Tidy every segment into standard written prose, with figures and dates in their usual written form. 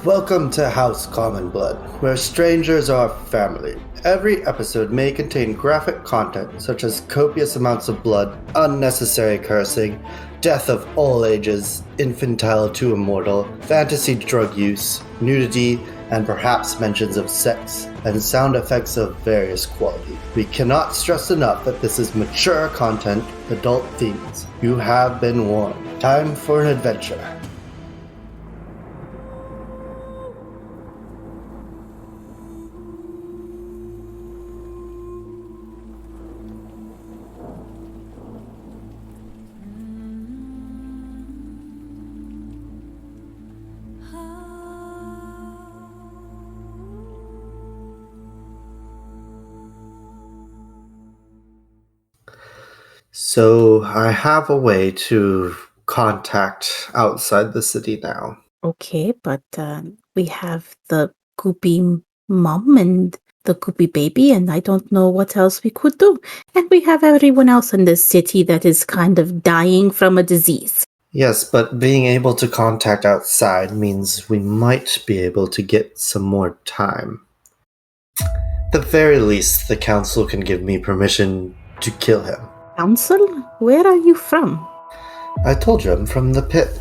Welcome to House Common Blood, where strangers are family. Every episode may contain graphic content such as copious amounts of blood, unnecessary cursing, death of all ages, infantile to immortal, fantasy drug use, nudity, and perhaps mentions of sex, and sound effects of various quality. We cannot stress enough that this is mature content, adult themes. You have been warned. Time for an adventure. So I have a way to contact outside the city now. Okay, but we have the Goopy mom and the Goopy baby, and I don't know what else we could do. And we have everyone else in this city that is kind of dying from a disease. Yes, but being able to contact outside means we might be able to get some more time. At the very least, the council can give me permission to kill him. Council? Where are you from? I told you I'm from the pit.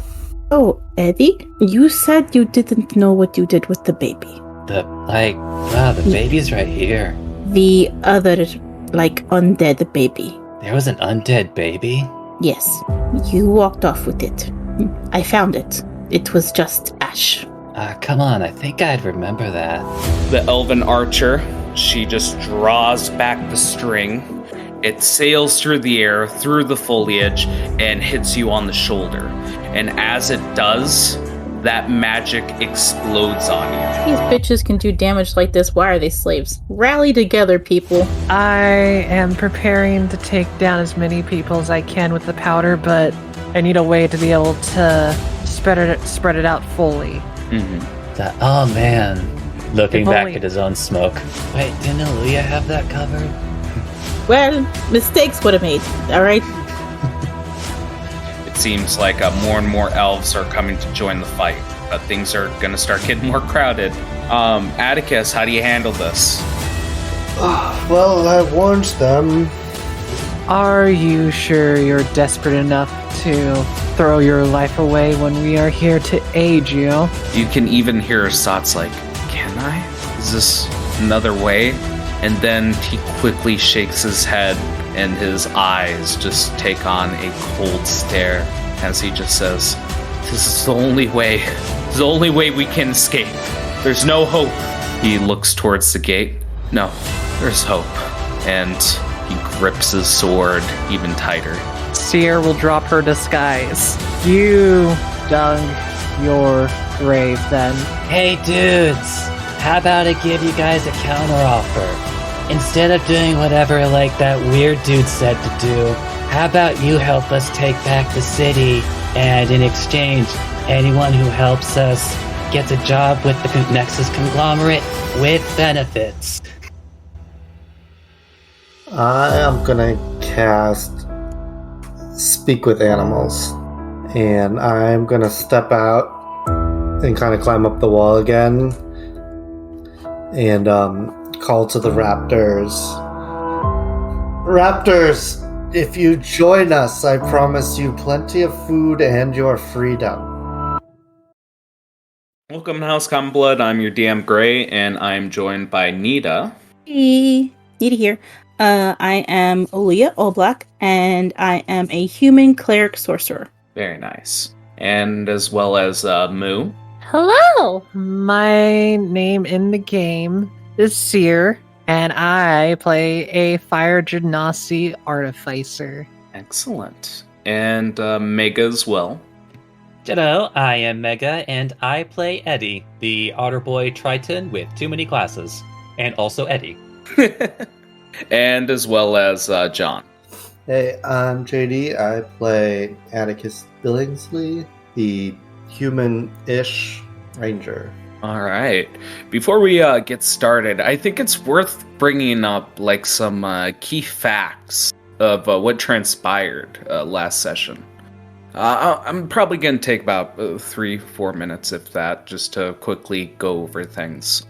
Oh, Eddie, you said you didn't know what you did with the baby. The baby's right here. The other, undead baby. There was an undead baby? Yes, you walked off with it. I found it. It was just ash. Come on, I think I'd remember that. The elven archer, she just draws back the string. It sails through the air, through the foliage, and hits you on the shoulder. And as it does, that magic explodes on you. These bitches can do damage like this. Why are they slaves? Rally together, people. I am preparing to take down as many people as I can with the powder, but I need a way to be able to spread it out fully. Mm-hmm. Oh man, looking back at his own smoke. Wait, didn't Aaliyah have that covered? Well, mistakes would have made, alright? It seems like more and more elves are coming to join the fight. Things are going to start getting more crowded. Atticus, how do you handle this? Well, I warned them. Are you sure you're desperate enough to throw your life away when we are here to aid you? You can even hear his thoughts like, can I? Is this another way? And then he quickly shakes his head and his eyes just take on a cold stare as he just says, this is the only way. This is the only way we can escape. There's no hope. He looks towards the gate. No, there's hope. And he grips his sword even tighter. Seer will drop her disguise. You dug your grave then. Hey dudes, how about I give you guys a counteroffer? Instead of doing whatever that weird dude said to do, how about you help us take back the city, and in exchange, anyone who helps us gets a job with the Nexus conglomerate with benefits. I am gonna cast Speak with Animals, and I'm gonna step out and kind of climb up the wall again, and call to the raptors. Raptors, if you join us, I promise you plenty of food and your freedom. Welcome to House Common Blood. I'm your DM Gray, and I'm joined by Nita. Hey, Nita here. I am Aaliyah Allblack, and I am a human cleric sorcerer. Very nice. And as well as Moo. Hello! My name in the game is Seer, and I play a Fire Genasi Artificer. Excellent. And Mega as well. Hello, I am Mega, and I play Eddie, the Otter Boy Triton with too many classes. And also Eddie. And as well as John. Hey, I'm JD. I play Atticus Billingsley, the human-ish ranger. All right. Before we get started, I think it's worth bringing up some key facts of what transpired last session. I'm probably going to take about 3-4 minutes, if that, just to quickly go over things.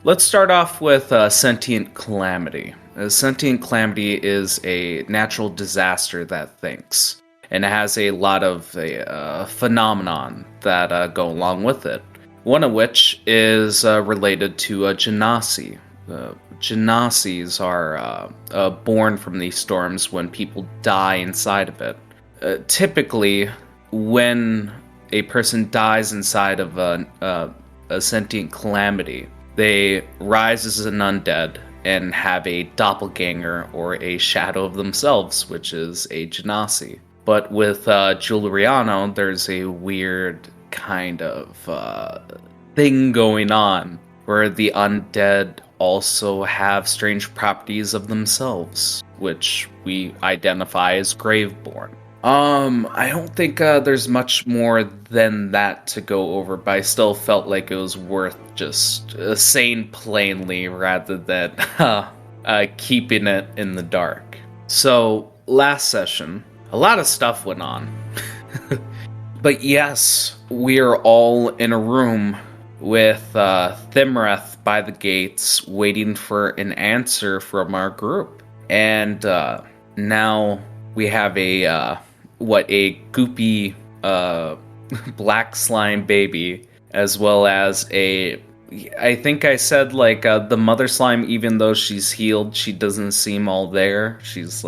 Let's start off with Sentient Calamity. Sentient Calamity is a natural disaster that thinks, and it has a lot of phenomenon that go along with it. One of which is related to a genasi. Genasis are born from these storms when people die inside of it. Typically, when a person dies inside of a sentient calamity, they rise as an undead and have a doppelganger or a shadow of themselves, which is a genasi. But with Giuliano, there's a weird kind of thing going on where the undead also have strange properties of themselves, which we identify as Graveborn. I don't think there's much more than that to go over, but I still felt like it was worth just saying plainly rather than keeping it in the dark. So, last session, a lot of stuff went on. But yes, we are all in a room with Thimreth by the gates, waiting for an answer from our group. And now we have a goopy black slime baby, as well as I think I said the mother slime, even though she's healed, she doesn't seem all there. She's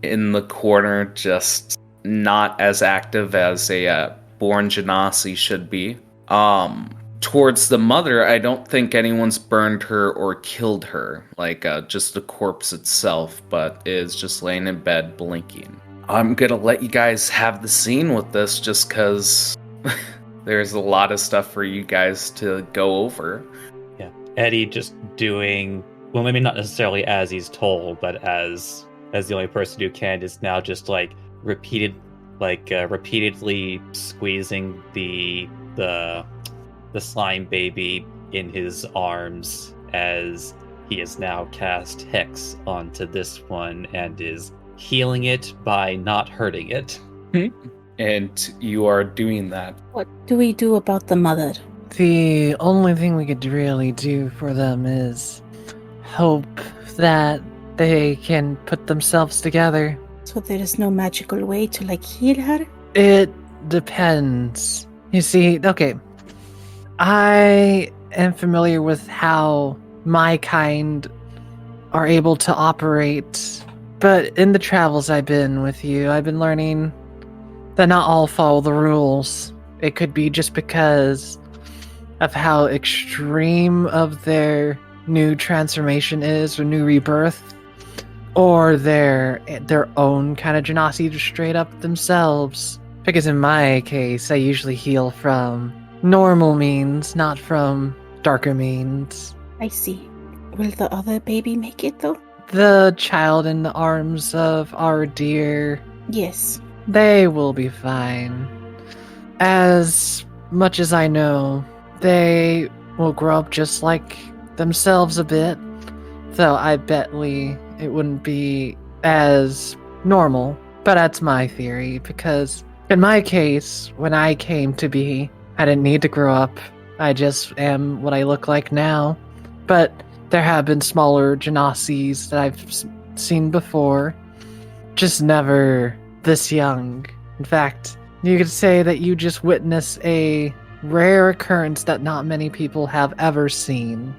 in the corner, just not as active as a born genasi should be. Towards the mother, I don't think anyone's burned her or killed her, just the corpse itself, but is just laying in bed blinking. I'm gonna let you guys have the scene with this just because there's a lot of stuff for you guys to go over. Yeah, Eddie just doing, well, maybe not necessarily as he's told, but as the only person who can, is now just repeatedly squeezing the slime baby in his arms as he has now cast Hex onto this one and is healing it by not hurting it. And you are doing that. What do we do about the mother? The only thing we could really do for them is hope that they can put themselves together. So there is no magical way to heal her? It depends. You see, okay, I am familiar with how my kind are able to operate, but in the travels I've been with you, I've been learning that not all follow the rules. It could be just because of how extreme of their new transformation is, or new rebirth, or their own kind of genasi, just straight up themselves. Because in my case, I usually heal from normal means, not from darker means. I see. Will the other baby make it, though? The child in the arms of our dear... Yes. They will be fine. As much as I know, they will grow up just like themselves a bit, though I betly it wouldn't be as normal. But that's my theory, because in my case, when I came to be, I didn't need to grow up. I just am what I look like now. But there have been smaller genasis that I've seen before, just never this young. In fact, you could say that you just witnessed a rare occurrence that not many people have ever seen.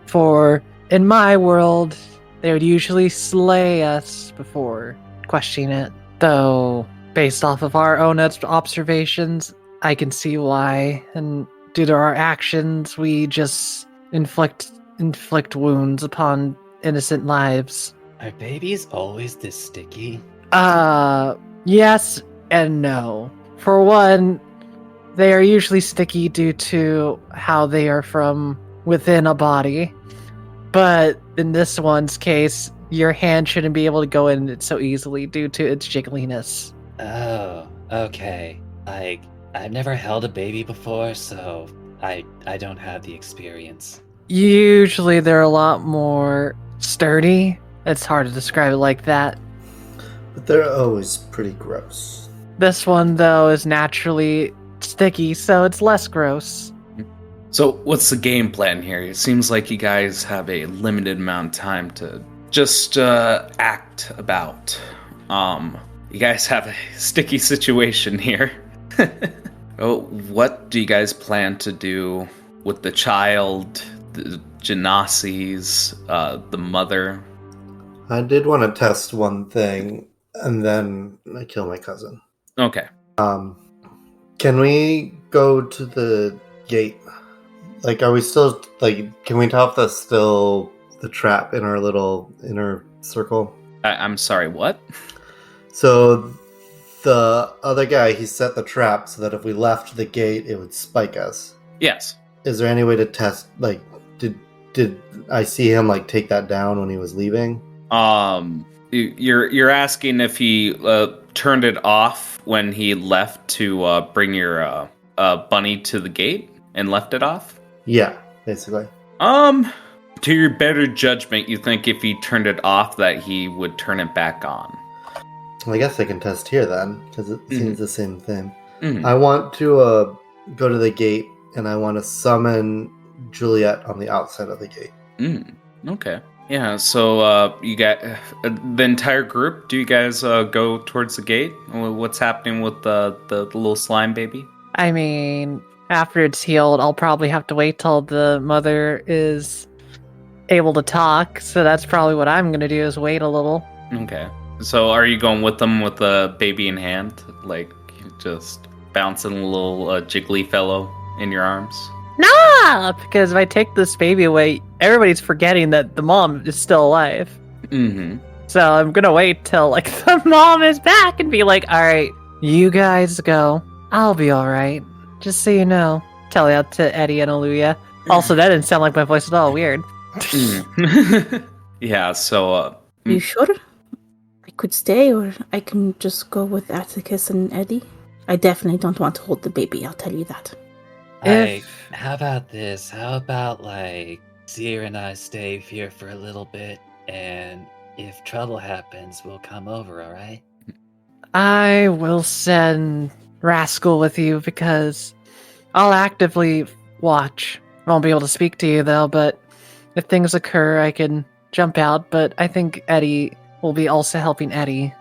For in my world, they would usually slay us before questioning it. Though, based off of our own observations, I can see why. And due to our actions, we just inflict wounds upon innocent lives. Are babies always this sticky? Yes and no. For one, they are usually sticky due to how they are from within a body. But in this one's case, your hand shouldn't be able to go in it so easily due to its jiggliness. Oh, okay. I've never held a baby before, so I don't have the experience. Usually they're a lot more sturdy. It's hard to describe it like that. But they're always pretty gross. This one, though, is naturally sticky, so it's less gross. So, what's the game plan here? It seems like you guys have a limited amount of time to just act about. You guys have a sticky situation here. Oh, what do you guys plan to do with the child, the Genasis, the mother? I did want to test one thing, and then I kill my cousin. Okay. Can we go to the gate? Like, are we still, like, can we tell if that's still the trap in our little inner circle? I'm sorry, what? So, the other guy, he set the trap so that if we left the gate, it would spike us. Yes. Is there any way to test, like, did I see him, like, take that down when he was leaving? You're asking if he turned it off when he left to bring your bunny to the gate and left it off? Yeah, basically. To your better judgment, you think if he turned it off that he would turn it back on? Well, I guess I can test here then, because it seems the same thing. Mhm. I want to go to the gate, and I want to summon Juliet on the outside of the gate. Okay. Yeah, so you got the entire group, do you guys go towards the gate? What's happening with the little slime baby? I mean, after it's healed, I'll probably have to wait till the mother is able to talk, so that's probably what I'm gonna do, is wait a little. Okay. So are you going with them with the baby in hand? Like, just bouncing a little jiggly fellow in your arms? Nah! Because if I take this baby away, everybody's forgetting that the mom is still alive. Mm-hmm. So I'm gonna wait till, like, the mom is back and be like, alright, you guys go. I'll be alright. Just so you know. Tell that to Eddie and Aluya. Also, that didn't sound like my voice at all. Weird. Yeah, so... You sure? I could stay, or I can just go with Atticus and Eddie. I definitely don't want to hold the baby, I'll tell you that. How about this? How about, like, Zir and I stay here for a little bit, and if trouble happens, we'll come over, alright? I will send Rascal with you because I'll actively watch. I won't be able to speak to you, though, but if things occur, I can jump out. But I think Eddie will be also helping Eddie.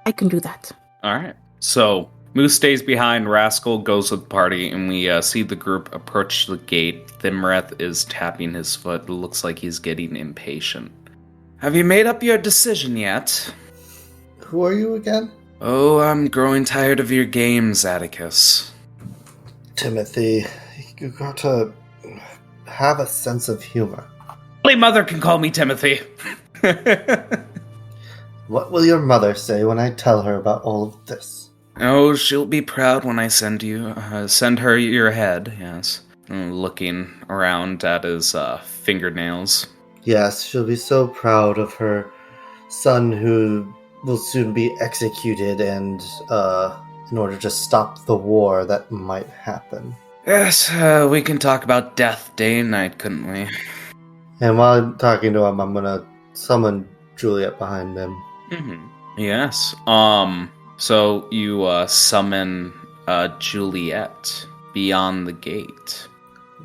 I can do that. Alright. So, Moose stays behind, Rascal goes with the party, and we see the group approach the gate. Thimreth is tapping his foot. It looks like he's getting impatient. Have you made up your decision yet? Who are you again? Oh, I'm growing tired of your games, Atticus. Timothy, you got to have a sense of humor. Only mother can call me Timothy. What will your mother say when I tell her about all of this? Oh, she'll be proud when I send her your head, yes. Looking around at his fingernails. Yes, she'll be so proud of her son who will soon be executed and in order to stop the war that might happen. Yes, we can talk about death day and night, couldn't we? And while I'm talking to him, I'm gonna summon Juliet behind him. Mm-hmm. Yes. So you summon Juliet beyond the gate.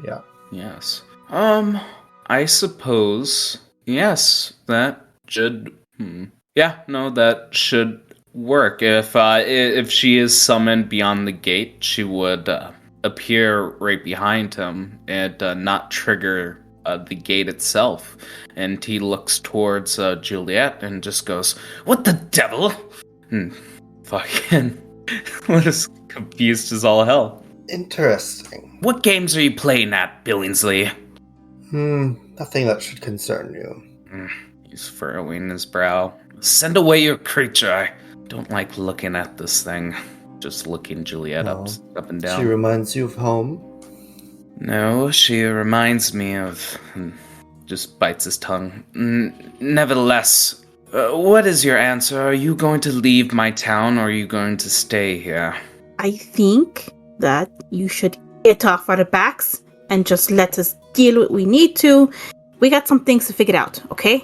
Yeah. Yes. I suppose. Yes, that should. Yeah, no, that should work. If she is summoned beyond the gate, she would appear right behind him and not trigger the gate itself. And he looks towards Juliet and just goes, "What the devil?" Fucking was confused as all hell. Interesting. What games are you playing at, Billingsley? Nothing that should concern you. He's furrowing his brow. Send away your creature. I don't like looking at this thing. Just looking Juliet up and down. She reminds you of home? No, she reminds me of... Just bites his tongue. Nevertheless, what is your answer? Are you going to leave my town or are you going to stay here? I think that you should get off our backs and just let us deal what we need to. We got some things to figure out, okay?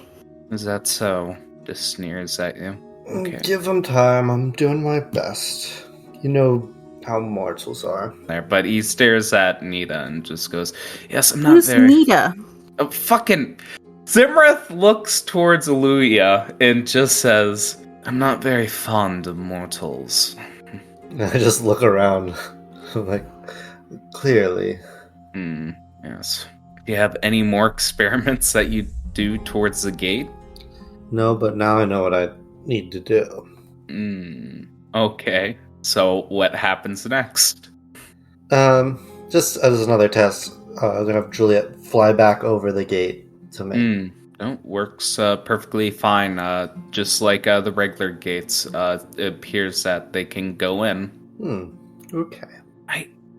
Is that so? Just sneers at you. Okay. Give them time. I'm doing my best. You know how mortals are. There, but he stares at Nita and just goes, "Yes, I'm not Who's very." Nita? Oh, fucking Zimrith looks towards Aluya and just says, "I'm not very fond of mortals." I just look around, like, clearly. Yes. Do you have any more experiments that you do towards the gate? No, but now I know what I need to do. Okay. So what happens next? Just as another test, I'm gonna have Juliet fly back over the gate to me. No, works perfectly fine. Just like the regular gates, it appears that they can go in. Okay.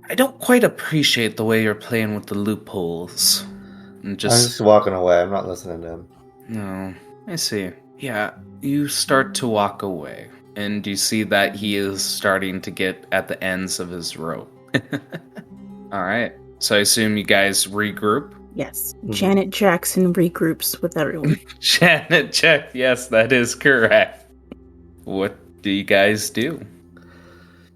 I don't quite appreciate the way you're playing with the loopholes. And I'm just walking away. I'm not listening to him. No, I see. Yeah, you start to walk away, and you see that he is starting to get at the ends of his rope. Alright, so I assume you guys regroup? Yes. Janet Jackson regroups with everyone. Janet Jack, yes, that is correct. What do you guys do?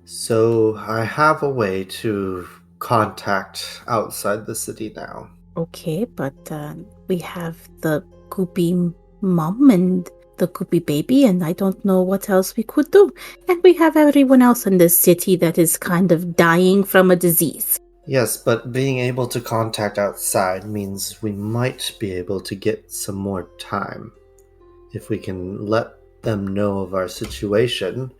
So I have a way to contact outside the city now. Okay, but we have the Goopy mom and the Goopy baby, and I don't know what else we could do. And we have everyone else in this city that is kind of dying from a disease. Yes, but being able to contact outside means we might be able to get some more time. If we can let them know of our situation,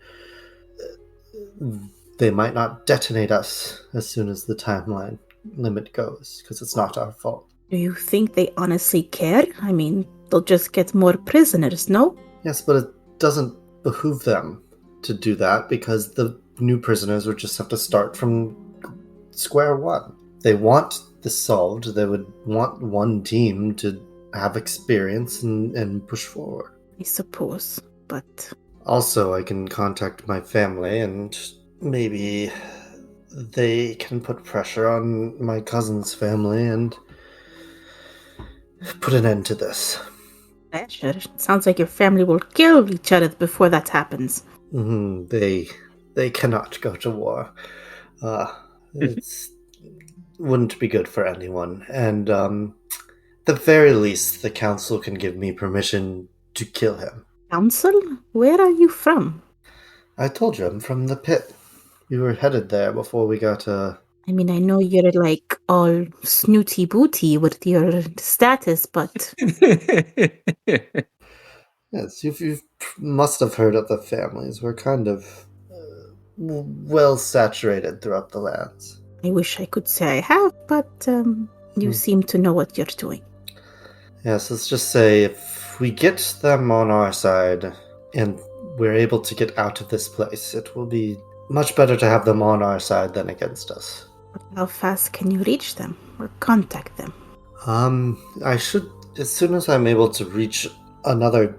they might not detonate us as soon as the timeline limit goes, because it's not our fault. Do you think they honestly care? I mean, they'll just get more prisoners, no? Yes, but it doesn't behoove them to do that, because the new prisoners would just have to start from square one. They want this solved. They would want one team to have experience and push forward. I suppose, but... Also, I can contact my family, and maybe they can put pressure on my cousin's family and put an end to this. Sure. Sounds like your family will kill each other before that happens. They cannot go to war. It wouldn't be good for anyone. And the very least, the council can give me permission to kill him. Council? Where are you from? I told you, I'm from the pit. We were headed there before we got I mean, I know you're like all snooty booty with your status, but... Yes, you must have heard of the families. We're kind of well saturated throughout the lands. I wish I could say I have, but you seem to know what you're doing. Yes, let's just say if we get them on our side and we're able to get out of this place, it will be much better to have them on our side than against us. But how fast can you reach them or contact them? I should, as soon as I'm able to reach another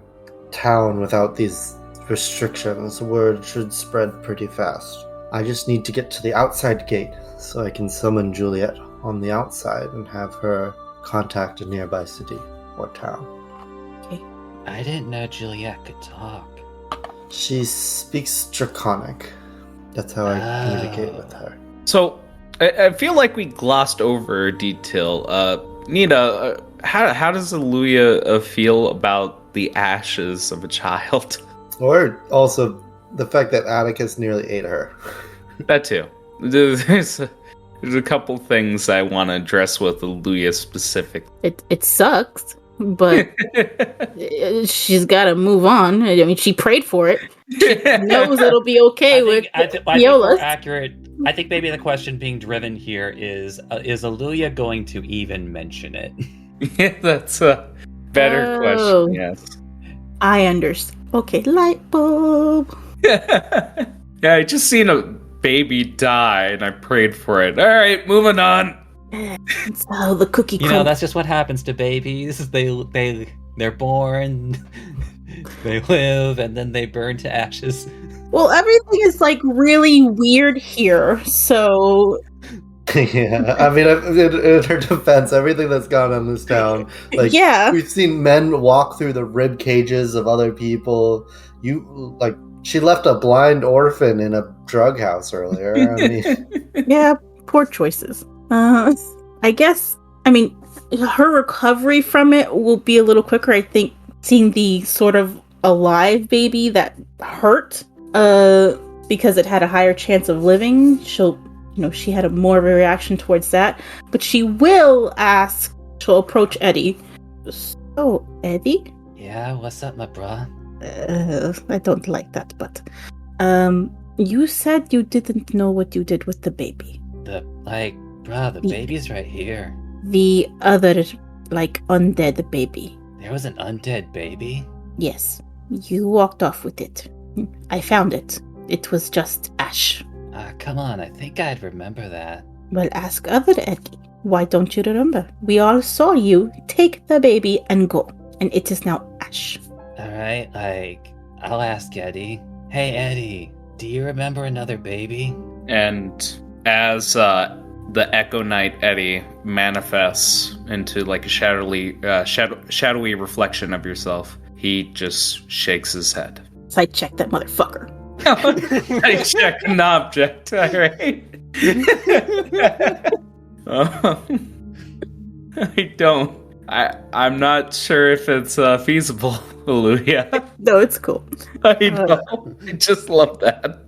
town without these restrictions, word should spread pretty fast. I just need to get to the outside gate so I can summon Juliet on the outside and have her contact a nearby city or town. Okay. I didn't know Juliet could talk. She speaks Draconic. That's how I communicate with her. So, I feel like we glossed over a detail. Nita, how does Aluya feel about the ashes of a child? Or also the fact that Atticus nearly ate her. That too. There's a couple things I want to address with Aluya specific. It sucks, but she's got to move on. I mean, she prayed for it. She knows it'll be okay I think we're accurate. I think maybe the question being driven here is Aluya going to even mention it? Yeah, that's a better question, yes. I understand. Okay, light bulb. Yeah, I just seen a baby die and I prayed for it. All right, moving on. So the cookie crumb. You know, that's just what happens to babies. They're born, they live, and then they burn to ashes. Well, everything is like really weird here, so... Yeah, I mean, in her defense, everything that's gone on in this town, like, yeah, we've seen men walk through the rib cages of other people. She left a blind orphan in a drug house earlier. I mean, Yeah, poor choices. I guess, her recovery from it will be a little quicker. I think seeing the sort of alive baby that hurt, because it had a higher chance of living, she had more of a reaction towards that. But she'll approach Eddie. So, Eddie? Yeah, what's up, my bruh? I don't like that, but, you said you didn't know what you did with the baby. The baby's right here. The other, undead baby. There was an undead baby? Yes. You walked off with it. I found it. It was just ash. Come on, I think I'd remember that. Well, ask other Eddie. Why don't you remember? We all saw you take the baby and go. And it is now ash. Alright, I'll ask Eddie. Hey, Eddie, do you remember another baby? And as the Echo Knight Eddie manifests into like a shadowy reflection of yourself, he just shakes his head. Sight check that motherfucker. I check an object, alright? I don't. I'm not sure if it's feasible, Luya. No, it's cool. I know. I just love that.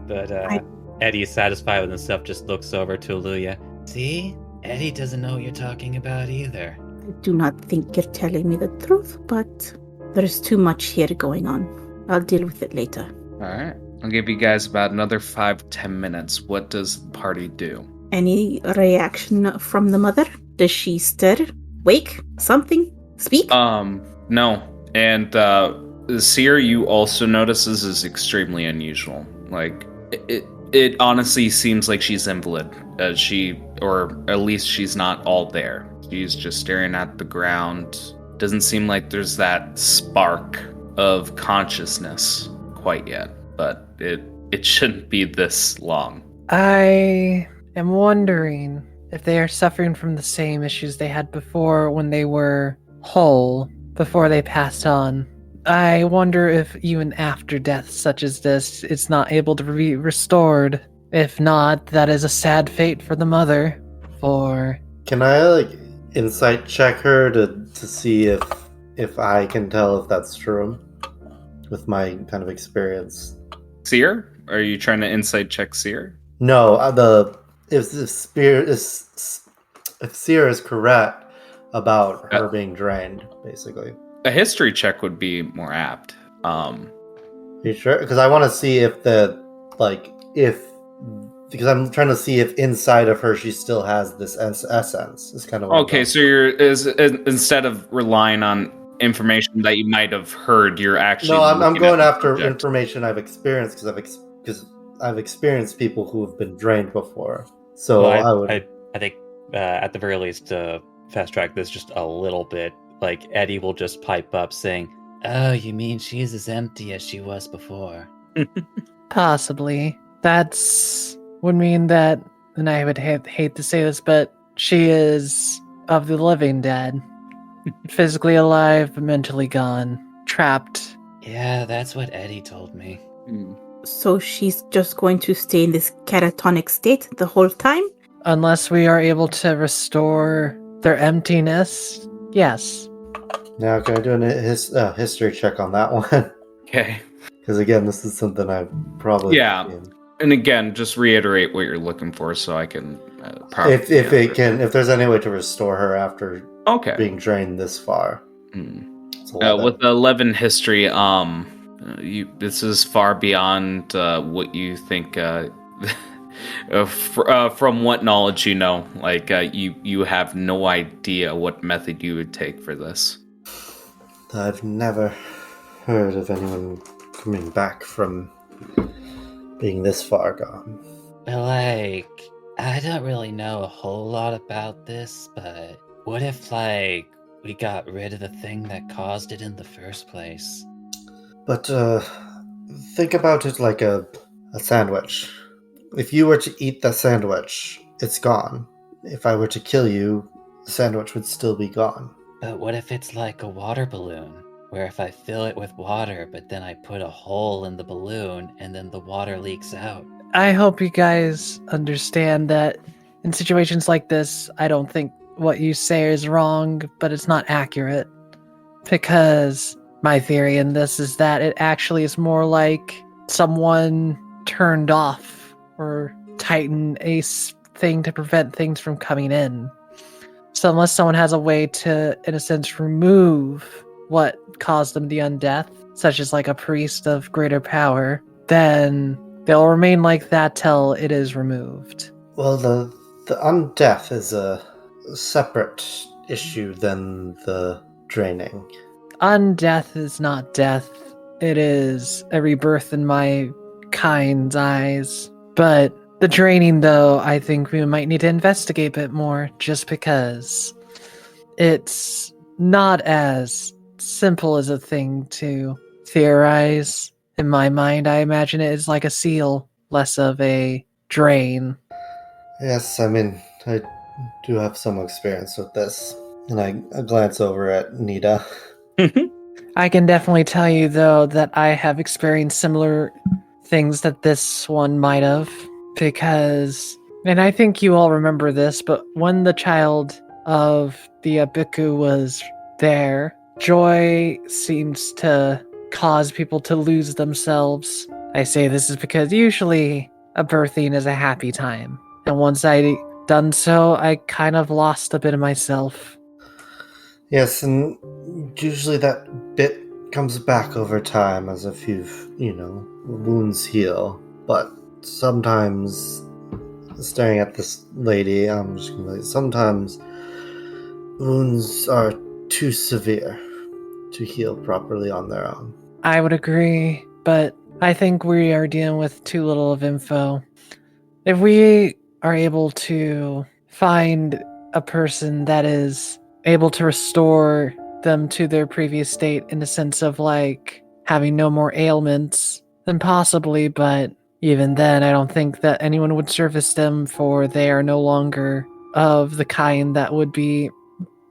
But Eddie, satisfied with himself, just looks over to Aluya. See? Eddie doesn't know what you're talking about either. I do not think you're telling me the truth, but there's too much here going on. I'll deal with it later. Alright. I'll give you guys about another 5-10 minutes. What does the party do? Any reaction from the mother? Does she stir? Wake? Something? Speak? No. And Seer, you also notice this is extremely unusual. Like, it honestly seems like she's invalid. Or at least she's not all there. She's just staring at the ground. Doesn't seem like there's that spark of consciousness quite yet. But it shouldn't be this long. I am wondering if they are suffering from the same issues they had before when they were whole, before they passed on. I wonder if even after death such as this, it's not able to be restored. If not, that is a sad fate for the mother. Can I insight check her to see if I can tell if that's true with my kind of experience? Seer? Are you trying to insight check Seer? No, if Seer is correct about her being drained, basically. A history check would be more apt. You sure? Because I want to see if because I'm trying to see if inside of her she still has this essence. It's kind of okay. So instead of relying on information that you might have heard, you're actually I'm going after information I've experienced because I've experienced people who have been drained before. So I think at the very least to fast track this just a little bit. Like, Eddie will just pipe up saying, "Oh, you mean she's as empty as she was before?" Possibly. Would mean that, and I would hate to say this, but she is of the living dead. Physically alive, but mentally gone. Trapped. Yeah, that's what Eddie told me. So she's just going to stay in this catatonic state the whole time? Unless we are able to restore their emptiness, yes. Now, can I do a history check on that one? Okay. Because again, this is something I've probably seen. And again, just reiterate what you're looking for, so I can. If there's any way to restore her after being drained this far. With 11 history, this is far beyond what you think. From what knowledge you know, you have no idea what method you would take for this. I've never heard of anyone coming back from being this far gone. Well, I don't really know a whole lot about this, but what if, we got rid of the thing that caused it in the first place? But, think about it like a sandwich. If you were to eat the sandwich, it's gone. If I were to kill you, the sandwich would still be gone. But what if it's like a water balloon? where if I fill it with water, but then I put a hole in the balloon and then the water leaks out. I hope you guys understand that in situations like this, I don't think what you say is wrong, but it's not accurate. Because my theory in this is that it actually is more like someone turned off or tightened a thing to prevent things from coming in. So unless someone has a way to, in a sense, remove what caused them the undeath, such as like a priest of greater power, then they'll remain like that till it is removed. Well, the undeath is a separate issue than the draining. Undeath is not death. It is a rebirth in my kind's eyes. But the draining, though, I think we might need to investigate a bit more, just because it's not as simple as a thing to theorize. In my mind, I imagine it is like a seal, less of a drain. Yes, I mean, I do have some experience with this. And I glance over at Nita. I can definitely tell you, though, that I have experienced similar things that this one might have, because, and I think you all remember this, but when the child of the Abiku was there, joy seems to cause people to lose themselves. I say this is because usually a birthing is a happy time, and once I done so, I kind of lost a bit of myself. Yes, and usually that bit comes back over time as if wounds heal. But sometimes, staring at this lady, I'm just gonna be, sometimes wounds are too severe to heal properly on their own. I would agree, but I think we are dealing with too little of info. If we are able to find a person that is able to restore them to their previous state in the sense of like having no more ailments, then possibly, but even then I don't think that anyone would service them, for they are no longer of the kind that would be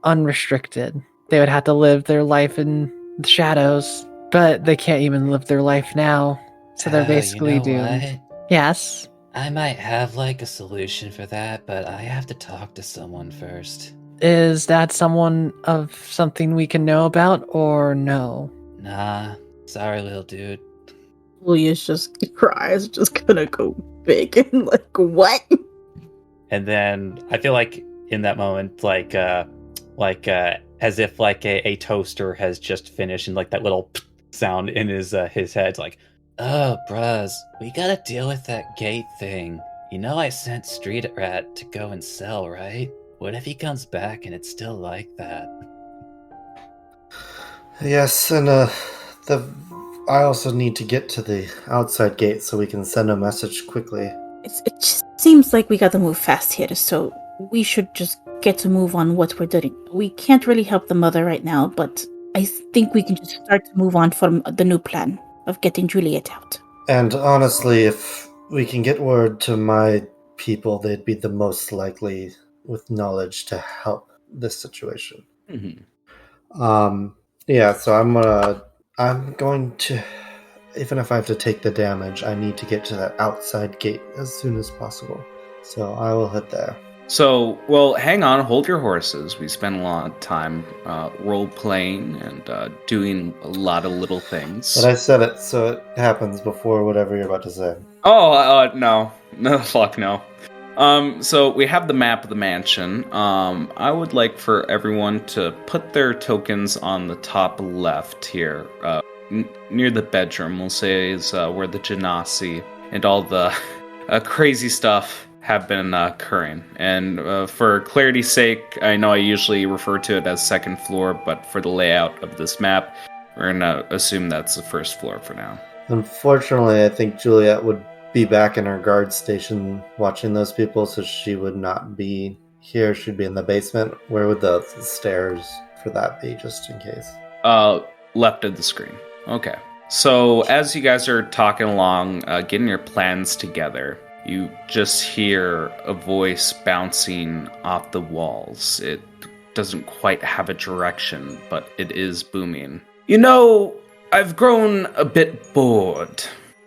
unrestricted. They would have to live their life in the shadows, but they can't even live their life now, so they're basically you know doomed. what? Yes? I might have like a solution for that, but I have to talk to someone first. Is that someone of something we can know about, or no? Nah, sorry, little dude. Julia's just, her eyes just gonna go big and like, what? And then I feel like in that moment, as if like a toaster has just finished, and like that little sound in his head, like, Oh, bruz, we gotta deal with that gate thing. You know I sent Street Rat to go and sell, right? What if he comes back and it's still like that? Yes, and I also need to get to the outside gate so we can send a message quickly. It just seems like we gotta move fast here, so we should just get to move on what we're doing. We can't really help the mother right now, but I think we can just start to move on from the new plan of getting Juliet out. And honestly, if we can get word to my people, they'd be the most likely with knowledge to help this situation. Yeah, so I'm going to, even if I have to take the damage, I need to get to that outside gate as soon as possible. So I will head there. So, well, hang on, hold your horses. We spent a lot of time role-playing and doing a lot of little things. But I said it, so it happens before whatever you're about to say. Oh, no. No, fuck no. So we have the map of the mansion. I would like for everyone to put their tokens on the top left here, near the bedroom. We'll say is where the genasi and all the crazy stuff have been occurring. And for clarity's sake, I know I usually refer to it as second floor, but for the layout of this map, we're gonna assume that's the first floor for now. Unfortunately, I think Juliet would be back in her guard station watching those people, so she would not be here. She'd be in the basement. Where would the stairs for that be, just in case? Left of the screen. Okay. So as you guys are talking along, getting your plans together, you just hear a voice bouncing off the walls. It doesn't quite have a direction, but it is booming. You know, I've grown a bit bored,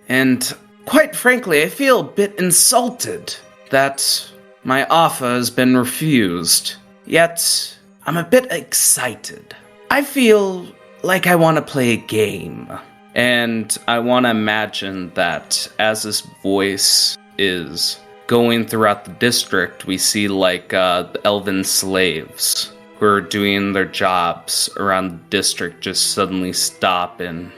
and quite frankly, I feel a bit insulted that my offer has been refused. Yet, I'm a bit excited. I feel like I want to play a game. And I want to imagine that as this voice is going throughout the district, we see the elven slaves who are doing their jobs around the district just suddenly stop and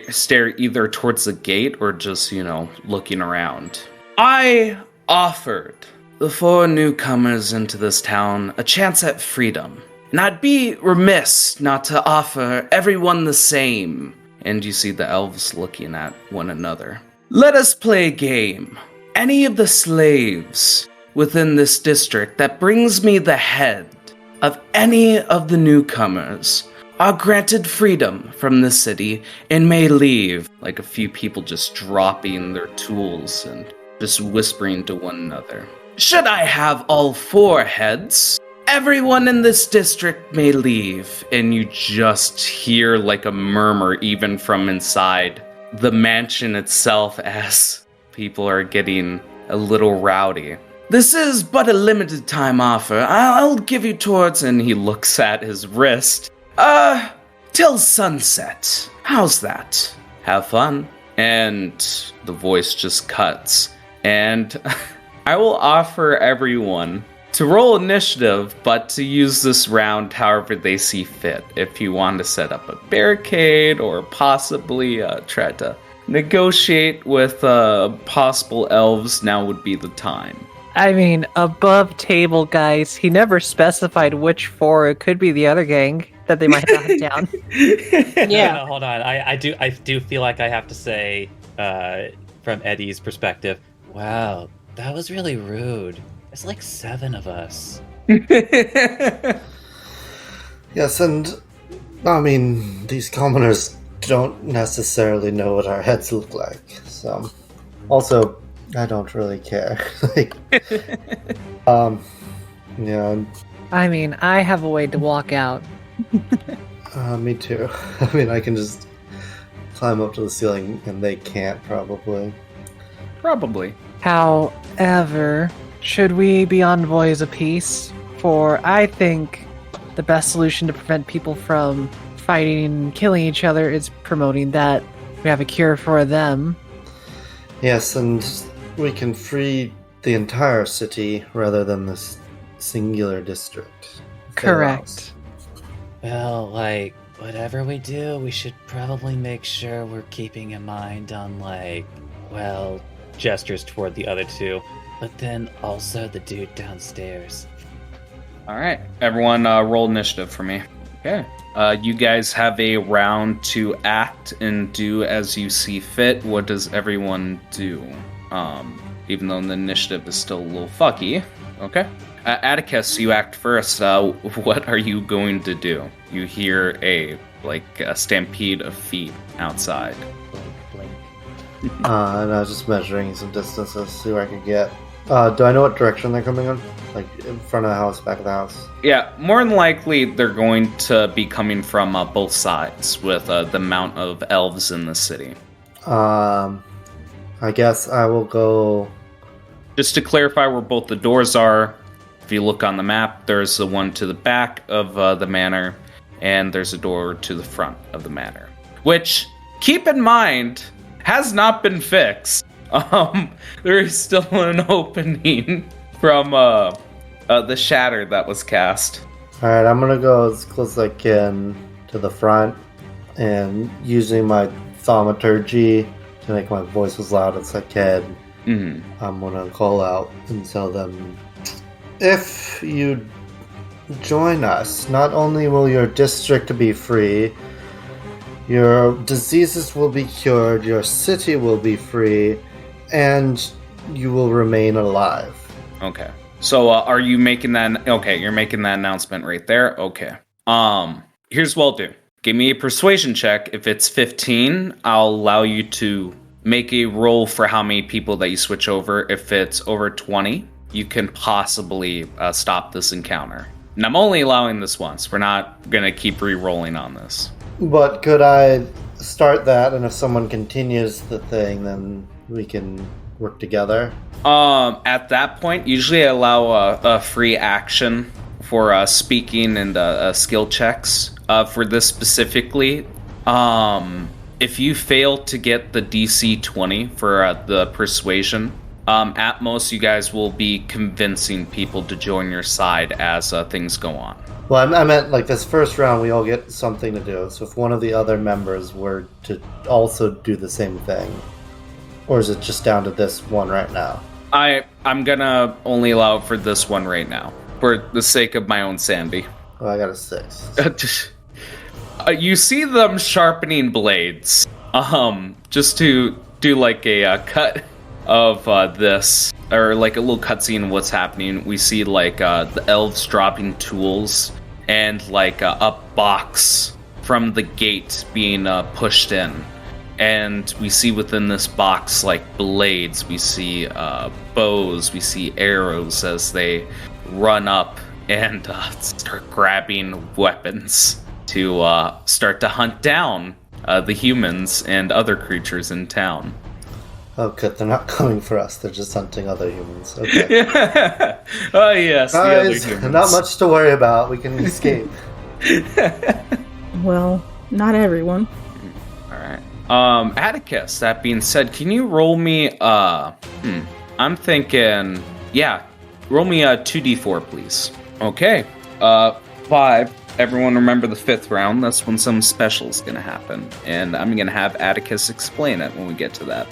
stare either towards the gate or just, looking around. I offered the 4 newcomers into this town a chance at freedom, and I'd be remiss not to offer everyone the same. And you see the elves looking at one another. Let us play a game. Any of the slaves within this district that brings me the head of any of the newcomers are granted freedom from the city and may leave. Like a few people just dropping their tools and just whispering to one another. Should I have all 4 heads? Everyone in this district may leave, and you just hear like a murmur even from inside the mansion itself as people are getting a little rowdy. This is but a limited time offer. I'll give you towards, and he looks at his wrist. Till sunset. How's that? Have fun. And the voice just cuts. And I will offer everyone to roll initiative, but to use this round however they see fit. If you want to set up a barricade or possibly try to negotiate with possible elves, now would be the time. I mean, above table, guys. He never specified which 4. It could be the other gang that they might have down. Yeah. No, hold on. I do feel like I have to say, from Eddie's perspective, wow, that was really rude. It's like 7 of us. Yes, and I mean, these commoners don't necessarily know what our heads look like. So, also, I don't really care. Yeah. I mean, I have a way to walk out. Me too. I mean, I can just climb up to the ceiling, and they can't probably. Probably. However, should we be envoys of peace? For I think the best solution to prevent people from fighting and killing each other is promoting that we have a cure for them. Yes, and we can free the entire city rather than this singular district. Correct. Well, whatever we do, we should probably make sure we're keeping in mind on, gestures toward the other 2, but then also the dude downstairs. All right, everyone, roll initiative for me. Okay. You guys have a round to act and do as you see fit. What does everyone do? Even though the initiative is still a little fucky. Okay. Atticus, you act first. What are you going to do? You hear a stampede of feet outside. Blink. And I was just measuring some distances, see where I could get. Do I know what direction they're coming in? Like in front of the house, back of the house? Yeah, more than likely they're going to be coming from both sides with the amount of elves in the city. I guess I will go. Just to clarify where both the doors are, if you look on the map, there's the one to the back of the manor, and there's a door to the front of the manor. Which, keep in mind, has not been fixed. There is still an opening from the shatter that was cast. Alright, I'm gonna go as close as I can to the front, and using my thaumaturgy to make my voice as loud as I can, I'm gonna call out and tell them, if you join us, not only will your district be free, your diseases will be cured, your city will be free, and you will remain alive. Okay. So are you making that? Okay, you're making that announcement right there. Okay. Here's what I'll do. Give me a persuasion check. If it's 15, I'll allow you to make a roll for how many people that you switch over. If it's over 20, you can possibly stop this encounter. And I'm only allowing this once. We're not gonna keep re-rolling on this. But could I start that, and if someone continues the thing, then we can work together? At that point, usually I allow a free action for speaking and skill checks. For this specifically, if you fail to get the DC 20 for the persuasion, at most you guys will be convincing people to join your side as things go on. Well, I meant like this first round, we all get something to do. So if one of the other members were to also do the same thing, or is it just down to this one right now? I'm gonna only allow it for this one right now, for the sake of my own sanity. Oh, I got a 6. You see them sharpening blades. Just to do like a cut of this, or like a little cutscene of what's happening. We see like the elves dropping tools and like a box from the gate being pushed in. And we see within this box like blades, we see bows, we see arrows as they run up and start grabbing weapons to start to hunt down the humans and other creatures in town. Oh, good. They're not coming for us. They're just hunting other humans. Okay. Oh, yes. Guys, the other humans. not much to worry about. We can escape. Well, not everyone. All right. Atticus, that being said, can you roll me, I'm thinking, yeah, roll me a 2d4, please. Okay. 5. Everyone remember the 5th round. That's when some special is going to happen. And I'm going to have Atticus explain it when we get to that.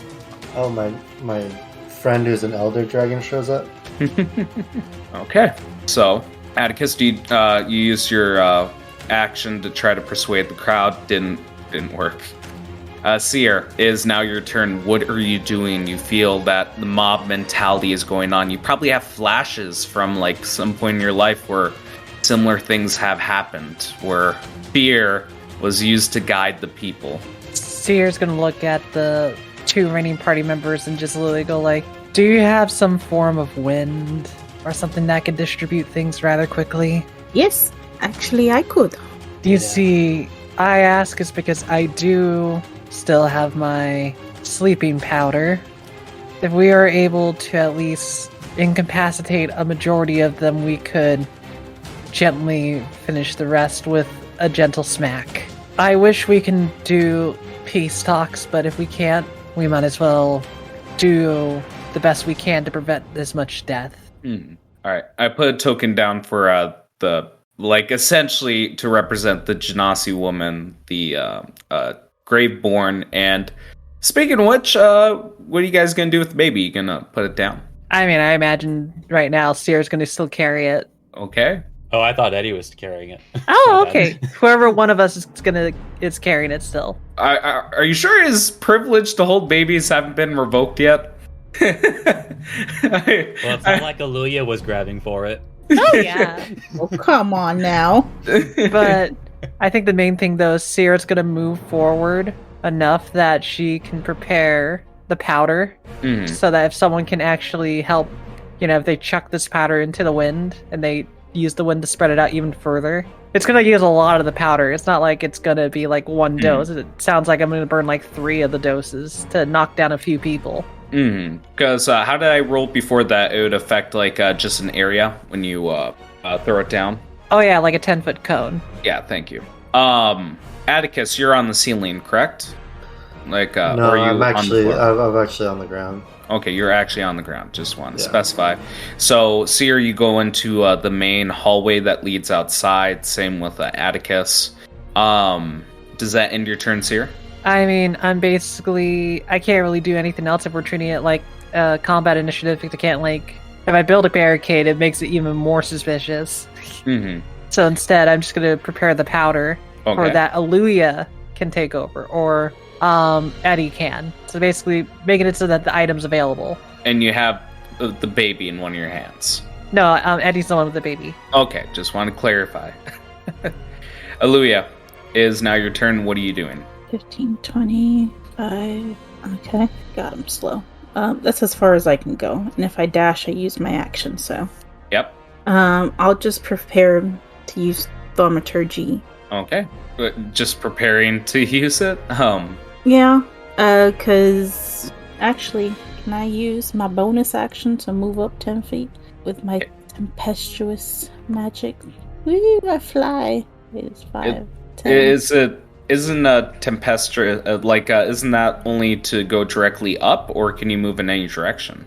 Oh, my friend who's an elder dragon shows up. Okay. So, Atticus, do you use your action to try to persuade the crowd? Didn't work. Seer, is now your turn. What are you doing? You feel that the mob mentality is going on. You probably have flashes from like some point in your life where similar things have happened, where fear was used to guide the people. Seer's gonna look at the 2 remaining party members and just literally go like, do you have some form of wind or something that can distribute things rather quickly? Yes, actually I could. You see, I ask is because I do still have my sleeping powder. If we are able to at least incapacitate a majority of them, we could gently finish the rest with a gentle smack. I wish we can do peace talks, but if we can't, we might as well do the best we can to prevent this much death. All right. I put a token down for the, like, essentially to represent the Genasi woman, the Graveborn. And speaking of which, what are you guys going to do with the baby? You going to put it down? I mean, I imagine right now Seer's going to still carry it. Okay. Oh, I thought Eddie was carrying it. Oh, okay. Whoever one of us is carrying it still. Are you sure his privilege to hold babies haven't been revoked yet? Well, it's not like Aluya was grabbing for it. Oh, yeah. Oh, come on now. But I think the main thing, though, is Seer's going to move forward enough that she can prepare the powder so that if someone can actually help, if they chuck this powder into the wind and they use the wind to spread it out even further, it's going to use a lot of the powder. It's not like it's going to be like one dose. It sounds like I'm going to burn like 3 of the doses to knock down a few people. Because how did I roll before that? It would affect like just an area when you throw it down. Oh yeah, like a 10-foot cone. Yeah, thank you. Atticus, you're on the ceiling, correct? Like, No, or are you I'm actually, on the floor? I'm actually on the ground. Okay, you're actually on the ground. Just want to specify. So, Seer, you go into the main hallway that leads outside. Same with Atticus. Does that end your turn, Seer? I mean, I can't really do anything else if we're treating it like combat initiative. Because I can't, like, if I build a barricade, it makes it even more suspicious. So instead, I'm just going to prepare the powder for that Aluya can take over, or Eddie can. So basically, making it so that the item's available. And you have the baby in one of your hands. No, Eddie's the one with the baby. Okay, just want to clarify. Aluya, is now your turn. What are you doing? 15, 25. Okay, got him slow. That's as far as I can go. And if I dash, I use my action, so. Yep. I'll just prepare to use thaumaturgy. Okay. Just preparing to use it? Yeah, because actually, can I use my bonus action to move up 10 feet with my tempestuous magic? Woo, I fly. Wait, it's 5, 10. Isn't tempestuous, isn't that only to go directly up, or can you move in any direction?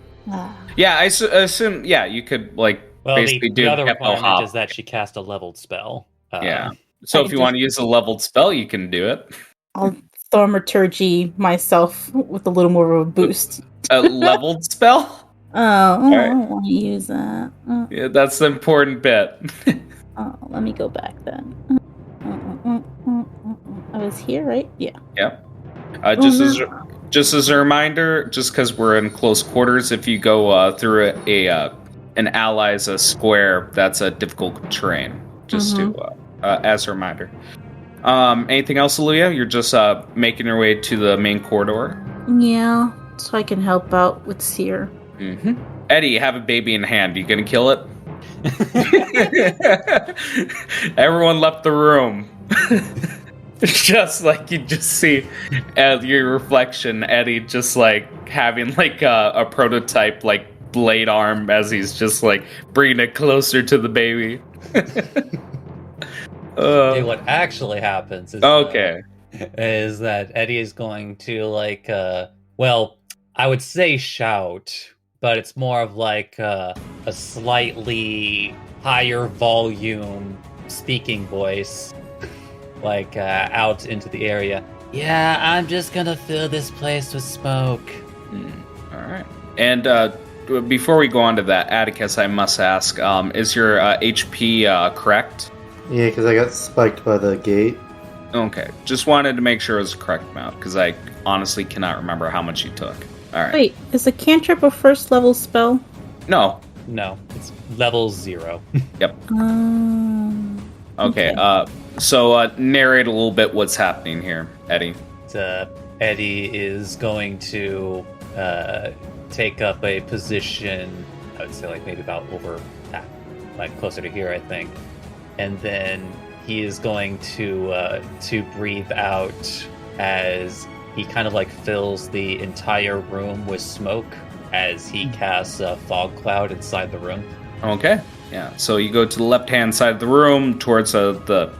Yeah, I assume, you could, basically the do other hippo requirement hop. is that she cast a leveled spell. Yeah. So if you want to use a leveled spell, you can do it. I'll thaumaturgy myself with a little more of a boost. A leveled spell? I right. don't want to use that. Yeah, that's the important bit. Let me go back then. I was here, right? Yeah. Yep. Just as a reminder, just because we're in close quarters, if you go through an ally's square, that's a difficult terrain. Just to as a reminder. Anything else, Aaliyah? You're just making your way to the main corridor. Yeah, so I can help out with Seer. Mm-hmm. Eddie, you have a baby in hand. You gonna kill it? Everyone left the room. Just like you just see your reflection, Eddie just having a prototype blade arm as he's just bringing it closer to the baby. Okay, what actually happens is is that Eddie is going to I would say shout, but it's more of a slightly higher volume speaking voice, out into the area. Yeah, I'm just gonna fill this place with smoke. All right. And before we go on to that, Atticus, I must ask, is your HP correct? Yeah, because I got spiked by the gate. Okay, just wanted to make sure it was the correct amount, because I honestly cannot remember how much you took. All right. Wait, is a cantrip a first level spell? No, it's level 0. Yep. Okay. So narrate a little bit what's happening here, Eddie. Eddie is going to take up a position. I would say maybe about over, closer to here, I think. And then he is going to breathe out as he kind of fills the entire room with smoke as he casts a fog cloud inside the room. Okay. Yeah. So you go to the left-hand side of the room towards the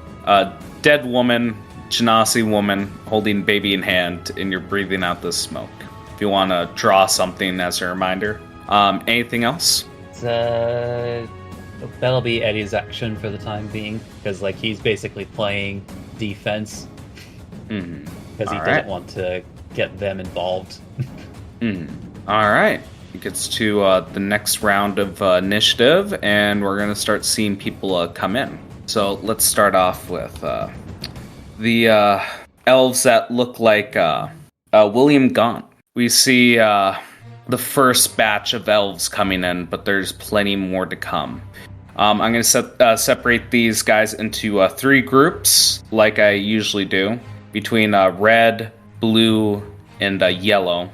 dead woman, Genasi woman, holding baby in hand, and you're breathing out this smoke. If you want to draw something as a reminder. Anything else? That'll be Eddie's action for the time being, because he's basically playing defense. Because he doesn't want to get them involved. All right. It gets to the next round of initiative, and we're going to start seeing people come in. So let's start off with the elves that look like William Gaunt. We see the first batch of elves coming in, but there's plenty more to come. I'm going to separate these guys into 3 groups, like I usually do, between red, blue, and yellow.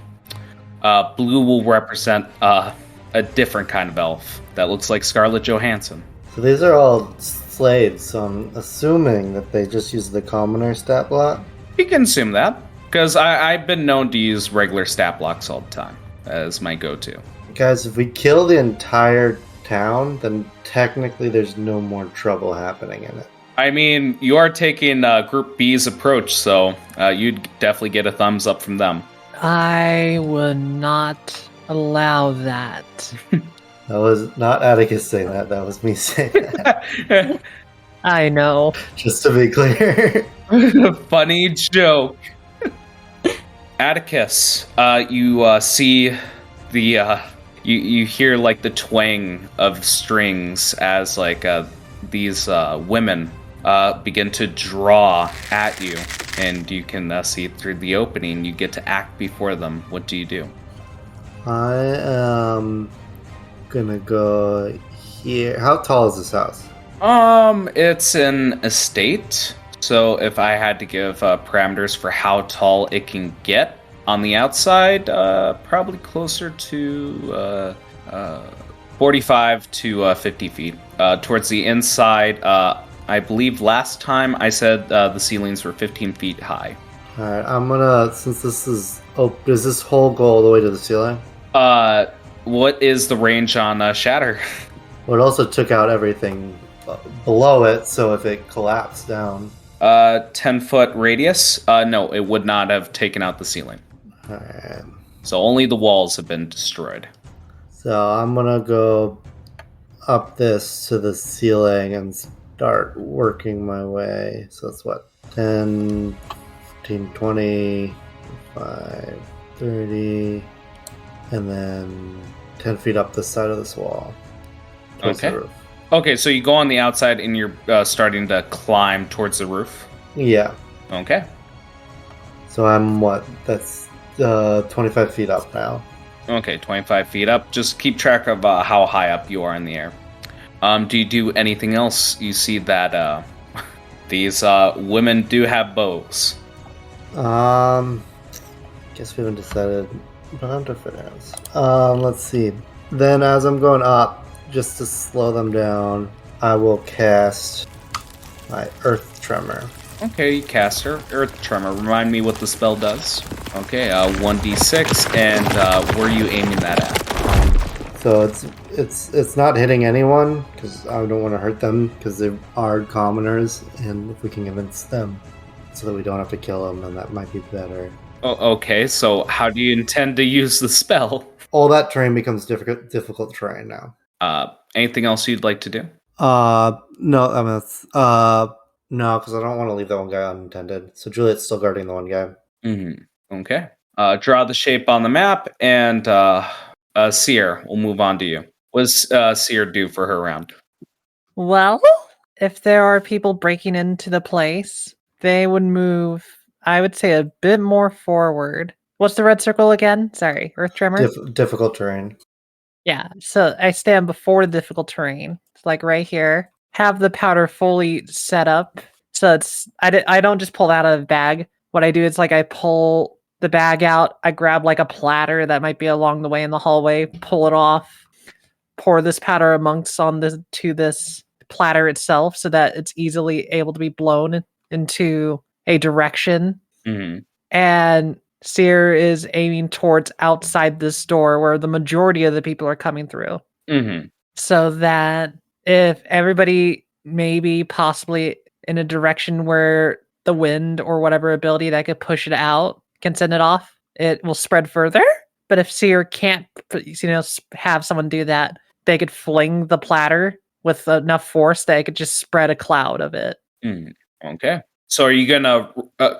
Blue will represent a different kind of elf that looks like Scarlett Johansson. So these are all slaves, so I'm assuming that they just use the commoner stat block? You can assume that, because I've been known to use regular stat blocks all the time as my go-to. Guys, if we kill the entire town, then technically there's no more trouble happening in it. I mean, you are taking Group B's approach, so you'd definitely get a thumbs up from them. I would not allow that. That was not Atticus saying that, that was me saying that. I know. Just to be clear. Funny joke. Atticus, you see the... You hear the twang of strings as these women begin to draw at you, and you can see through the opening. You get to act before them. What do you do? I am gonna go here. How tall is this house? It's an estate, so if I had to give parameters for how tall it can get, on the outside, probably closer to 45 to 50 feet. Towards the inside, I believe last time I said the ceilings were 15 feet high. Alright, I'm gonna, since this is, does this hole go all the way to the ceiling? What is the range on Shatter? Well, it also took out everything below it, so if it collapsed down. 10-foot radius? No, it would not have taken out the ceiling. Alright. So only the walls have been destroyed. So I'm gonna go up this to the ceiling and start working my way. So that's what? 10, 15, 20, 5, 30, and then 10 feet up this side of this wall. Towards Okay. the roof. Okay, so you go on the outside and you're starting to climb towards the roof. Yeah. Okay. So I'm what? That's 25 feet up now. Okay, 25 feet up. Just keep track of how high up you are in the air. Do you do anything else? You see that these women do have bows. Guess we haven't decided, but I'm different as. Let's see. Then as I'm going up, just to slow them down, I will cast my Earth Tremor. Okay, you cast her. Earth Tremor. Remind me what the spell does. Okay, 1d6, and where are you aiming that at? So it's not hitting anyone because I don't want to hurt them because they are commoners, and if we can convince them so that we don't have to kill them, then that might be better. Oh, okay, so how do you intend to use the spell? All that terrain becomes difficult terrain now. Anything else you'd like to do? No, I mean, no, because I don't want to leave that one guy unattended. So Juliet's still guarding the one guy. Mm-hmm. Okay. Draw the shape on the map, and Seer, we'll move on to you. What does Seer do for her round? Well, if there are people breaking into the place, they would move, I would say, a bit more forward. What's the red circle again? Sorry, Earth Tremor? Difficult terrain. Yeah, so I stand before the difficult terrain. It's like right here. Have the powder fully set up. So it's I don't just pull that out of the bag. What I do is like I pull the bag out, I grab like a platter that might be along the way in the hallway, pull it off, pour this powder amongst to this platter itself so that it's easily able to be blown into a direction. Mm-hmm. And Seer is aiming towards outside this door where the majority of the people are coming through. Mm-hmm. So that if everybody maybe possibly in a direction where the wind or whatever ability that could push it out can send it off, it will spread further. But if Seer can't, have someone do that, they could fling the platter with enough force that it could just spread a cloud of it. Okay. So are you gonna?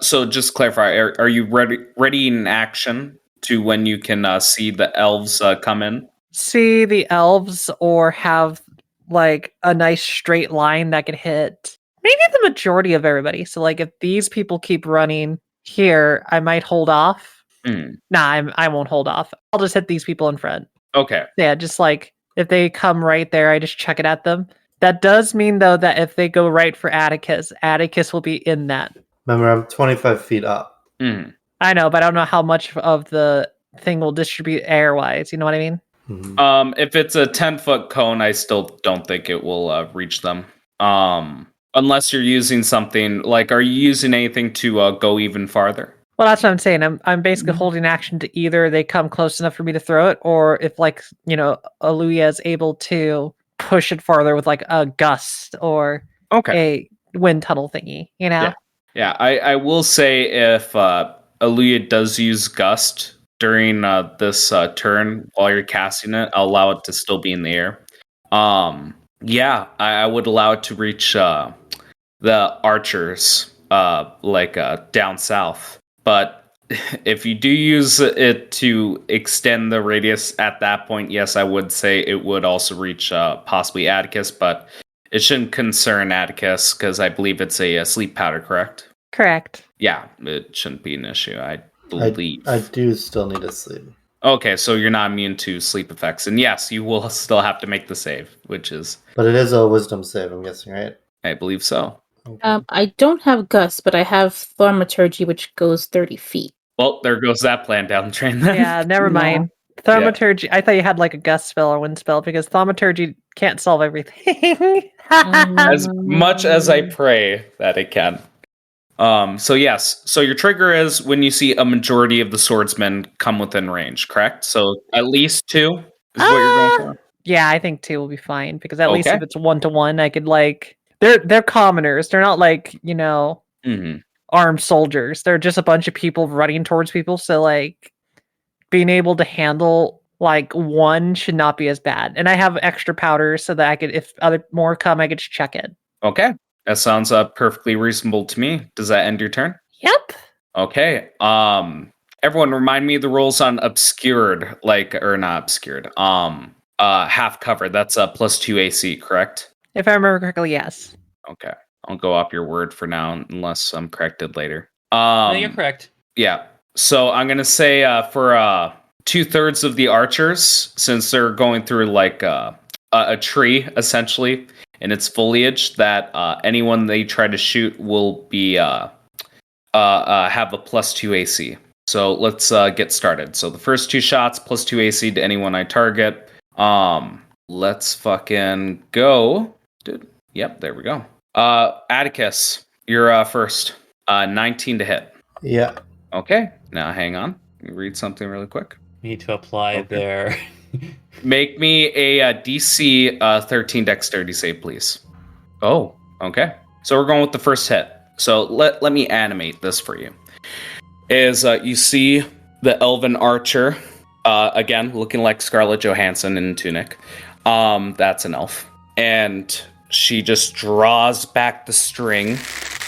So just clarify. Are you ready in action to when you can see the elves come in? See the elves, or have like a nice straight line that could hit maybe the majority of everybody. So like if these people keep running here, I might hold off. Nah, I won't hold off. I'll just hit these people in front. Okay. Yeah, just like if they come right there, I just chuck it at them. That does mean though that if they go right for Atticus, Atticus will be in that. Remember, I'm 25 feet up. I know, but I don't know how much of the thing will distribute air-wise. You know what I mean? Mm-hmm. If it's a 10-foot cone, I still don't think it will reach them. Unless you're using something like, are you using anything to go even farther? Well, that's what I'm saying. I'm basically holding action to either they come close enough for me to throw it, or if Aluya is able to push it farther with like a gust or a wind tunnel thingy. Yeah. I will say if Aluya does use gust during this turn while you're casting it, I'll allow it to still be in the air. I would allow it to reach the archers down south. But if you do use it to extend the radius at that point, yes, I would say it would also reach possibly Atticus, but it shouldn't concern Atticus because I believe it's a sleep powder, correct? Correct. Yeah, it shouldn't be an issue, I believe. I do still need to sleep. Okay, so you're not immune to sleep effects. And yes, you will still have to make the save, which is... But it is a wisdom save, I'm guessing, right? I believe so. Okay. I don't have Gust, but I have Thaumaturgy, which goes 30 feet. Well, there goes that plan down the train then. Yeah, never mind. Thaumaturgy. I thought you had like a gust spell or wind spell because thaumaturgy can't solve everything. As much as I pray that it can. So yes. So your trigger is when you see a majority of the swordsmen come within range, correct? So at least 2 is what you're going for? Yeah, I think 2 will be fine because at least Okay. if it's 1-to-1, I could like they're commoners. They're not like, Mm-hmm. armed soldiers. They're just a bunch of people running towards people. So like being able to handle like 1 should not be as bad. And I have extra powder so that I could, if other more come, I could just check it. Okay. That sounds perfectly reasonable to me. Does that end your turn? Yep. Okay. Everyone remind me of the rolls on obscured, or not obscured. Half covered. That's a +2 AC, correct? If I remember correctly, yes. Okay. I'll go off your word for now unless I'm corrected later. No, you're correct. Yeah. So I'm gonna say for 2/3 of the archers, since they're going through like a tree essentially in its foliage, that anyone they try to shoot will be have a +2 AC. So let's get started. So the first 2 shots +2 AC to anyone I target. Let's fucking go. Dude. Yep, there we go. Atticus, you're first. 19 to hit. Yeah. Okay, now hang on. Let me read something really quick. Need to apply their. Make me a DC 13 dexterity save, please. Oh, okay. So we're going with the first hit. So let me animate this for you. You see the elven archer, again, looking like Scarlett Johansson in tunic. That's an elf. And she just draws back the string,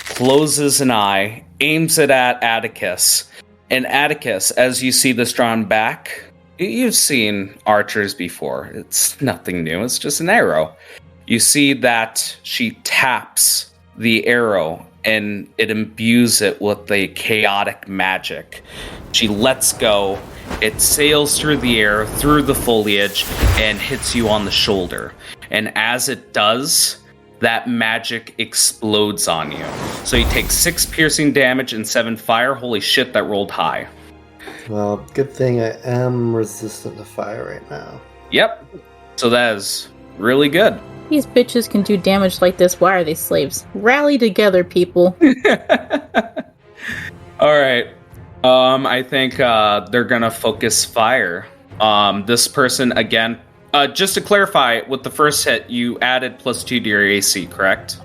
closes an eye, aims it at Atticus. And Atticus, as you see this drawn back, you've seen archers before. It's nothing new. It's just an arrow. You see that she taps the arrow and it imbues it with a chaotic magic. She lets go. It sails through the air, through the foliage, and hits you on the shoulder. And as it does, that magic explodes on you. So you take 6 piercing damage and 7 fire. Holy shit, that rolled high. Well, good thing I am resistant to fire right now. Yep. So that is really good. These bitches can do damage like this. Why are they slaves? Rally together, people. All right. I think they're gonna focus fire. This person again. Just to clarify, with the first hit, you added +2 to your AC, correct?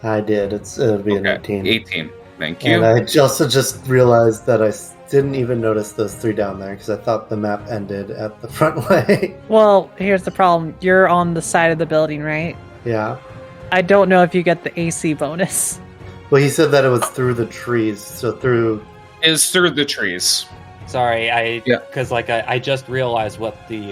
I did. It'll be an 18. 18. Thank you. And I just realized that I didn't even notice those 3 down there because I thought the map ended at the front way. Well, here's the problem. You're on the side of the building, right? Yeah. I don't know if you get the AC bonus. Well, he said that it was through the trees, so through... Is through the trees. Sorry, because I just realized what the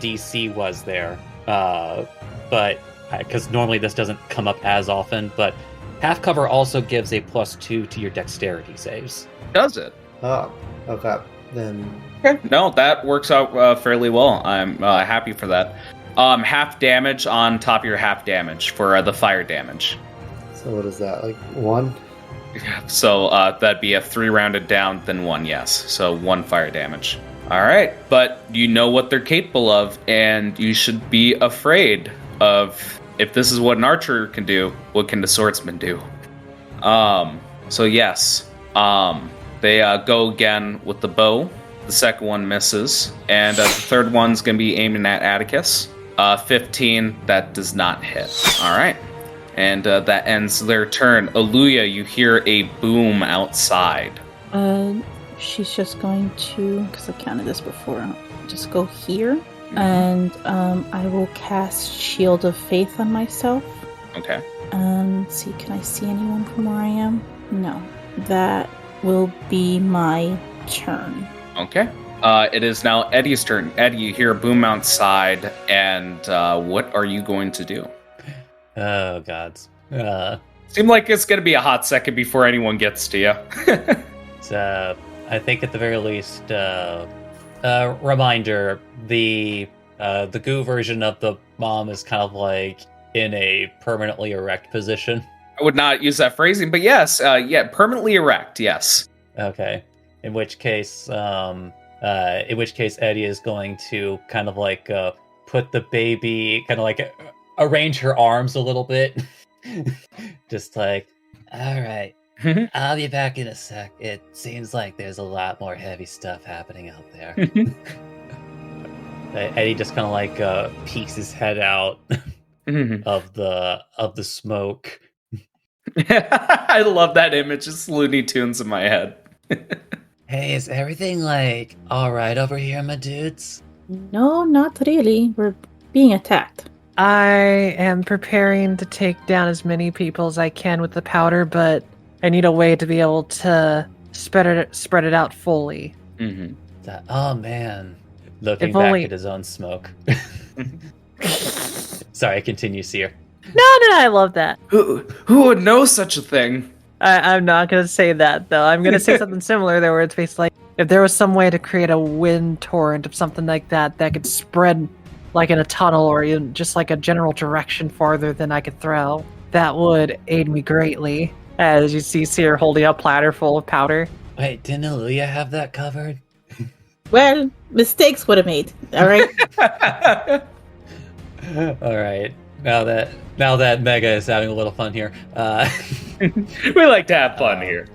DC was there, but because normally this doesn't come up as often, but half cover also gives a +2 to your dexterity saves. Does it? Oh, okay. Then... Okay. No, that works out fairly well. I'm happy for that. Half damage on top of your half damage for the fire damage. So what is that, like 1? So that'd be a 3 rounded down, then 1, yes. So 1 fire damage. All right, but you know what they're capable of, and you should be afraid of, if this is what an archer can do, what can the swordsman do? So yes, they go again with the bow. The second one misses, and the third one's going to be aiming at Atticus. 15, that does not hit. All right. And that ends their turn. Aluya, you hear a boom outside. She's just going to, because I counted this before, just go here. And I will cast Shield of Faith on myself. Okay. Let's see, can I see anyone from where I am? No. That will be my turn. Okay. It is now Eddie's turn. Eddie, you hear a boom outside, and what are you going to do? Oh, gods. Seemed like it's going to be a hot second before anyone gets to you. So, I think at the very least, reminder, the goo version of the mom is kind of like in a permanently erect position. I would not use that phrasing, but yes, permanently erect, yes. Okay. In which case, In which case Eddie is going to kind of like put the baby, kind of like arrange her arms a little bit. Just like, all right, I'll be back in a sec. It seems like there's a lot more heavy stuff happening out there. Eddie just kind of like peeks his head out of the smoke. I love that image. It's Looney Tunes in my head. Hey, is everything like all right over here, my dudes? No, not really. We're being attacked. I am preparing to take down as many people as I can with the powder, but I need a way to be able to spread it out fully. Mm-hmm. Oh man, looking If back only- at his own smoke. Sorry, continue, Seer. No, I love that. Who would know such a thing? I'm not going to say that, though. I'm going to say something similar there, where it's basically like, if there was some way to create a wind torrent of something like that could spread like in a tunnel or in just like a general direction farther than I could throw, that would aid me greatly. As you see Seer holding a platter full of powder. Wait, didn't Aluya have that covered? Well, mistakes would have made. All right. All right. Now that Mega is having a little fun here. We like to have fun here.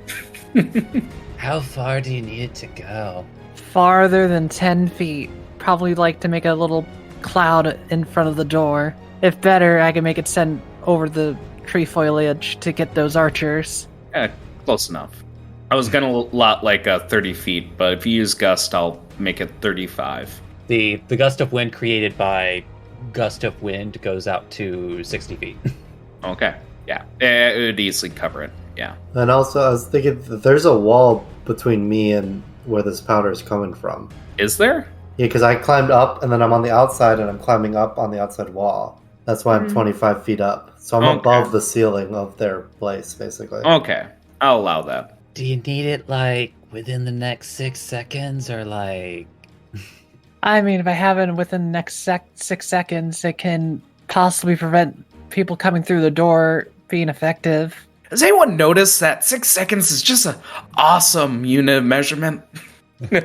How far do you need it to go? Farther than 10 feet. Probably like to make a little cloud in front of the door. If better, I can make it send over the tree foliage to get those archers. Yeah, close enough. I was gonna lot like 30 feet, but if you use gust, I'll make it 35. The gust of wind created by gust of wind goes out to 60 feet. Okay. Yeah, it would easily cover it. Yeah. And also, I was thinking that there's a wall between me and where this powder is coming from. Is there? Yeah, because I climbed up and then I'm on the outside and I'm climbing up on the outside wall. That's why I'm 25 feet up. So I'm above the ceiling of their place, basically. Okay, I'll allow that. Do you need it like within the next 6 seconds or like... I mean, if I have it within the next 6 seconds, it can possibly prevent people coming through the door being effective. Has anyone noticed that 6 seconds is just an awesome unit of measurement?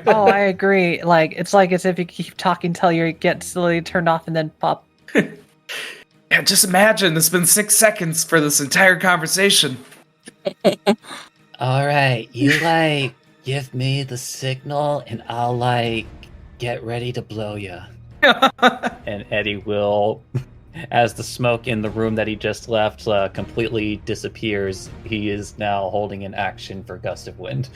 Oh, I agree. Like, it's as if you keep talking till you get slowly turned off and then pop. Yeah, just imagine it's been 6 seconds for this entire conversation. All right, you like give me the signal and I'll like get ready to blow ya. And Eddie will, as the smoke in the room that he just left completely disappears, he is now holding an action for gust of wind.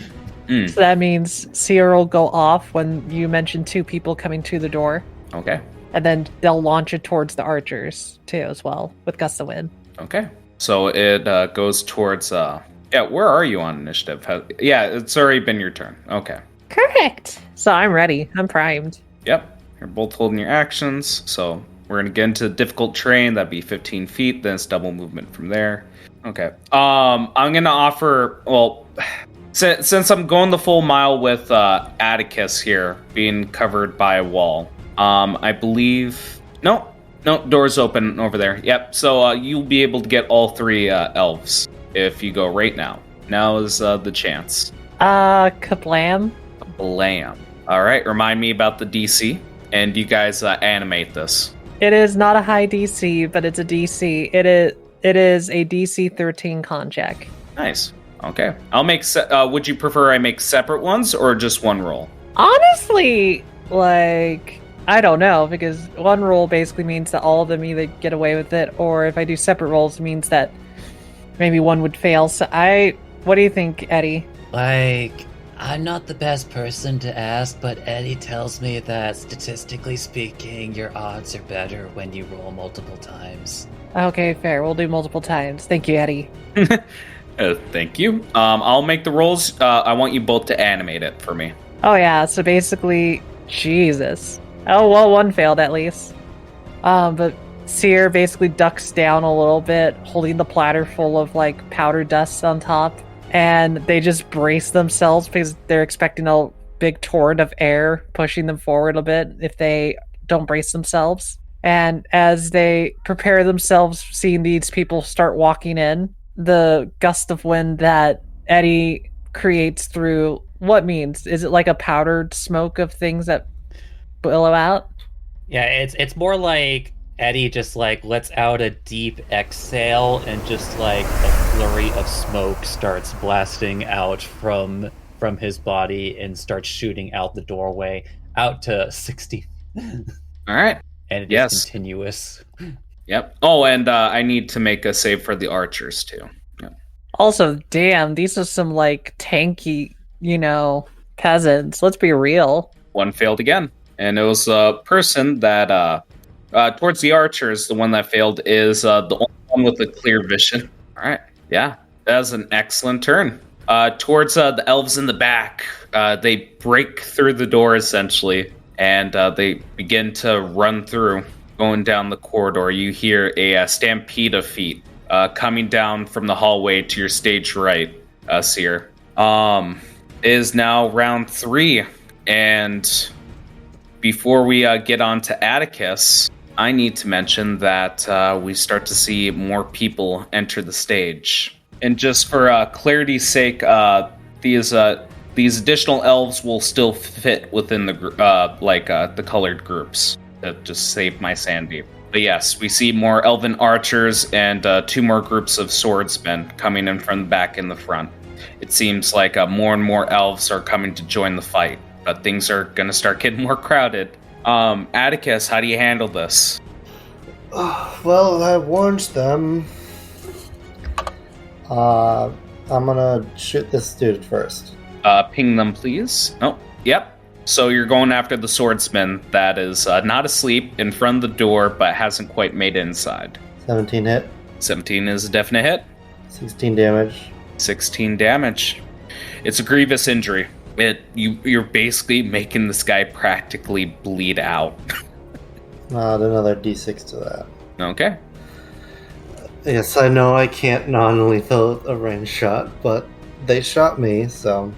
So that means Seer will go off when you mention 2 people coming to the door. Okay. And then they'll launch it towards the archers, too, as well, with Gust of Wind. Okay. So it goes towards... Yeah, where are you on initiative? Yeah, it's already been your turn. Okay. Correct. So I'm ready. I'm primed. Yep. You're both holding your actions. So we're going to get into difficult terrain. That'd be 15 feet. Then it's double movement from there. Okay. I'm going to offer... Well, since I'm going the full mile with Atticus here being covered by a wall... I believe... No, door's open over there. Yep, so you'll be able to get all 3 elves if you go right now. Now is the chance. Kablam. Blam. Alright, remind me about the DC, and you guys animate this. It is not a high DC, but it's a DC. It is a DC 13 con check. Nice. Okay. I'll make... would you prefer I make separate ones, or just one roll? Honestly, like... I don't know, because one roll basically means that all of them either get away with it, or if I do separate rolls, it means that maybe one would fail. So what do you think, Eddie? Like, I'm not the best person to ask, but Eddie tells me that statistically speaking, your odds are better when you roll multiple times. Okay, fair. We'll do multiple times. Thank you, Eddie. Thank you. I'll make the rolls. I want you both to animate it for me. Oh yeah, so basically, Jesus. Oh, well, one failed at least. But Seer basically ducks down a little bit, holding the platter full of, like, powder dust on top. And they just brace themselves because they're expecting a big torrent of air pushing them forward a bit if they don't brace themselves. And as they prepare themselves, seeing these people start walking in, the gust of wind that Eddie creates through What means? Is it like a powdered smoke of things that billow out? Yeah, it's more like Eddie just like lets out a deep exhale and just like a flurry of smoke starts blasting out from his body and starts shooting out the doorway out to 60. All right. And it is Yes. continuous. Yep. Oh, and I need to make a save for the archers too. Yep. Also, damn, these are some like tanky, peasants. Let's be real. One failed again, and it was a person that towards the archers. The one that failed is the only one with a clear vision. All right. Yeah, that was an excellent turn. Towards the elves in the back, they break through the door essentially, and they begin to run through, going down the corridor. You hear a stampede of feet coming down from the hallway to your stage right, Seer. It is now round 3, and before we get on to Atticus, I need to mention that we start to see more people enter the stage. And just for clarity's sake, these additional elves will still fit within the colored groups. That just saved my sanity. But yes, we see more elven archers and 2 more groups of swordsmen coming in from the back and the front. It seems like more and more elves are coming to join the fight, but things are going to start getting more crowded. Atticus, how do you handle this? Well, I warned them. I'm gonna shoot this dude first. Ping them, please. Oh, yep. So you're going after the swordsman that is not asleep in front of the door, but hasn't quite made it inside. 17 hit. 17 is a definite hit. 16 damage. 16 damage. It's a grievous injury. You're basically making this guy practically bleed out. Add another d6 to that. Okay. Yes, I know I can't non-lethal a range shot, but they shot me, so...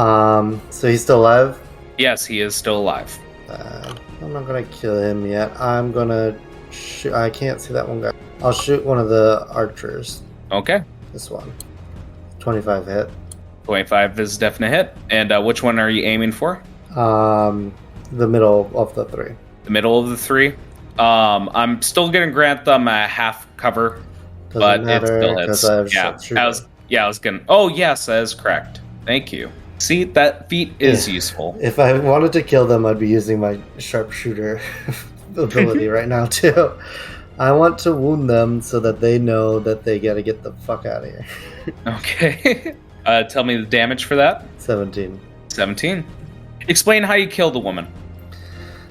So he's still alive? Yes, he is still alive. I'm not gonna kill him yet. I'm gonna shoot... I can't see that one guy. I'll shoot one of the archers. Okay. This one. 25 hit. 25 is a definite hit. And which one are you aiming for? The middle of the 3. The middle of the 3? I'm still gonna grant them a half cover, Doesn't but matter, it still hits. 'cause I have Yeah, sharpshooter. I was gonna. Oh yes, that is correct. Thank you. See, that feat is useful. If I wanted to kill them, I'd be using my sharpshooter ability right now too. I want to wound them so that they know that they gotta get the fuck out of here. Okay. Tell me the damage for that. 17. 17. Explain how you kill the woman.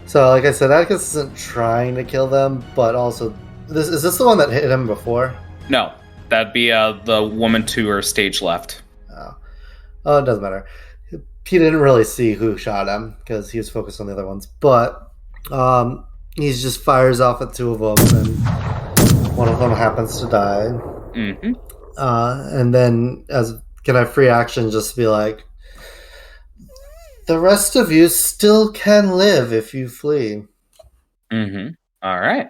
So, like I said, Atticus isn't trying to kill them, but also, is this the one that hit him before? No, that'd be the woman to her stage left. Oh, it doesn't matter. He didn't really see who shot him because he was focused on the other ones. But he just fires off at 2 of them, and one of them happens to die. Mm-hmm. And then, can I free action just be like, the rest of you still can live if you flee. Mm-hmm. All right.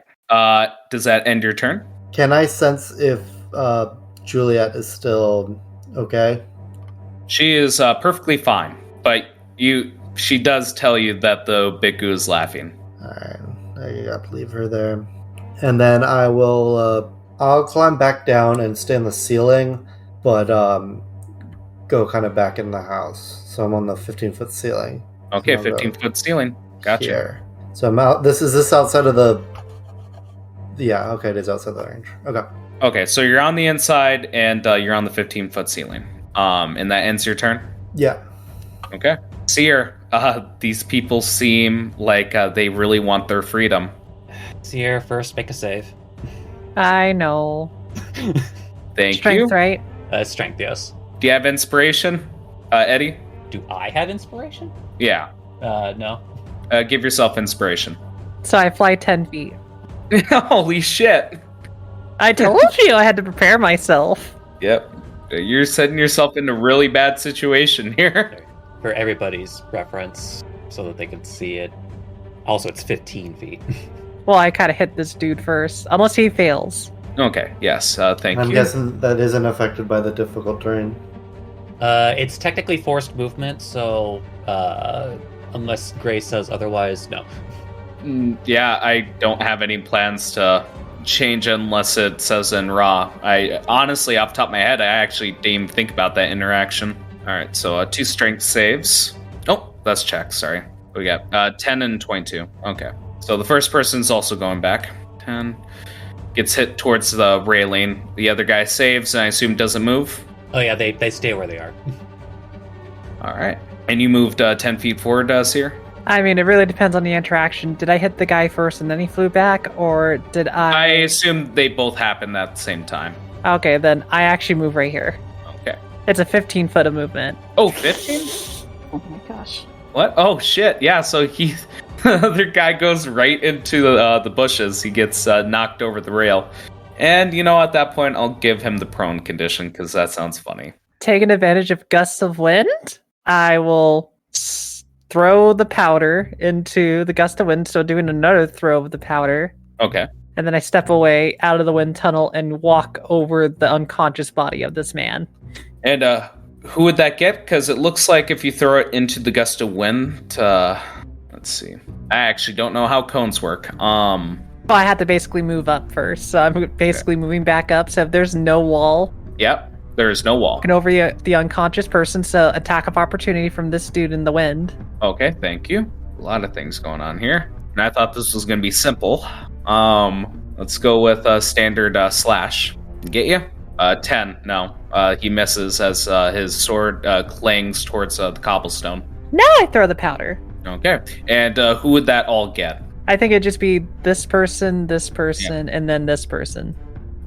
Does that end your turn? Can I sense if Juliet is still okay? She is perfectly fine, but she does tell you that the Biku is laughing. Alright, I got to leave her there. And then I'll climb back down and stay on the ceiling, but go kind of back in the house. So I'm on the 15-foot ceiling. Okay, So 15-foot ceiling. Gotcha. Here. So I'm out. Is this outside of the... Yeah, okay, it is outside the range. Okay. Okay, so you're on the inside, and you're on the 15-foot ceiling. And that ends your turn? Yeah. Okay. Seer, these people seem like they really want their freedom. Sierra, first make a save. I know. Thank Strength, you. right? Strength, yes. Do you have inspiration, Eddie? Do I have inspiration? Yeah. No. Give yourself inspiration. So I fly 10 feet. Holy shit. I told you I had to prepare myself. Yep. You're setting yourself in a really bad situation here. For everybody's reference, so that they can see it. Also, it's 15 feet. Well, I kind of hit this dude first, unless he fails. Okay, yes, thank I'm you. guessing that isn't affected by the difficult terrain. It's technically forced movement, so unless Grace says otherwise, no. Yeah, I don't have any plans to change unless it says in Raw. I honestly, off the top of my head, I actually didn't even think about that interaction. All right, so 2 strength saves. Oh, that's check. Sorry. What we got 10 and 22. Okay, so the first person's also going back. 10 gets hit towards the railing. The other guy saves, and I assume doesn't move. Oh yeah, they stay where they are. All right, and you moved 10 feet forward, Seer? I mean, it really depends on the interaction. Did I hit the guy first and then he flew back, or did I assume they both happened at the same time. Okay, then I actually move right here. Okay. It's a 15 foot of movement. Oh, 15? Oh my gosh. What? Oh, shit. Yeah, so the other guy goes right into the bushes. He gets knocked over the rail. And, at that point, I'll give him the prone condition, because that sounds funny. Taking advantage of gusts of wind, I will throw the powder into the gust of wind, so doing another throw of the powder. Okay. And then I step away out of the wind tunnel and walk over the unconscious body of this man. And who would that get? Because it looks like if you throw it into the gust of wind, let's see. I actually don't know how cones work. Well, I had to basically move up first, so I'm basically moving back up. So if there's no wall, yep, there is no wall. Looking over the unconscious person, so attack of opportunity from this dude in the wind. Okay, thank you. A lot of things going on here. And I thought this was going to be simple. Let's go with standard slash. Get you? 10. No. He misses as his sword clangs towards the cobblestone. Now I throw the powder. Okay. And who would that all get? I think it'd just be this person, and then this person.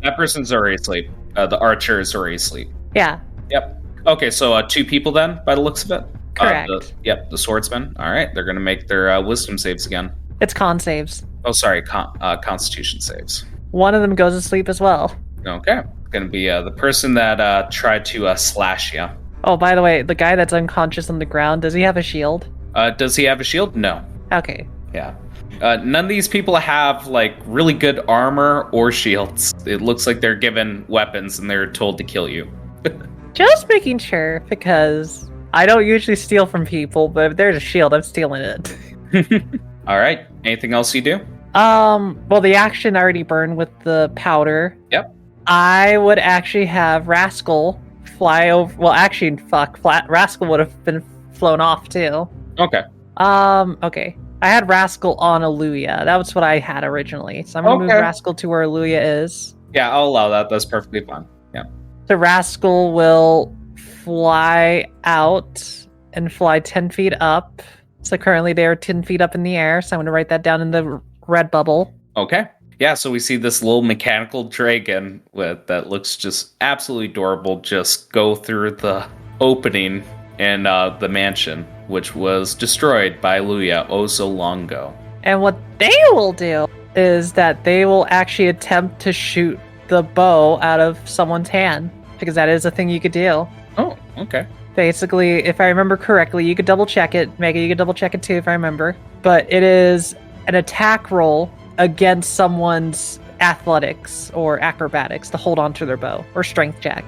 That person's already asleep. The archer is already asleep. Yeah. Yep. Okay, so 2 people then, by the looks of it? Correct. The swordsmen. All right, they're going to make their wisdom saves again. It's con saves. Oh, sorry, constitution saves. One of them goes to sleep as well. Okay. It's going to be the person that tried to slash you. Oh, by the way, the guy that's unconscious on the ground, does he have a shield? Does he have a shield? No. Okay. Yeah. None of these people have, really good armor or shields. It looks like they're given weapons and they're told to kill you. Just making sure, because I don't usually steal from people, but if there's a shield, I'm stealing it. All right. Anything else you do? Well, the action already burned with the powder. Yep. I would actually have Rascal fly over. Well, actually, Rascal would have been flown off too. Okay. Okay. I had Rascal on Aluya. That was what I had originally. So I'm going to move Rascal to where Aluya is. Yeah, I'll allow that. That's perfectly fine. Yeah. So Rascal will fly out and fly 10 feet up. So currently they are 10 feet up in the air. So I'm going to write that down in the red bubble. Okay. Yeah, so we see this little mechanical dragon that looks just absolutely adorable just go through the opening in the mansion, which was destroyed by Luya oh so long ago. And what they will do is that they will actually attempt to shoot the bow out of someone's hand, because that is a thing you could do. Oh, okay. Basically, if I remember correctly, you could double check it. Megan, you could double check it too if I remember. But it is an attack roll against someone's athletics or acrobatics to hold on to their bow, or strength check.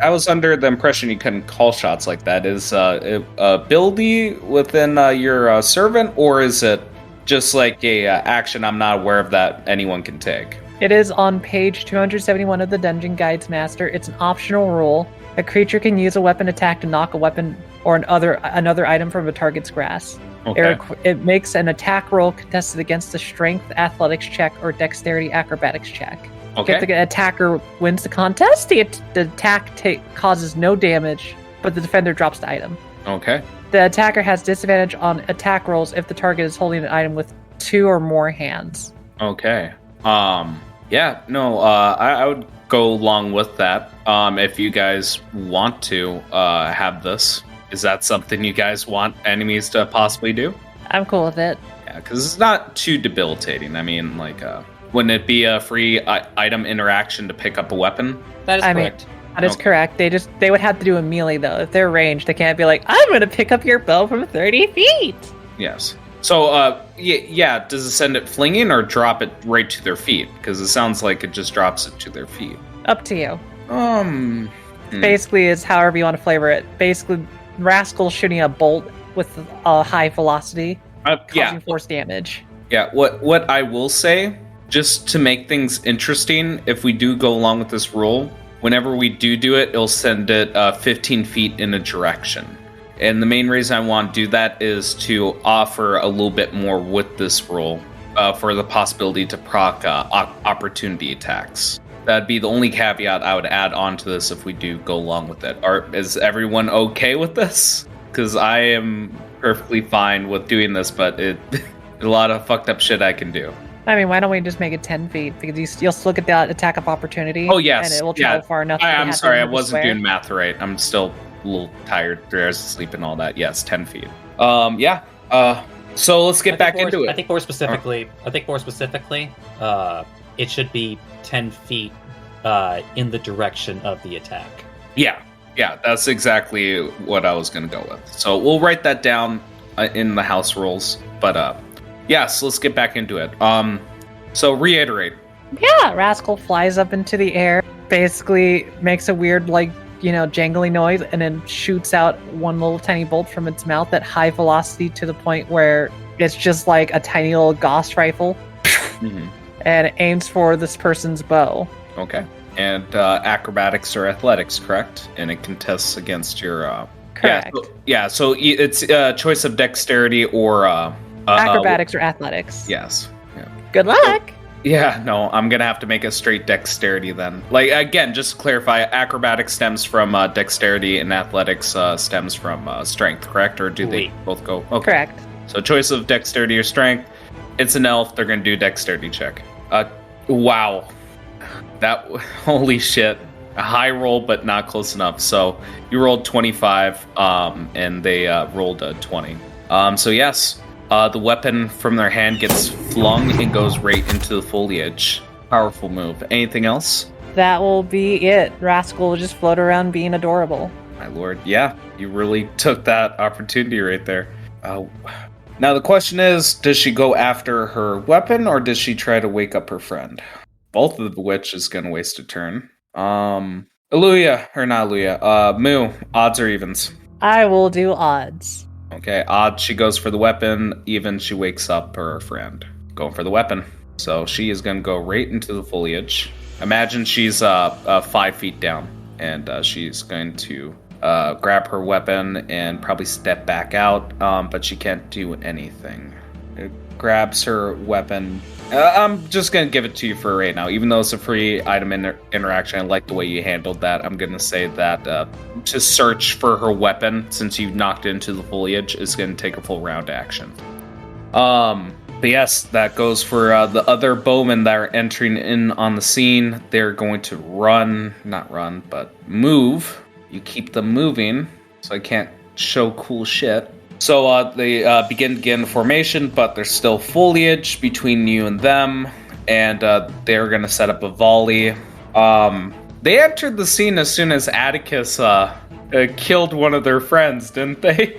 I was under the impression you couldn't call shots like that. Is ability within your servant, or is it just like a action I'm not aware of that anyone can take? It is on page 271 of the Dungeon Guides Master. It's an optional rule. A creature can use a weapon attack to knock a weapon or another item from a target's grasp. Okay. It makes an attack roll contested against a strength, athletics check, or dexterity acrobatics check. Okay. If the attacker wins the contest, the attack causes no damage, but the defender drops the item. Okay. The attacker has disadvantage on attack rolls if the target is holding an item with 2 or more hands. Okay. Yeah, no, I would go along with that. If you guys want to have this, is that something you guys want enemies to possibly do? I'm cool with it. Yeah, because it's not too debilitating. I mean, wouldn't it be a free item interaction to pick up a weapon? That is correct. That is correct. They would have to do a melee though. If they're ranged, they can't be like, I'm going to pick up your bow from 30 feet. Yes. So, yeah, does it send it flinging or drop it right to their feet? Because it sounds like it just drops it to their feet. Up to you. Basically, it's however you want to flavor it. Basically, Rascal shooting a bolt with a high velocity, causing force damage. Yeah, what I will say, just to make things interesting, if we do go along with this rule, whenever we do it, it'll send it 15 feet in a direction. And the main reason I want to do that is to offer a little bit more with this rule for the possibility to proc opportunity attacks. That'd be the only caveat I would add on to this if we do go along with it. Is everyone okay with this? Because I am perfectly fine with doing this, but a lot of fucked up shit I can do. I mean, why don't we just make it 10 feet? Because you'll still get that attack of opportunity. Oh, yes. And it will travel far enough. I'm sorry, I wasn't doing math right. I'm still a little tired, 3 hours of sleep and all that. Yes, 10 feet. So let's get back into it. I think more specifically, it should be 10 feet in the direction of the attack. Yeah, that's exactly what I was going to go with. So we'll write that down in the house rules. But so let's get back into it. So reiterate. Yeah, Rascal flies up into the air, basically makes a weird, jangly noise, and then shoots out one little tiny bolt from its mouth at high velocity to the point where it's just like a tiny little Gauss rifle. Mm-hmm. And it aims for this person's bow. Okay. And acrobatics or athletics, correct? And it contests against your... Correct. So it's a choice of dexterity or... acrobatics or athletics. Yes. Yeah. Good luck! Yeah, no, I'm going to have to make a straight dexterity then. Again, just to clarify, acrobatics stems from dexterity and athletics stems from strength, correct? Or do they both go? Okay. Correct. So choice of dexterity or strength. It's an elf. They're going to do dexterity check. Wow. Holy shit. A high roll, but not close enough. So you rolled 25, and they rolled a 20. So yes, the weapon from their hand gets flung and goes right into the foliage. Powerful move. Anything else? That will be it. Rascal will just float around being adorable. My lord, yeah. You really took that opportunity right there. Now the question is, does she go after her weapon or does she try to wake up her friend? Both of which is going to waste a turn. Moo, odds or evens? I will do odds. Okay, odds she goes for the weapon, even she wakes up her friend. Going for the weapon. So she is going to go right into the foliage. Imagine she's 5 feet down, and she's going to grab her weapon and probably step back out, but she can't do anything. It grabs her weapon. I'm just going to give it to you for right now. Even though it's a free item interaction, I like the way you handled that. I'm going to say that to search for her weapon, since you knocked it into the foliage, is going to take a full round action. But yes, that goes for the other bowmen that are entering in on the scene. They're going to move. You keep them moving, so I can't show cool shit. So they begin to get into formation, but there's still foliage between you and them, and they're going to set up a volley. They entered the scene as soon as Atticus killed one of their friends, didn't they?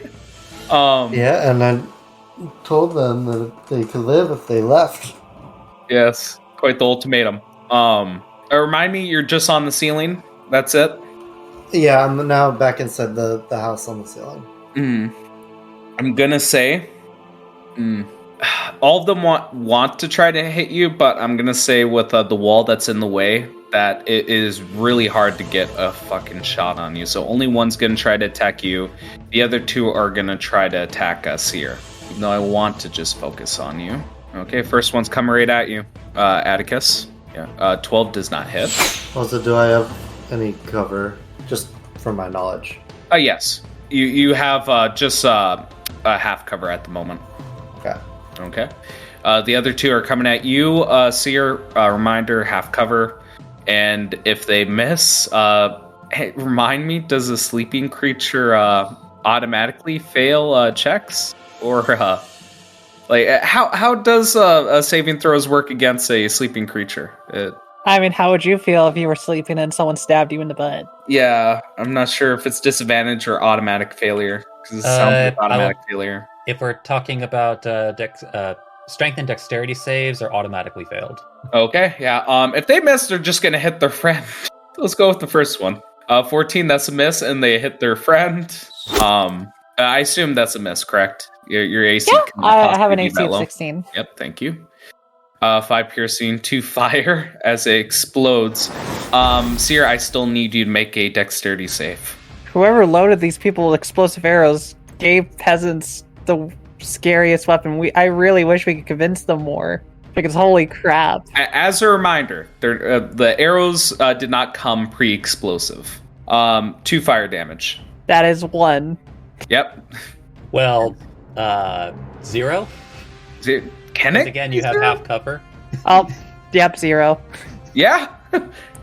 Yeah, and I told them that they could live if they left. Yes, quite the ultimatum. Remind me, you're just on the ceiling? That's it? Yeah, I'm now back inside the house on the ceiling. I'm gonna say, all of them want to try to hit you, but I'm gonna say with the wall that's in the way, that it is really hard to get a fucking shot on you. So only one's gonna try to attack you. The other two are gonna try to attack us here. Even though I want to just focus on you. Okay, first one's coming right at you. Atticus. Yeah, 12 does not hit. Also, do I have any cover, just from my knowledge? Yes. You have just a half cover at the moment. Okay. The other two are coming at you, Seer. Reminder, half cover. And if they miss, hey, remind me, does a sleeping creature automatically fail checks? Or how does saving throws work against a sleeping creature? I mean, how would you feel if you were sleeping and someone stabbed you in the butt? Yeah, I'm not sure if it's disadvantage or automatic failure. Because it sounds like automatic failure. If we're talking about strength and dexterity saves, are automatically failed. Okay, yeah. If they miss, they're just going to hit their friend. Let's go with the first one. 14, that's a miss, and they hit their friend. I assume that's a miss, correct? Your AC Yeah, can I have an possibly be AC that of low. 16. Yep, thank you. 5 piercing, 2 fire as it explodes. Seer, I still need you to make a dexterity save. Whoever loaded these people with explosive arrows gave peasants the scariest weapon. I really wish we could convince them more. Because holy crap. As a reminder, the arrows did not come pre-explosive. 2 fire damage. That is 1. Yep. Well, 0? Can it? Again, you have half cover. Oh, yep, 0. Yeah.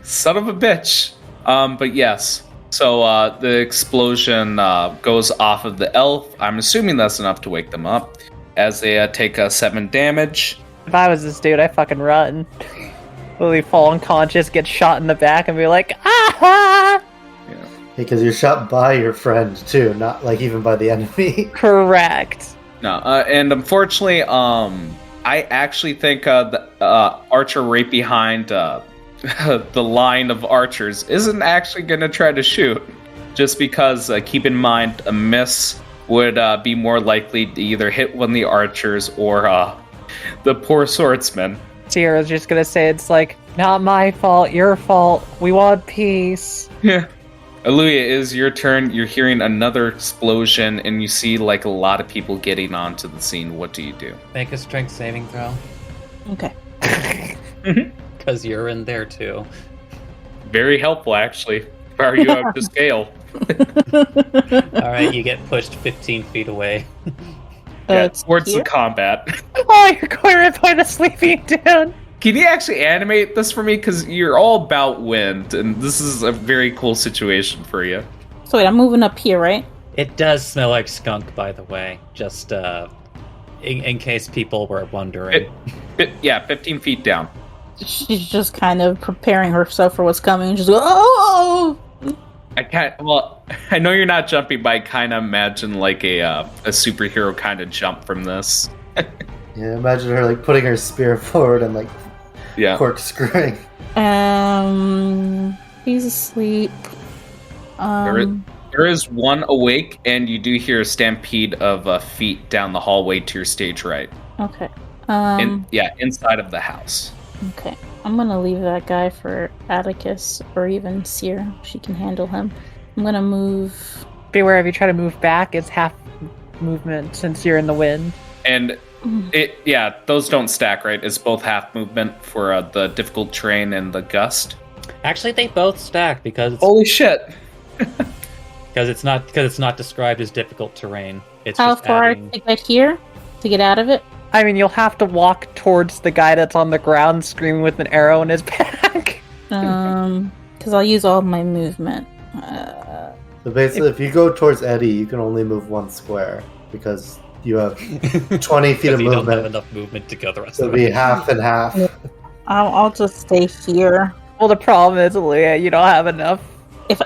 Son of a bitch. But yes. So the explosion goes off of the elf. I'm assuming that's enough to wake them up. As they take 7 damage. If I was this dude, I'd fucking run. Literally fall unconscious, get shot in the back, and be like, ah! Yeah. Because you're shot by your friend too, not like even by the enemy. Correct. No, and unfortunately, I actually think the archer right behind the line of archers isn't actually going to try to shoot. Just because, keep in mind, a miss would be more likely to either hit one of the archers or the poor swordsman. Sierra's just gonna say it's like, not my fault, your fault. We want peace. Yeah. Aluya, it is your turn. You're hearing another explosion, and you see like a lot of people getting onto the scene. What do you do? Make a strength saving throw. Okay. Because you're in there too. Very helpful, actually. Fire you up to scale. Alright, you get pushed 15 feet away. Yeah, It's towards here? the combat. Oh, you're going right by the sleeping dude. Can you actually animate this for me? Because you're all about wind, and this is a very cool situation for you. So wait, I'm moving up here, right? It does smell like skunk, by the way. Just in case people were wondering. 15 feet down. She's just kind of preparing herself for what's coming. Just go, oh! I know you're not jumping, but I kind of imagine like a superhero kind of jump from this. Yeah, imagine her like putting her spear forward and like corkscrewing. He's asleep. There is one awake, and you do hear a stampede of feet down the hallway to your stage right. Okay. Inside of the house. Okay. I'm gonna leave that guy for Atticus or even Seer. She can handle him. I'm gonna move. Beware if you try to move back, it's half movement since you're in the wind. And those don't stack, right? It's both half movement for the difficult terrain and the gust. Actually, they both stack because it's, Holy shit! because it's not described as difficult terrain. It's How just far adding... to get here to get out of it? I mean, you'll have to walk towards the guy that's on the ground screaming with an arrow in his back. Because I'll use all my movement. So basically, if you go towards Eddie, you can only move 1 square because you have 20 feet of you don't have movement. enough movement to go the rest So of it'll the be half and half. I'll just stay here. Well, the problem is, Aaliyah, you don't have enough.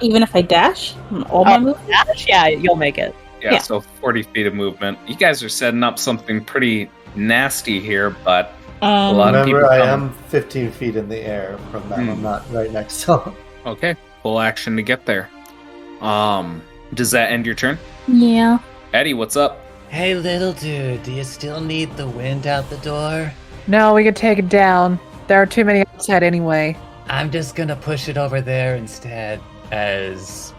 Even if I dash, all my movement. Dash? Yeah, you'll make it. Yeah, Yeah. so 40 feet of movement. You guys are setting up something pretty nasty here, but a lot of people Remember, I come. am 15 feet in the air from them. Hmm. I'm not right next to him. Okay, full action to get there. Does that end your turn? Yeah. Eddie, what's up? Hey, little dude, do you still need the wind out the door? No, we can take it down. There are too many outside anyway. I'm just gonna push it over there instead, because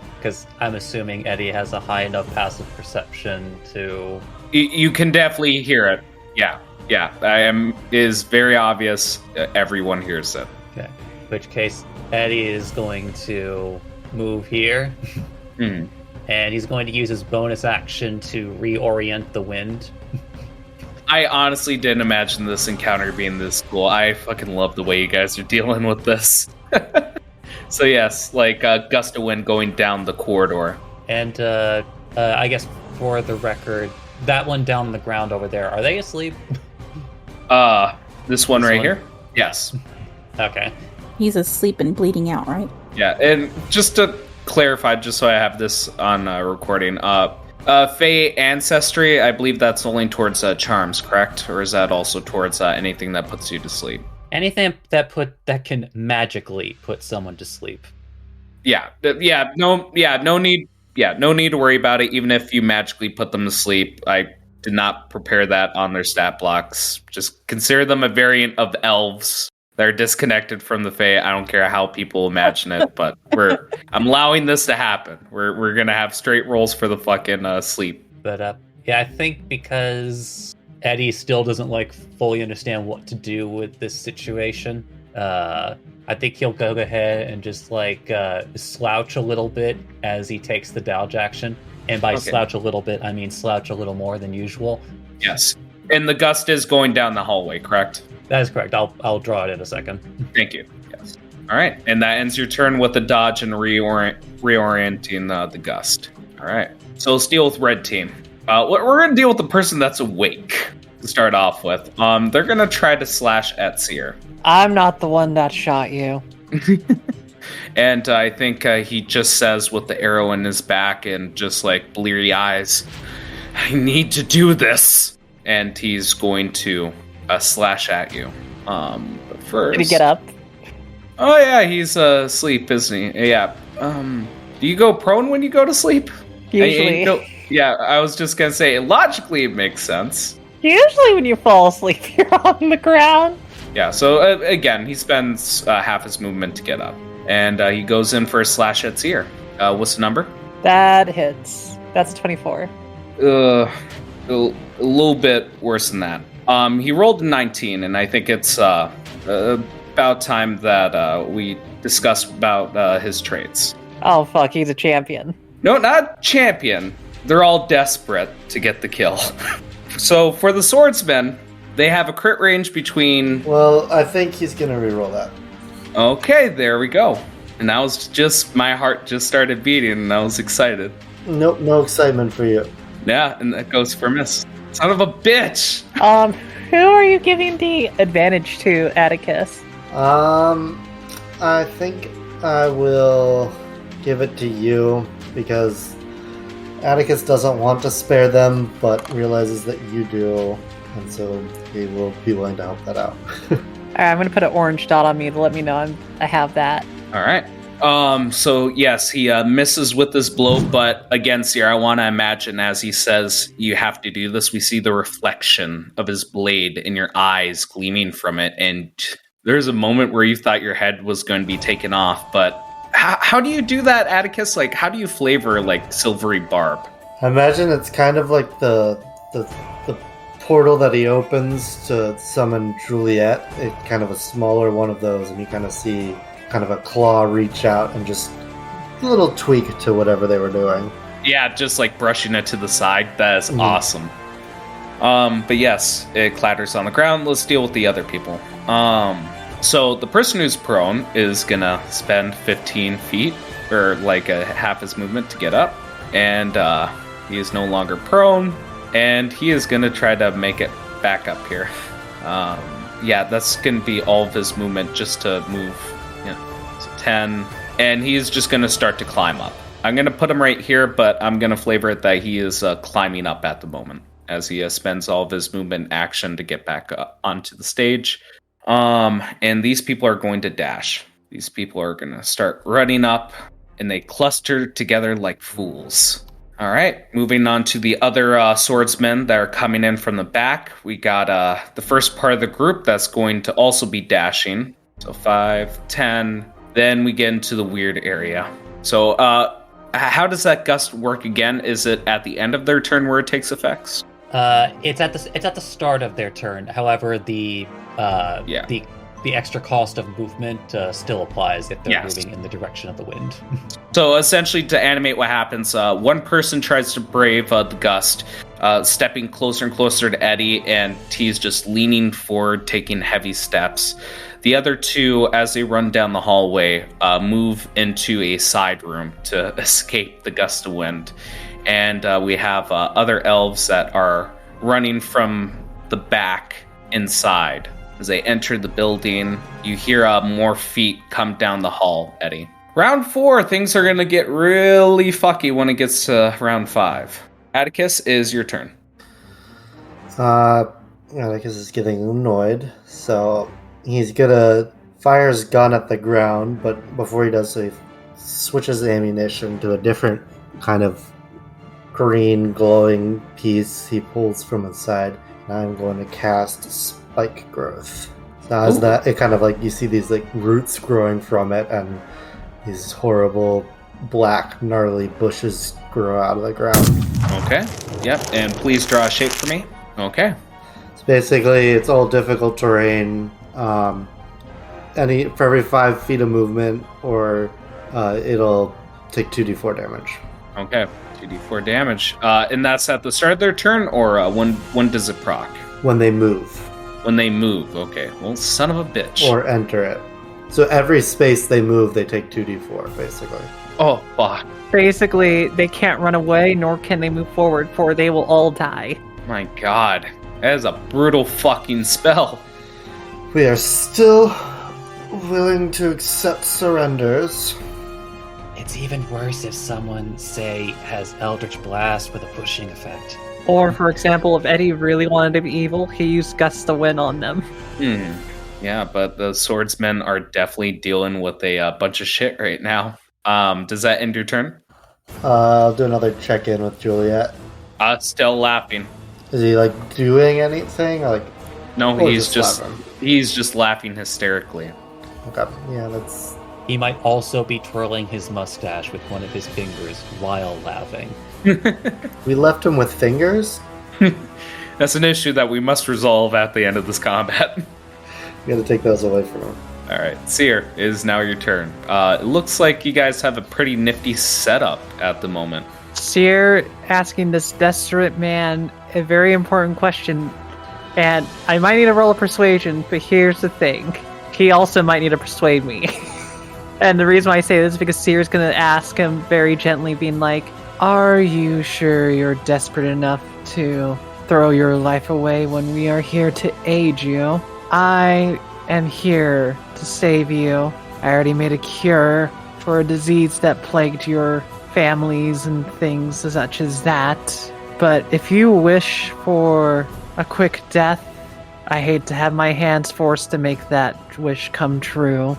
I'm assuming Eddie has a high enough passive perception to... You can definitely hear it. Yeah. It is very obvious. Everyone hears it. Okay. In which case, Eddie is going to move here, and he's going to use his bonus action to reorient the wind. I honestly didn't imagine this encounter being this cool. I fucking love the way you guys are dealing with this. So yes, like a gust of wind going down the corridor. And I guess for the record, that one down on the ground over there, are they asleep? This one right here? Yes. Okay. He's asleep and bleeding out, right? Yeah, and just to clarify, just so I have this on recording, Fey Ancestry, I believe that's only towards charms, correct? Or is that also towards anything that puts you to sleep? Anything that can magically put someone to sleep. No need to worry about it. Even if you magically put them to sleep, I did not prepare that on their stat blocks. Just consider them a variant of elves. They're disconnected from the Fae. I don't care how people imagine it, but I'm allowing this to happen. We're gonna have straight rolls for the fucking sleep. But I think because Eddie still doesn't fully understand what to do with this situation, I think he'll go ahead and just slouch a little bit as he takes the dodge action. And by slouch a little bit, I mean slouch a little more than usual. Yes. And the gust is going down the hallway, correct? That is correct. I'll draw it in a second. Thank you. Yes. All right. And that ends your turn with the dodge and reorienting the gust. All right. So let's deal with red team. We're going to deal with the person that's awake to start off with. They're going to try to slash at Seer. I'm not the one that shot you. And I think he just says with the arrow in his back and just bleary eyes, I need to do this. And he's going to slash at you. But first, did he get up? Oh yeah, he's asleep, isn't he? Yeah. Do you go prone when you go to sleep? Usually. I was just gonna say, logically it makes sense. Usually when you fall asleep, you're on the ground. Yeah, so again, he spends half his movement to get up. And he goes in for a slash at Seer. What's the number? That hits. That's 24. A little bit worse than that. He rolled a 19, and I think it's about time that we discuss about his traits. Oh, fuck, he's a champion. No, not champion. They're all desperate to get the kill. So for the swordsmen, they have a crit range between... Well, I think he's going to reroll that. Okay, there we go. And that was just... My heart just started beating, and I was excited. Nope, no excitement for you. Yeah, and that goes for miss. Son of a bitch! Who are you giving the advantage to, Atticus? I think I will give it to you, because Atticus doesn't want to spare them, but realizes that you do, and so he will be willing to help that out. Alright, I'm gonna put an orange dot on me to let me know I have that. Alright. So yes, he misses with this blow, but again, Sierra, I want to imagine as he says you have to do this, we see the reflection of his blade in your eyes gleaming from it, and there's a moment where you thought your head was going to be taken off, but how do you do that, Atticus? How do you flavor, silvery barb? I imagine it's kind of like the portal that he opens to summon Juliet. It's kind of a smaller one of those, and you kind of see kind of a claw reach out and just a little tweak to whatever they were doing. Yeah, just brushing it to the side. That is awesome. But yes, it clatters on the ground. Let's deal with the other people. So the person who's prone is gonna spend 15 feet, or a half his movement to get up, and he is no longer prone, and he is gonna try to make it back up here. Yeah, that's gonna be all of his movement just to move. So 10, and he's just gonna start to climb up. I'm gonna put him right here, but I'm gonna flavor it that he is climbing up at the moment as he spends all of his movement action to get back onto the stage. And these people are going to dash. These people are going to start running up, and they cluster together like fools. All right, moving on to the other swordsmen that are coming in from the back. We got the first part of the group that's going to also be dashing. So 5, 10. Then we get into the weird area. So how does that gust work again? Is it at the end of their turn where it takes effects? It's at the start of their turn. However, the extra cost of movement still applies if they're moving in the direction of the wind. So essentially, to animate what happens, one person tries to brave the gust, stepping closer and closer to Eddie, and he's just leaning forward, taking heavy steps. The other two, as they run down the hallway, move into a side room to escape the gust of wind. And we have other elves that are running from the back inside. As they enter the building, you hear more feet come down the hall, Eddie. Round 4, things are going to get really fucky when it gets to round 5. Atticus, is your turn. Atticus is getting annoyed, so he's going to fire his gun at the ground, but before he does so, he switches ammunition to a different kind of green glowing piece he pulls from his side. And I'm going to cast Spike Growth. So as that, it kind of like, you see these like roots growing from it, and these horrible black gnarly bushes grow out of the ground. Okay. Yep. And please draw a shape for me. Okay. So basically, it's all difficult terrain. For every 5 feet of movement, or it'll take 2d4 damage. Okay. 2d4 damage. And that's at the start of their turn, or when does it proc? When they move. When they move. Okay. Well, son of a bitch. Or enter it. So every space they move, they take 2d4, basically. Oh, fuck. Basically, they can't run away, nor can they move forward, for they will all die. My god. That is a brutal fucking spell. We are still willing to accept surrenders. It's even worse if someone, say, has Eldritch Blast with a pushing effect. Or, for example, if Eddie really wanted to be evil, he used Gust to Win on them. Yeah, but the swordsmen are definitely dealing with a bunch of shit right now. Does that end your turn? I'll do another check-in with Juliet. Still laughing. Is he, like, doing anything? Or, like, No, or he's just laughing? he's just laughing hysterically. Okay, yeah, that's... He might also be twirling his mustache with one of his fingers while laughing. We left him with fingers? That's an issue that we must resolve at the end of this combat. We gotta take those away from him. Alright, Seer, it is now your turn. It looks like you guys have a pretty nifty setup at the moment. Seer asking this desperate man a very important question, and I might need to roll a persuasion, but here's the thing. He also might need to persuade me. And the reason why I say this is because Seer's going to ask him very gently, being like, are you sure you're desperate enough to throw your life away when we are here to aid you? I am here to save you. I already made a cure for a disease that plagued your families and things such as that. But if you wish for a quick death, I hate to have my hands forced to make that wish come true.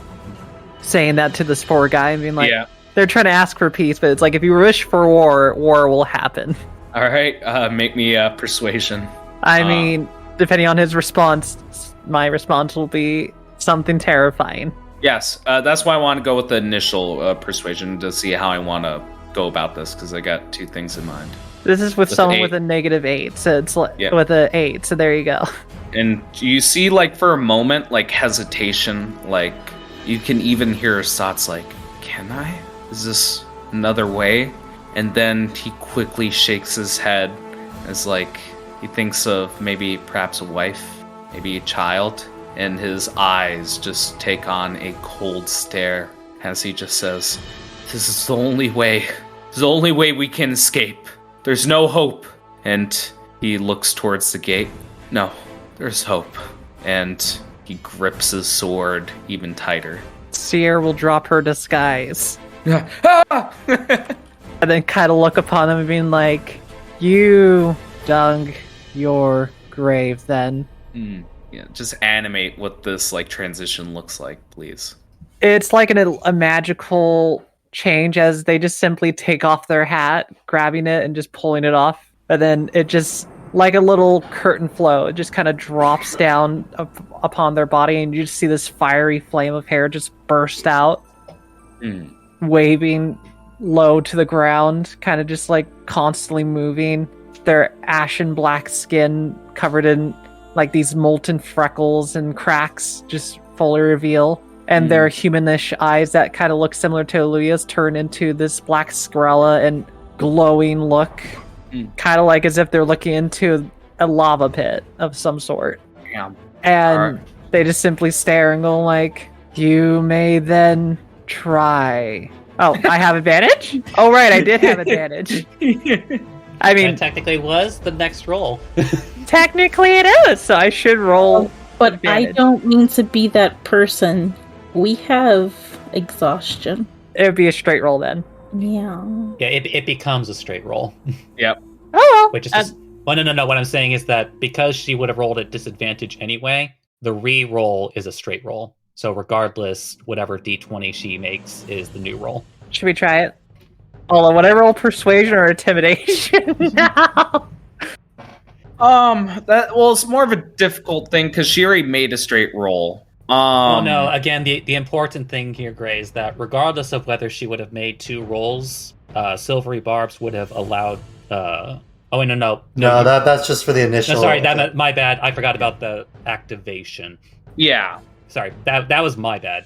Saying that to this poor guy, and being like, Yeah. They're trying to ask for peace, but it's like, if you wish for war, war will happen. Alright, make me a persuasion. I mean, depending on his response, my response will be something terrifying. Yes, that's why I want to go with the initial persuasion to see how I want to go about this, because I got 2 things in mind. This is with someone 8. with a -8, so it's like Yeah. with a 8, so there you go. And you see, like, for a moment, like, hesitation, like, you can even hear his thoughts like, can I? Is this another way? And then he quickly shakes his head as, like, he thinks of maybe perhaps a wife, maybe a child, and his eyes just take on a cold stare as he just says, this is the only way. This is the only way we can escape. There's no hope. And he looks towards the gate. No, there's hope. And he grips his sword even tighter. Seer will drop her disguise. Ah! And then kind of look upon him and being like, you dug your grave then. Yeah, just animate what this like transition looks like, please. It's like a magical change as they just simply take off their hat, grabbing it and just pulling it off. And then it just, like a little curtain flow, it just kind of drops down upon their body, and you just see this fiery flame of hair just burst out, waving low to the ground, kind of just like constantly moving. Their ashen black skin covered in like these molten freckles and cracks just fully reveal. And their humanish eyes that kind of look similar to Aluya's turn into this black scrella and glowing look. Kind of like as if they're looking into a lava pit of some sort. Damn. And they just simply stare and go like, you may then try. Oh, I have advantage? Oh, right, I did have advantage. I mean, That technically was the next roll. technically it is, so I should roll. But advantage. I don't mean to be that person. We have exhaustion. It would be a straight roll then. Yeah. Yeah, it becomes a straight roll. Yep. Oh, Which is just... Well, no. What I'm saying is that because she would have rolled at disadvantage anyway, the re-roll is a straight roll. So regardless, whatever d20 she makes is the new roll. Should we try it? Oh, whatever roll persuasion or intimidation now. It's more of a difficult thing because she already made a straight roll. Well, no, again, the important thing here, Gray, is that regardless of whether she would have made 2 rolls, Silvery Barbs would have allowed. No, that's just for the initial. No, sorry, my bad. I forgot about the activation. Yeah. Sorry, that was my bad.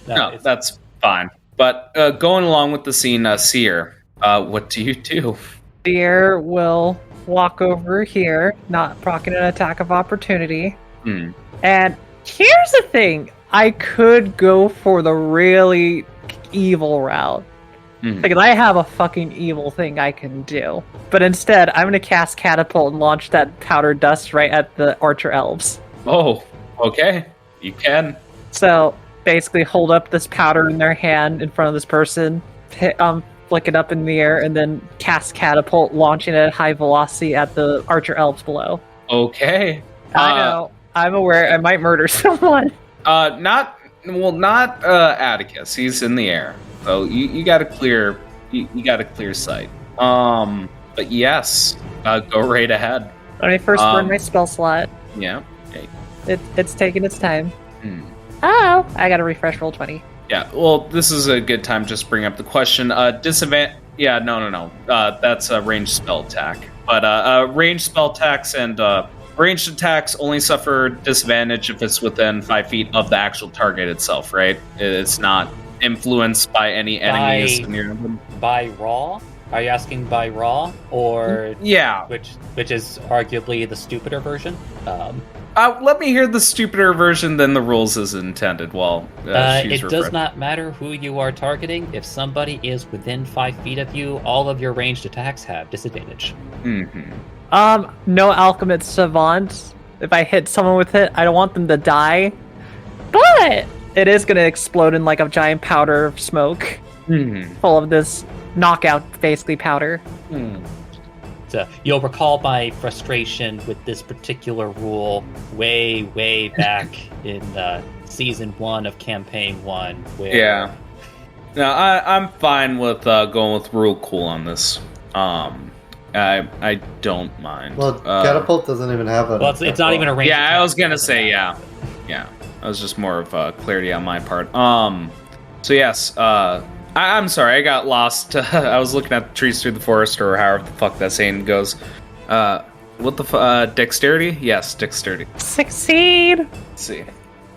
That's fine. But going along with the scene, Seer, what do you do? Seer will walk over here, not proccing an attack of opportunity. And here's the thing. I could go for the really evil route. Because I have a fucking evil thing I can do. But instead, I'm going to cast Catapult and launch that powder dust right at the Archer Elves. Oh, okay. You can. So, basically hold up this powder in their hand in front of this person, flick it up in the air, and then cast Catapult, launching it at high velocity at the Archer Elves below. Okay. I know. I'm aware I might murder someone. Not Atticus. He's in the air. So you got a clear sight. But yes, go right ahead. Let me first burn my spell slot. Yeah. Okay. It's taking its time. Oh, I got to refresh roll 20. Yeah. Well, this is a good time just to bring up the question. Disadvantage. Yeah. No. That's a ranged spell attack. But ranged spell attacks and ranged attacks only suffer disadvantage if it's within 5 feet of the actual target itself. Right? It's not influenced by any enemies near them. By raw? Are you asking by raw, or yeah, which is arguably the stupider version? Let me hear the stupider version than the rules is intended. It does not matter who you are targeting. If somebody is within 5 feet of you, all of your ranged attacks have disadvantage. No Alchemist Savant. If I hit someone with it, I don't want them to die, but it is going to explode in like a giant powder of smoke, full of this knockout, basically powder. So you'll recall my frustration with this particular rule way back in season 1 of campaign 1. Where... Yeah. No, I'm fine with going with rule cool on this. I don't mind. Well, Catapult doesn't even have a. Well, it's not even a range. Yeah, I was gonna say yeah. That was just more of clarity on my part. So yes, I'm sorry, I got lost. I was looking at the trees through the forest, or however the fuck that saying goes. What the dexterity? Yes, dexterity. Succeed. Let's see.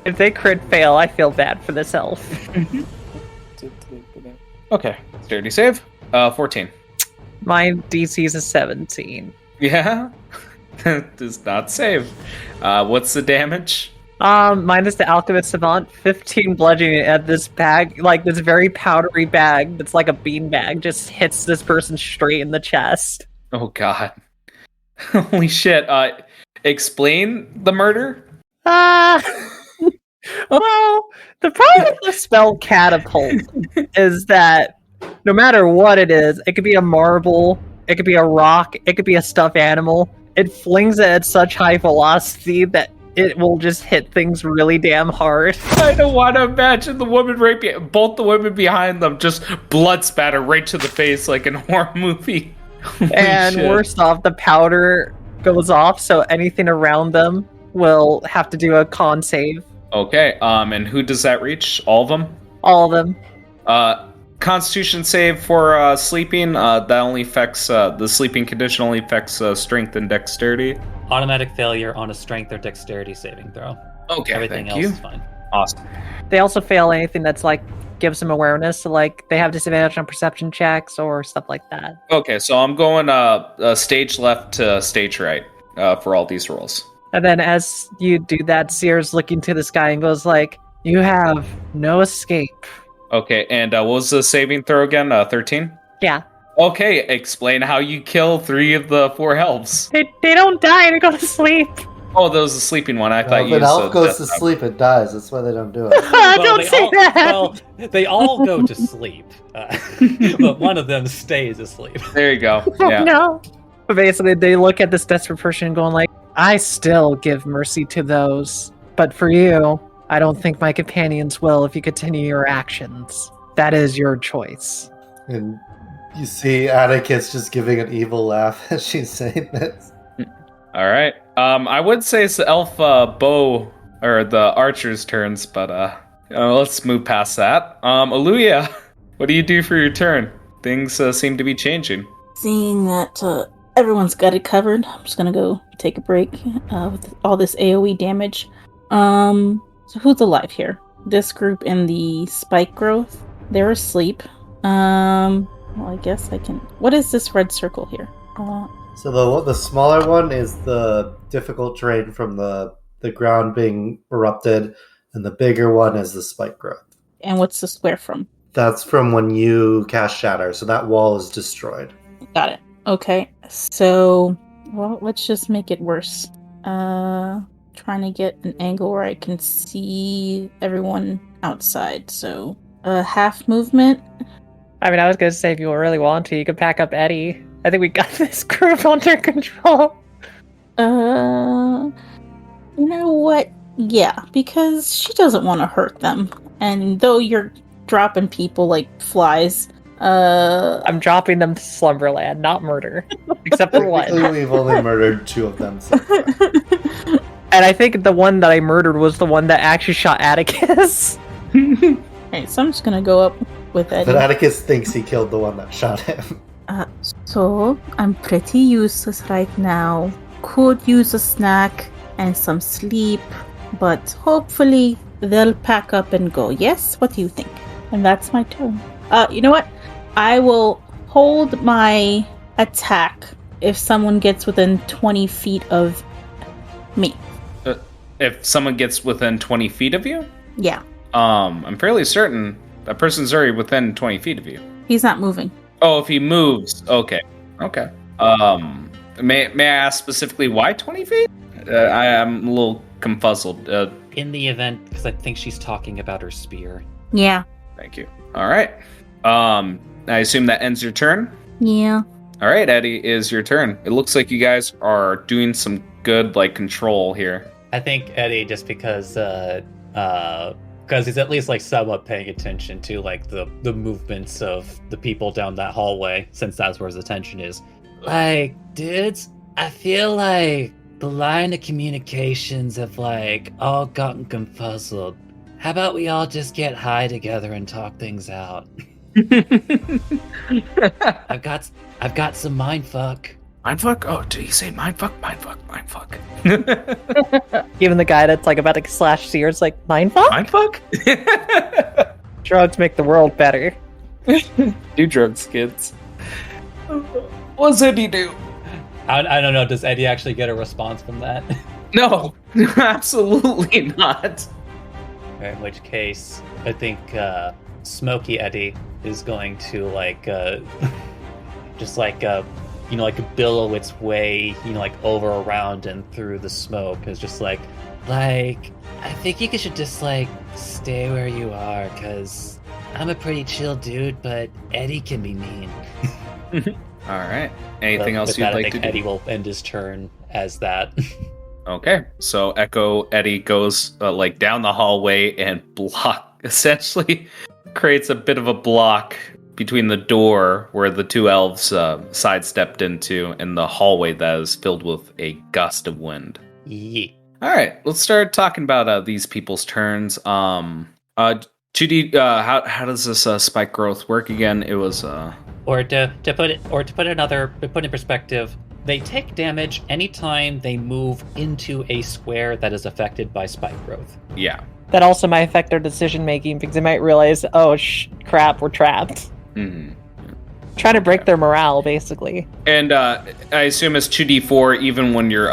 If they crit fail, I feel bad for this elf. Okay, dexterity save. 14. My DC is a 17. Yeah, does not save. What's the damage? Minus the Alchemist Savant, 15 bludgeoning at this bag, like this very powdery bag that's like a bean bag, just hits this person straight in the chest. Oh god. Holy shit. Explain the murder? Well, the problem with the spell Catapult is that no matter what it is, it could be a marble, it could be a rock, it could be a stuffed animal. It flings it at such high velocity that it will just hit things really damn hard. I don't want to imagine the woman both the women behind them just blood spatter right to the face like in a horror movie. And shit. Worst off, the powder goes off, so anything around them will have to do a con save. Okay, and who does that reach? All of them? All of them. Constitution save for sleeping. That only affects the sleeping condition only affects strength and dexterity. Automatic failure on a strength or dexterity saving throw. Okay, everything else is fine. Awesome. They also fail anything that's like gives them awareness, so like they have disadvantage on perception checks or stuff like that. Okay, so I'm going stage left to stage right for all these rolls. And then as you do that, Seer's looking to the sky and goes like, "You have no escape." Okay, and what was the saving throw again? 13? Yeah. Okay, explain how you kill 3 of the 4 elves. They don't die, they go to sleep. Oh, that was the sleeping one. I thought you said. If an elf goes to death sleep, it dies. That's why they don't do it. Don't say that! Well, they all go to sleep, but one of them stays asleep. There you go. Oh, Yeah. no. But basically, they look at this desperate person going like, "I still give mercy to those, but for you, I don't think my companions will if you continue your actions." that is your choice. And you see Atticus just giving an evil laugh as she's saying this. All right. I would say it's the elf bow or the archer's turns, but let's move past that. Aluya, what do you do for your turn? Things seem to be changing. Seeing that everyone's got it covered, I'm just gonna go take a break with all this AoE damage. So who's alive here? This group and the spike growth, they're asleep. Well, I guess I can. What is this red circle here? So the smaller one is the difficult terrain from the ground being erupted, and the bigger one is the spike growth. And what's the square from? That's from when you cast Shatter, so that wall is destroyed. Got it. Okay, so, well, let's just make it worse. Trying to get an angle where I can see everyone outside, so half movement. I mean, I was going to say, if you really want to, you could pack up Eddie. I think we got this group under control. You know what? Yeah, because she doesn't want to hurt them. And though you're dropping people like flies, I'm dropping them to Slumberland, not murder. Except for one. Technically, we've only murdered 2 of them so far. And I think the one that I murdered was the one that actually shot Atticus. Okay, so I'm just gonna go up with Eddie. But Atticus thinks he killed the one that shot him. So, I'm pretty useless right now. Could use a snack and some sleep, but hopefully they'll pack up and go. Yes? What do you think? And that's my turn. You know what? I will hold my attack if someone gets within 20 feet of me. If someone gets within 20 feet of you? Yeah. I'm fairly certain that person's already within 20 feet of you. He's not moving. Oh, if he moves. Okay. May I ask specifically why 20 feet? I am a little confuzzled. In the event, because I think she's talking about her spear. Yeah. Thank you. All right. I assume that ends your turn? Yeah. All right, Eddie, is your turn. It looks like you guys are doing some good, control here. I think Eddie, just because he's at least somewhat paying attention to the movements of the people down that hallway, since that's where his attention is. Dudes, I feel like the line of communications have all gotten confuzzled. How about we all just get high together and talk things out? I've got some mindfuck. Mindfuck? Oh, did he say mindfuck? Mindfuck. Even the guy that's about to slash Sears mindfuck? Mindfuck? Drugs make the world better. Do drugs, kids. What's Eddie do? I don't know. Does Eddie actually get a response from that? No, absolutely not. In which case, I think Smoky Eddie is going to billow its way, over, around, and through the smoke. Is just I think you should just stay where you are, cause I'm a pretty chill dude, but Eddie can be mean. All right. Anything else you'd like to do? Eddie will end his turn as that. Okay, so Echo Eddie goes down the hallway and essentially creates a bit of a block between the door where the 2 elves sidestepped into and the hallway that is filled with a gust of wind. Yeah. All right, let's start talking about these people's turns. Judy, how does this spike growth work again? It was Or to put in perspective, they take damage anytime they move into a square that is affected by spike growth. Yeah. That also might affect their decision making because they might realize, oh crap, we're trapped. Mm-hmm. Trying to break their morale, basically. And I assume it's 2d4 even when you're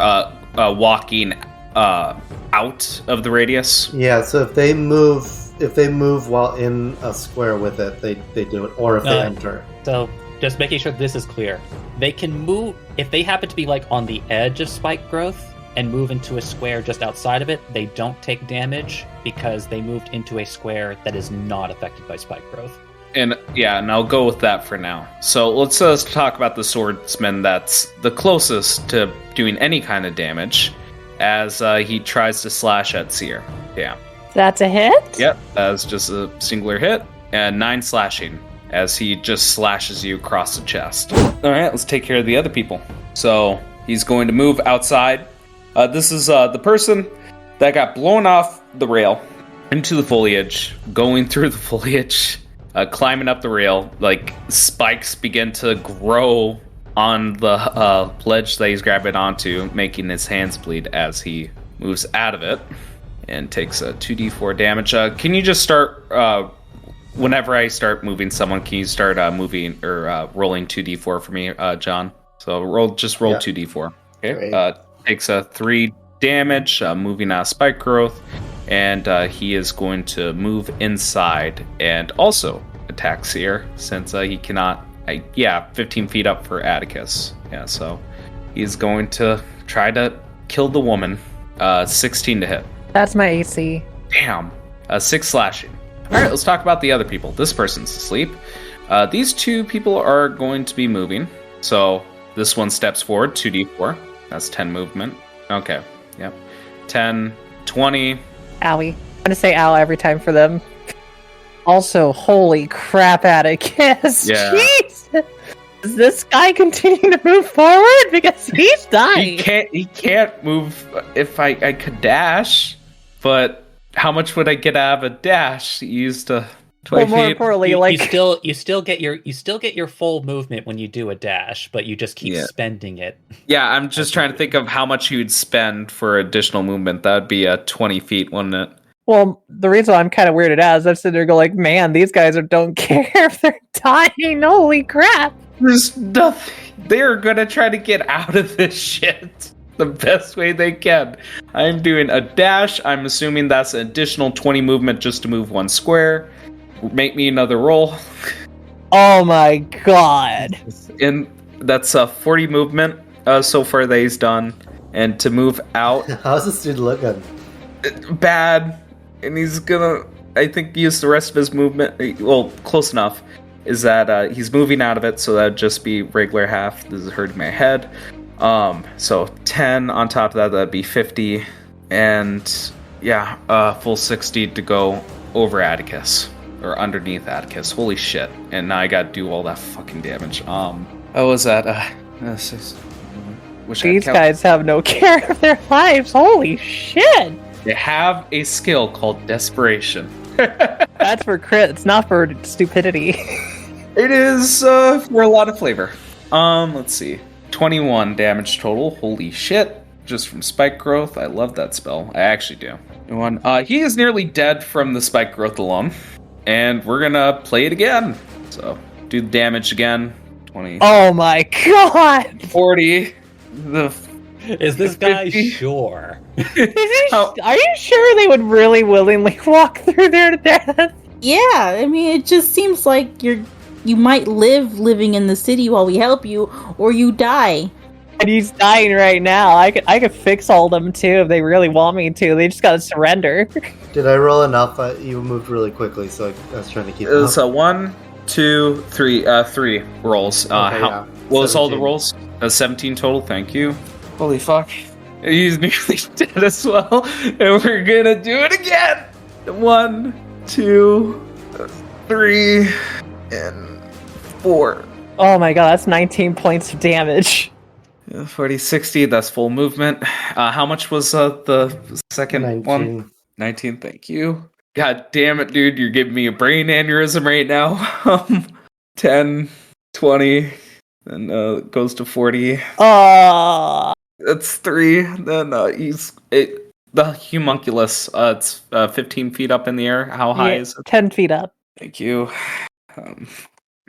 walking out of the radius. Yeah. So if they move while in a square with it, they do it, or if they enter. So just making sure this is clear. They can move if they happen to be on the edge of spike growth and move into a square just outside of it. They don't take damage because they moved into a square that is not affected by spike growth. And I'll go with that for now. So let's talk about the swordsman that's the closest to doing any kind of damage as he tries to slash at Seer. Yeah. That's a hit? Yep, that's just a singular hit. and 9 slashing as he just slashes you across the chest. All right, let's take care of the other people. So he's going to move outside. This is the person that got blown off the rail into the foliage, going through the foliage, climbing up the rail. Like spikes begin to grow on the ledge that he's grabbing onto, making his hands bleed as he moves out of it and takes a 2d4 damage. Can you just start, whenever I start moving someone, can you start moving or rolling 2d4 for me, John? So roll 2d4. Okay. Takes a 3 damage, moving out of spike growth, and he is going to move inside and also attacks here since he cannot. 15 feet up for Atticus. Yeah, so he's going to try to kill the woman. 16 to hit. That's my AC. Damn. 6 slashing. All right, let's talk about the other people. This person's asleep. These 2 people are going to be moving. So this one steps forward, 2d4. That's 10 movement. Okay, yep. 10, 20. Owie. I'm going to say ow every time for them. Also, holy crap, Atticus. Yeah. Jeez. Does this guy continue to move forward? Because he's dying. He can't move. If I could dash, but how much would I get out of a dash? He used to 20 well, more feet. importantly, you still get your full movement when you do a dash, but you just keep spending it. Yeah, I'm just trying to think of how much you'd spend for additional movement. That would be 20 feet, wouldn't it? Well, the reason why I'm kind of weirded out is I'm sitting there going like, man, these guys don't care if they're dying. Holy crap. There's nothing. They're gonna try to get out of this shit the best way they can. I'm doing a dash. I'm assuming that's an additional 20 movement just to move 1 square. Make me another roll. Oh my god. And that's 40 movement so far that he's done. And to move out. How's this dude looking? Bad. And he's gonna, I think, use the rest of his movement. Well, close enough. Is that he's moving out of it, so that'd just be regular half. This is hurting my head. So 10 on top of that, that'd be 50. And yeah, full 60 to go over Atticus. Or underneath Atticus. Holy shit. And now I gotta do all that fucking damage. What was that? These guys have no care of their lives. Holy shit. They have a skill called Desperation. That's for crit. It's not for stupidity. It is for a lot of flavor. Let's see. 21 damage total. Holy shit. Just from spike growth. I love that spell. I actually do. He is nearly dead from the spike growth alone. And we're gonna play it again. So, do the damage again. 20. Oh my god! 40. Is this guy sure? Are you sure they would really willingly walk through there to death? Yeah, I mean, it just seems like you might living in the city while we help you, or you die. And he's dying right now. I could fix all them too if they really want me to. They just gotta surrender. Did I roll enough? You moved really quickly, so I was trying to keep it was a 1, 2, 3, 3 rolls. What was all the rolls? 17 total, thank you. Holy fuck. He's nearly dead as well. And we're gonna do it again. 1, 2, 3, and 4. Oh my god, that's 19 points of damage. 40, 60, that's full movement. How much was the second 19. one? 19, thank you. God damn it, dude, you're giving me a brain aneurysm right now. 10, 20, and goes to 40. That's 3. Then the homunculus, it's 15 feet up in the air. How high is it? 10 feet up. Thank you.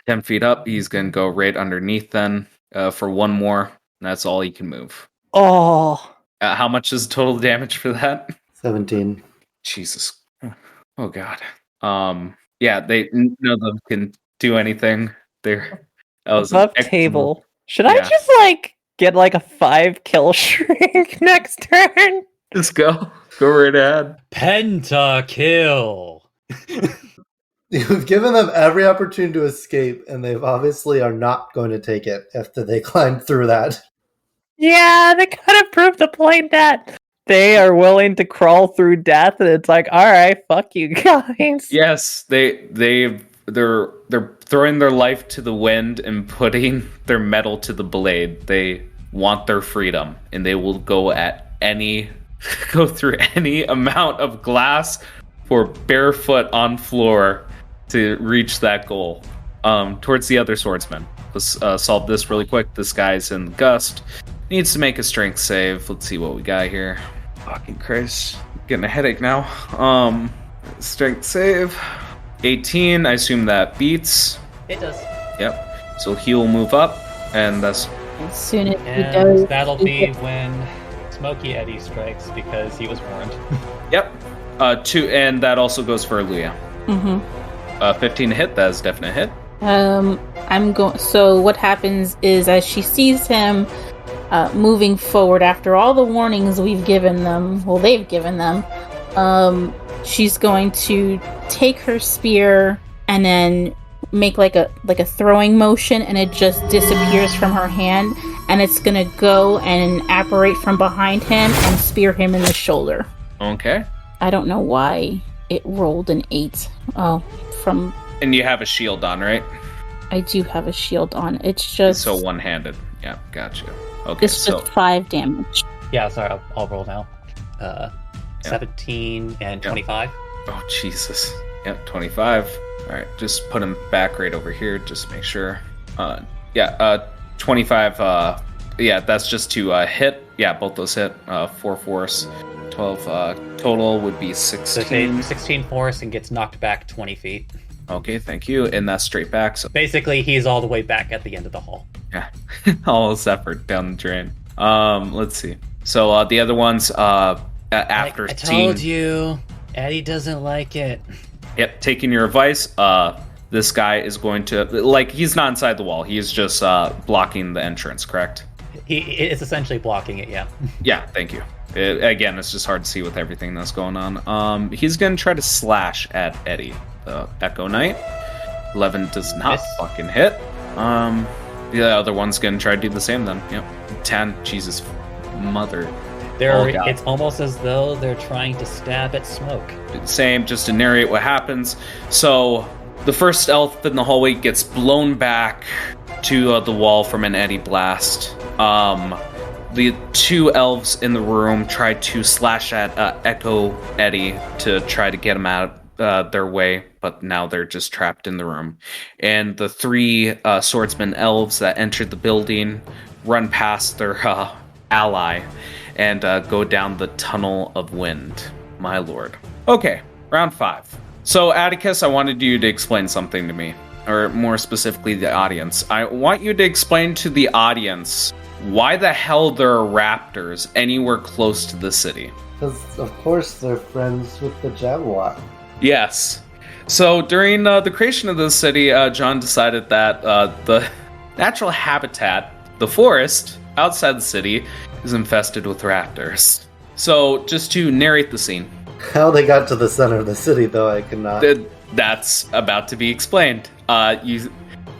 10 feet up, he's going to go right underneath then for 1 more. And that's all he can move. Oh. How much is total damage for that? 17. Jesus. Oh, God. Yeah, none of them can do anything. That was above table. Should I just, get, a 5 kill shrink next turn? Just go. Go right ahead. Pentakill. You've given them every opportunity to escape, and they obviously are not going to take it after they climb through that. Yeah, they gotta prove the point that they are willing to crawl through death, and it's like, alright, fuck you guys. Yes, they've they're throwing their life to the wind and putting their metal to the blade. They want their freedom, and they will go through any amount of glass or barefoot on floor to reach that goal. Towards the other swordsman. Let's solve this really quick. This guy's in the gust. Needs to make a strength save. Let's see what we got here. Fucking Christ. Getting a headache now. Strength save. 18. I assume that beats. It does. Yep. So he will move up, and that's... As soon as he And does, that'll be when Smoky Eddie strikes because he was warned. Yep. 2, and that also goes for Luya. 15 to hit. That is definite hit. I'm going. So what happens is, as she sees him moving forward after all the warnings we've given them, well, they've given them, she's going to take her spear and then make like a throwing motion, and it just disappears from her hand, and it's gonna go and apparate from behind him and spear him in the shoulder. Okay. I don't know why it rolled an 8. And you have a shield on, right? I do have a shield on. It's just So one-handed. Yeah, gotcha. Okay, it's just 5 damage. Yeah, sorry, I'll roll now. 17 and 25. Oh, Jesus. Yep, 25. All right, just put him back right over here. Just make sure. 25. Yeah, that's just to hit. Yeah, both those hit. 4 force. 12 total would be 16. 16 force and gets knocked back 20 feet. Okay, thank you. And that's straight back. So Basically, he's all the way back at the end of the hall. yeah, all his effort down the drain. Let's see. So the other ones, after I seeing, told you, Eddie doesn't like it. Yep, taking your advice. This guy is going to he's not inside the wall. He's just blocking the entrance. Correct? It's essentially blocking it. Yeah. Yeah. Thank you. Again, it's just hard to see with everything that's going on. He's gonna try to slash at Eddie. Echo Knight. 11 does not fucking hit. The other one's gonna try to do the same then. Yep. 10. Jesus, mother. It's almost as though they're trying to stab at smoke. Same, just to narrate what happens. So the first elf in the hallway gets blown back to the wall from an Eddie blast. The 2 elves in the room try to slash at Echo Eddie to try to get him out their way, but now they're just trapped in the room. And the 3 swordsman elves that entered the building run past their ally and go down the tunnel of wind. My lord. Okay, round 5. So Atticus, I wanted you to explain something to me, or more specifically the audience. I want you to explain to the audience why the hell there are raptors anywhere close to the city. Because, of course, they're friends with the Jaguar. Yes. So during the creation of the city, John decided that the natural habitat, the forest outside the city, is infested with raptors. So just to narrate the scene. How they got to the center of the city, though, I cannot. That's about to be explained.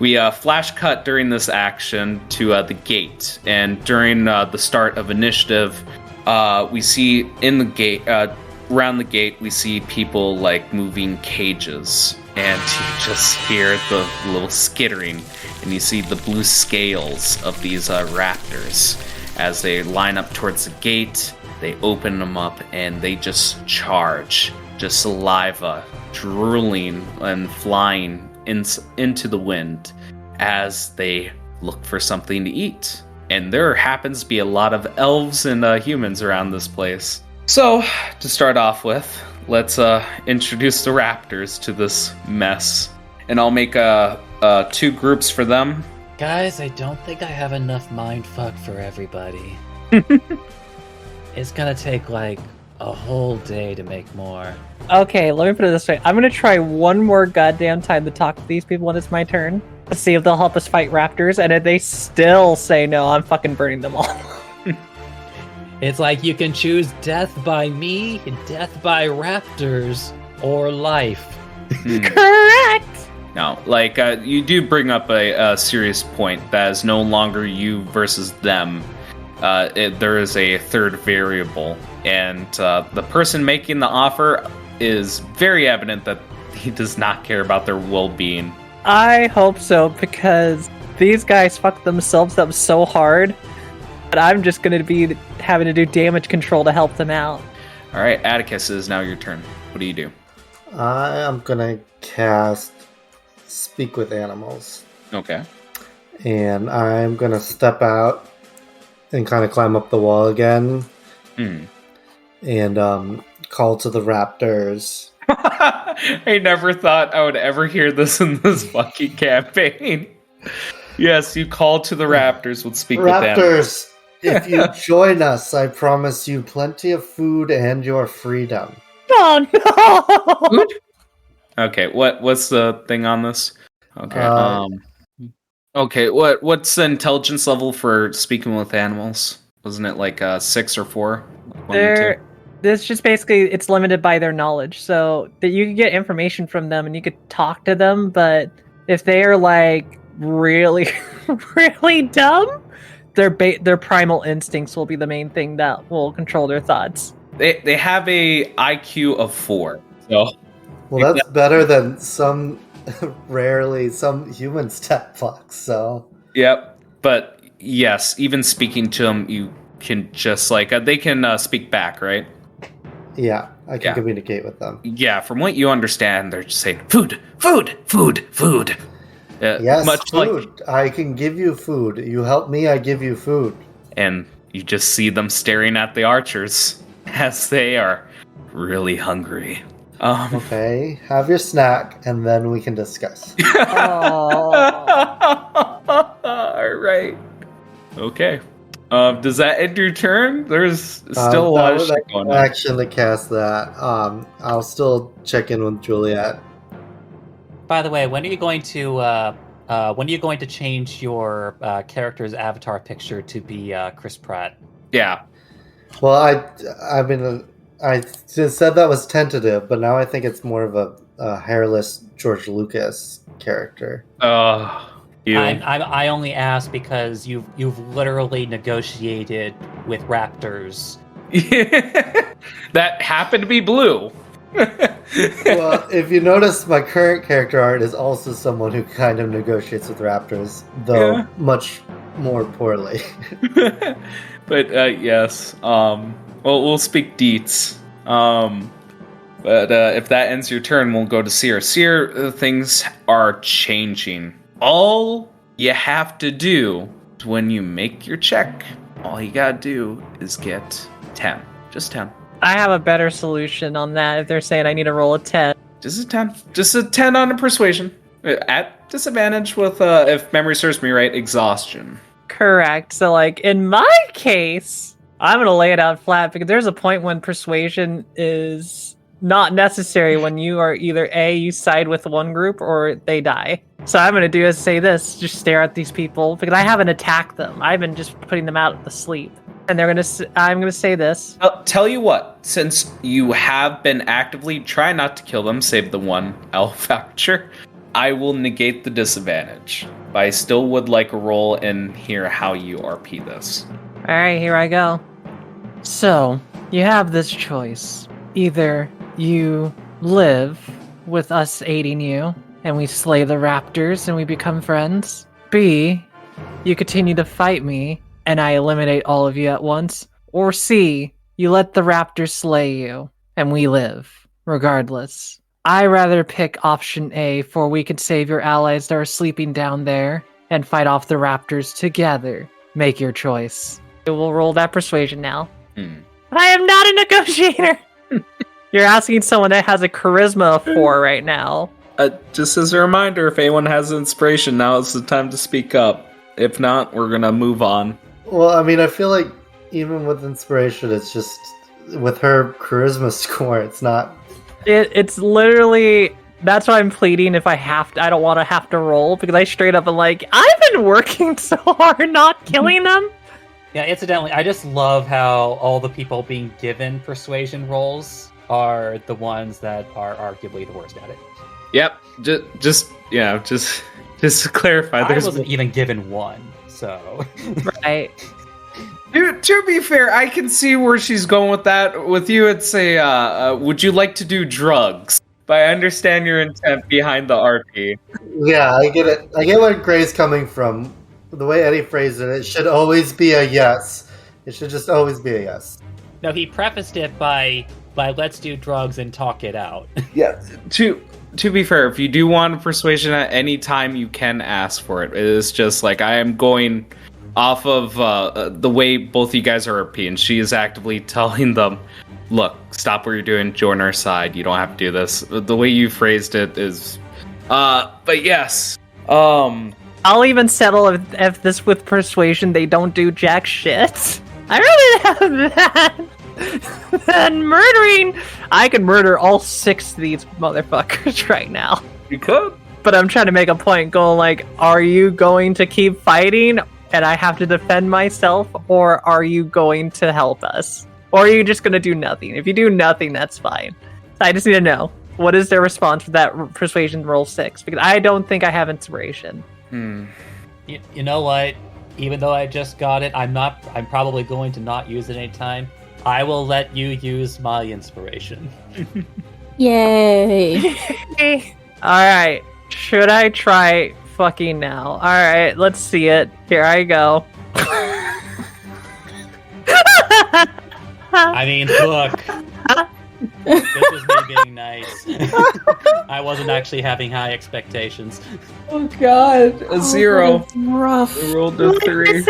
We flash cut during this action to the gate, and during the start of initiative, we see in the gate, around the gate, we see people like moving cages, and you just hear the little skittering, and you see the blue scales of these raptors as they line up towards the gate. They open them up, and they just charge, just saliva drooling and flying into the wind as they look for something to eat. And there happens to be a lot of elves and humans around this place. So, to start off with, let's introduce the raptors to this mess. And I'll make 2 groups for them. Guys, I don't think I have enough mindfuck for everybody. It's gonna take like a whole day to make more. Okay, let me put it this way. I'm gonna try one more goddamn time to talk to these people when it's my turn. Let's see if they'll help us fight raptors, and if they still say no, I'm fucking burning them all. It's like you can choose death by me, death by raptors, or life. Correct! No, you do bring up a serious point that is no longer you versus them. There is a third variable, and the person making the offer is very evident that He does not care about their well-being. I hope so, because these guys fucked themselves up so hard that I'm just going to be having to do damage control to help them out. All right, Atticus, it is now your turn. What do you do? I am gonna cast Speak with Animals. Okay. And I'm gonna step out and kind of climb up the wall again. And call to the raptors. I never thought I would ever hear this in this fucking campaign. Yes, you call to the raptors with Speak with Animals. Raptors, if you join us, I promise you plenty of food and your freedom. Oh no! Okay, what's the thing on this? Okay, okay, what's the intelligence level for speaking with animals? Wasn't it like 6 or 4? This just basically it's limited by their knowledge, so that you can get information from them and you could talk to them. But if they are like really, really dumb, their primal instincts will be the main thing that will control their thoughts. They have a IQ of 4, so. Well, that's better than some human stat blocks, so. Yep, but yes, even speaking to them, you can just they can speak back, right? Yeah, I can communicate with them. Yeah, from what you understand, they're just saying food, food, food, food. Yes, much food. I can give you food. You help me, I give you food. And you just see them staring at the archers as they are really hungry. Okay, have your snack, and then we can discuss. All right. Okay. Does that end your turn? There's still a lot of shit going on. Action to cast that. I'll still check in with Juliet. By the way, when are you going to change your character's avatar picture to be Chris Pratt? Yeah. Well, I just said that was tentative, but now I think it's more of a hairless George Lucas character. I only ask because you've literally negotiated with raptors. That happened to be blue. Well, if you notice, my current character art is also someone who kind of negotiates with raptors, though much more poorly. But yes, well, we'll speak deets. But if that ends your turn, we'll go to Seer. Seer, things are changing. All you have to do when you make your check, all you gotta do is get 10. Just 10. I have a better solution on that if they're saying I need to roll a 10. Just a 10. Just a 10 on a persuasion. At disadvantage with, if memory serves me right, exhaustion. Correct. So, in my case, I'm going to lay it out flat because there's a point when persuasion is not necessary when you are either A, you side with one group, or they die. So I'm going to do is say this, just stare at these people, because I haven't attacked them. I've been just putting them out to sleep. And I'm going to say this. I'll tell you what, since you have been actively trying not to kill them, save the one elf voucher, I will negate the disadvantage. But I still would like a roll and hear how you RP this. All right, here I go. So, you have this choice. Either you live with us aiding you, and we slay the raptors and we become friends. B, you continue to fight me, and I eliminate all of you at once. Or C, you let the raptors slay you, and we live, regardless. I rather pick option A, for we can save your allies that are sleeping down there, and fight off the raptors together. Make your choice. We'll roll that persuasion now. But I am not a negotiator! You're asking someone that has a charisma of 4 right now. Just as a reminder, if anyone has inspiration, now is the time to speak up. If not, we're gonna move on. Well, I mean, I feel like even with inspiration, it's just with her charisma score, it's not. It's literally that's why I'm pleading. If I have to, I don't want to have to roll because I straight up am like, I've been working so hard not killing them. Yeah, incidentally, I just love how all the people being given persuasion rolls are the ones that are arguably the worst at it. Yep, just to clarify, I wasn't even given one, so right. To be fair, I can see where she's going with that. With you, it's a would you like to do drugs? But I understand your intent behind the RP. Yeah, I get it. I get where Gray's coming from. The way Eddie phrased it should always be a yes. It should just always be a yes. No, he prefaced it by let's do drugs and talk it out. Yeah. To be fair, if you do want persuasion at any time, you can ask for it. It is just like I am going off of the way both of you guys are RP, and she is actively telling them, look, stop what you're doing, join our side, you don't have to do this. The way you phrased it is but yes. I'll even settle if this with persuasion they don't do jack shit. I really have that. And murdering, I can murder all 6 of these motherfuckers right now. You could. But I'm trying to make a point going like, are you going to keep fighting and I have to defend myself, or are you going to help us? Or are you just going to do nothing? If you do nothing, that's fine. I just need to know, what is their response for that persuasion roll 6? Because I don't think I have inspiration. You know what? Even though I just got it, I'm probably going to not use it anytime. I will let you use my inspiration. Yay! Alright, should I try fucking now? Alright, let's see it. Here I go. I mean, look. This is me being nice. I wasn't actually having high expectations. Oh god, a 0. That's rough. I rolled a 3.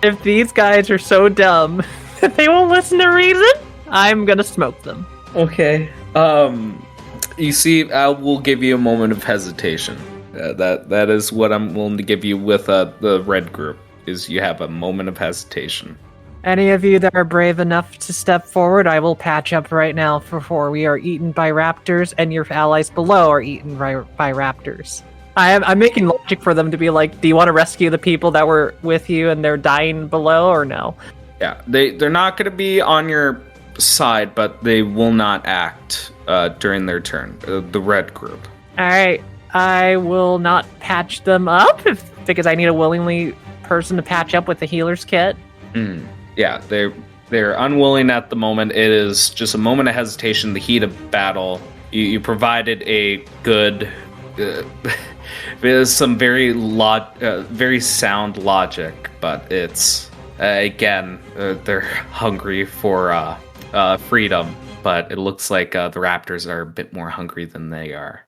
If these guys are so dumb that they won't listen to reason, I'm gonna smoke them. Okay. You see, I will give you a moment of hesitation. That is what I'm willing to give you with the red group. Is you have a moment of hesitation. Any of you that are brave enough to step forward, I will patch up right now before we are eaten by raptors and your allies below are eaten by raptors. I'm making logic for them to be like, do you want to rescue the people that were with you and they're dying below, or no? Yeah, they're not going to be on your side, but they will not act during their turn. The red group. All right, I will not patch them up because I need a willingly person to patch up with the healer's kit. Yeah, they're unwilling at the moment. It is just a moment of hesitation, the heat of battle. You provided a good, there's some very sound logic, but it's again they're hungry for freedom. But it looks like the Raptors are a bit more hungry than they are.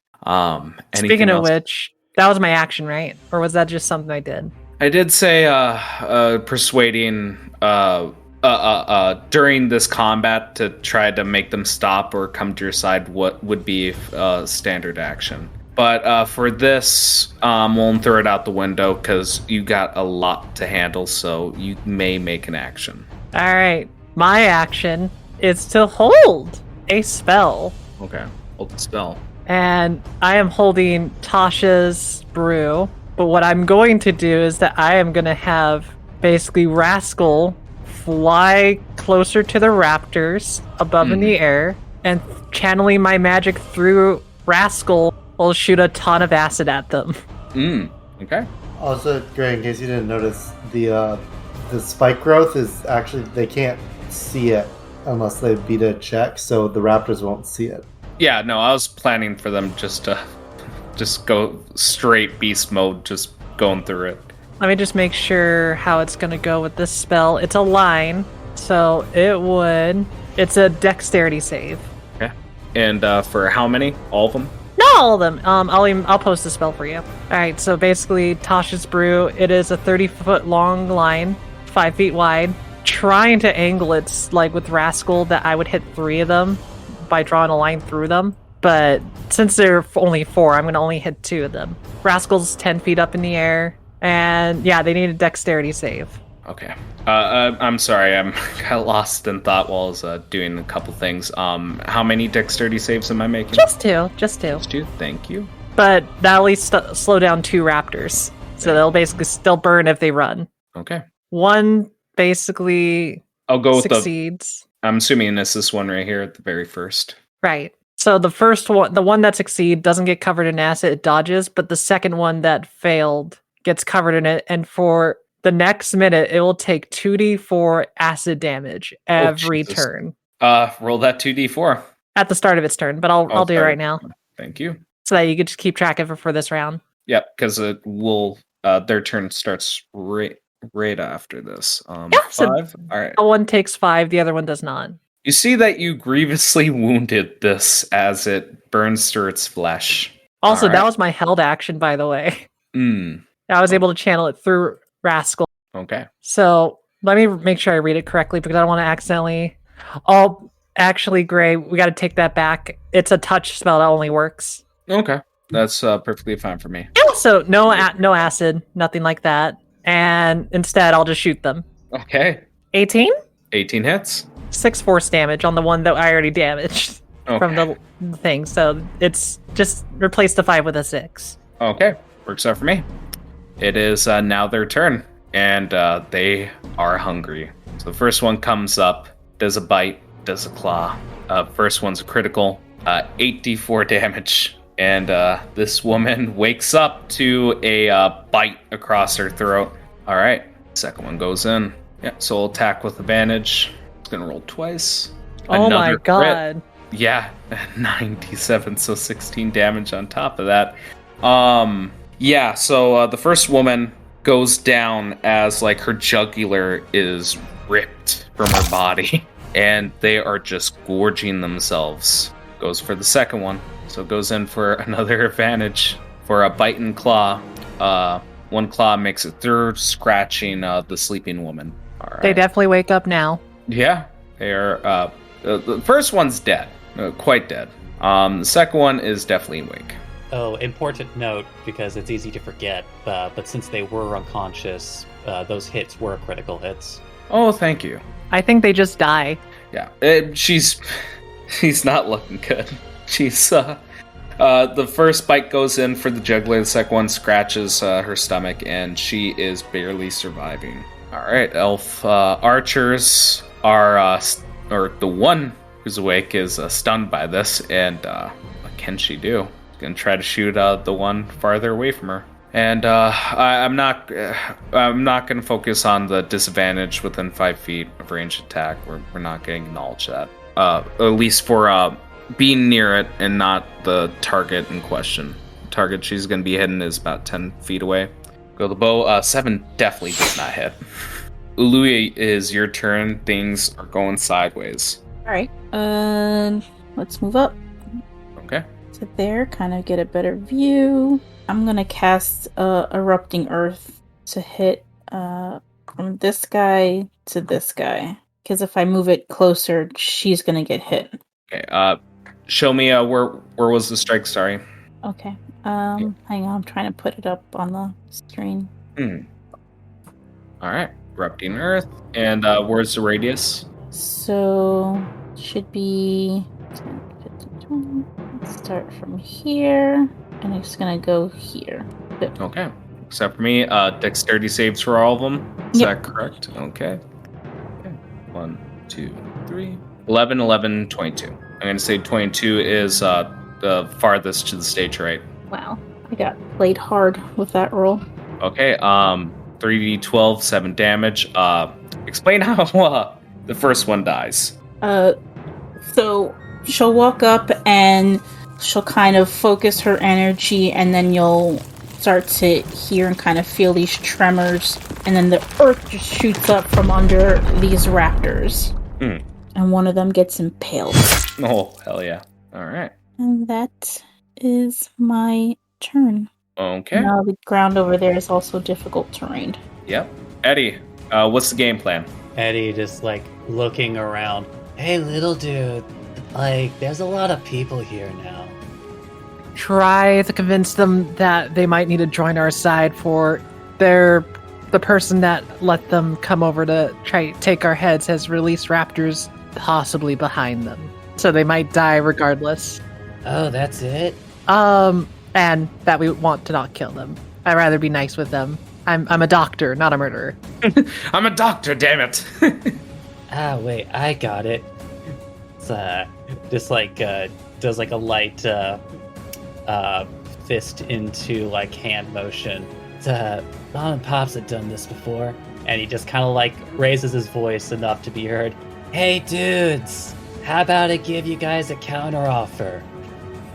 Speaking of which, that was my action, right? Or was that just something I did? I did say persuading during this combat to try to make them stop or come to your side what would be standard action. But for this, won't throw it out the window because you got a lot to handle, so you may make an action. All right, my action is to hold a spell. Okay, hold the spell. And I am holding Tasha's brew. But what I'm going to do is that I am going to have basically Rascal fly closer to the raptors above in the air, and channeling my magic through Rascal will shoot a ton of acid at them. Okay. Also, Gray, in case you didn't notice, the spike growth is actually, they can't see it unless they beat a check, so the raptors won't see it. Yeah, no, I was planning for them just to go straight beast mode, just going through it. Let me just make sure how it's going to go with this spell. It's a line, so it's a dexterity save. Okay. And for how many? All of them? Not all of them. I'll post the spell for you. All right, so basically, Tasha's Brew, it is a 30-foot long line, 5 feet wide. Trying to angle it's like with Rascal that I would hit 3 of them by drawing a line through them. But since there are only 4, I'm going to only hit 2 of them. Rascal's 10 feet up in the air. And yeah, they need a dexterity save. Okay. I'm sorry, I'm kind of lost in thought while I was doing a couple things. How many dexterity saves am I making? Just two. Just 2, thank you. But that'll at least slow down 2 raptors. So they'll basically still burn if they run. Okay. One basically I'll go with succeeds. I'm assuming it's this one right here at the very first. Right. So the first one, the one that succeeds, doesn't get covered in acid, it dodges, but the second one that failed gets covered in it, and for the next minute, it will take 2d4 acid damage every turn. Roll that 2d4. at the start of its turn, but I'll do it sorry. right now Thank you. so that you could just keep track of it for this round. Yep, because it will. Their turn starts right after this. Yeah, so 5. All right. One takes 5, the other one does not. You see that you grievously wounded this as it burns through its flesh. Also, All right. that was my held action, by the way. I was able to channel it through Rascal. Okay. So let me make sure I read it correctly because I don't want to accidentally. Oh, actually, Gray, we got to take that back. It's a touch spell that only works. Okay. That's perfectly fine for me. Yeah, so no acid, nothing like that. And instead, I'll just shoot them. Okay. 18? 18 hits. 6 force damage on the one that I already damaged from the thing. So it's just replace the 5 with a 6. Okay. Works out for me. It is now their turn. And they are hungry. So the first one comes up, does a bite, does a claw. First one's a critical, 8d4 damage. And this woman wakes up to a bite across her throat. All right, second one goes in. Yeah, so we'll attack with advantage. It's gonna roll twice. Oh my god. Crit. Yeah, 97, so 16 damage on top of that. Yeah, so the first woman goes down as like her jugular is ripped from her body, and they are just gorging themselves. Goes for the second one. So it goes in for another advantage for a bite and claw. One claw makes it through, scratching the sleeping woman. All right. They definitely wake up now. Yeah, they are. The first one's dead, quite dead. The second one is definitely awake. Oh, important note, because it's easy to forget, but since they were unconscious, those hits were critical hits. Oh, thank you. I think they just die. Yeah, she's not looking good. She's the first bite goes in for the jugular, the second one scratches her stomach, and she is barely surviving. All right, elf archers are, or the one who's awake is stunned by this, and what can she do? She's gonna try to shoot the one farther away from her. And I'm not gonna focus on the disadvantage within 5 feet of range attack. We're not gonna acknowledge that. At least for being near it and not the target in question. The target she's going to be hitting is about 10 feet away. Go the bow. 7 definitely does not hit. Ului, is your turn. Things are going sideways. All right. Let's move up. Okay. To there, kind of get a better view. I'm going to cast Erupting Earth to hit from this guy to this guy. Because if I move it closer, she's going to get hit. Okay. Show me where was the strike? Sorry. Okay. Hang on. I'm trying to put it up on the screen. All right. Erupting Earth. And where's the radius? So, should be 10, 15, 20. Let's start from here. And it's going to go here. Good. Okay. Except for me, dexterity saves for all of them. Is that correct? Okay. 1, 2, 3. 11, 11, 22. I'm going to say 22 is the farthest to the stage right. Wow. I got played hard with that roll. Okay, 3d12, 7 damage. Explain how the first one dies. So she'll walk up and she'll kind of focus her energy, and then you'll start to hear and kind of feel these tremors, and then the earth just shoots up from under these raptors. And one of them gets impaled. Oh, hell yeah. All right. And that is my turn. Okay. Now the ground over there is also difficult terrain. Yep. Eddie, what's the game plan? Eddie just like looking around. Hey, little dude, like there's a lot of people here now. Try to convince them that they might need to join our side for the person that let them come over to try take our heads has released raptors possibly behind them. So they might die regardless. Oh, that's it? And that we want to not kill them. I'd rather be nice with them. I'm a doctor, not a murderer. I'm a doctor, damn it. Wait, I got it. It's just like does like a light fist into like hand motion. Mom and Pops had done this before, and he just kind of like raises his voice enough to be heard. Hey dudes, How about I give you guys a counteroffer?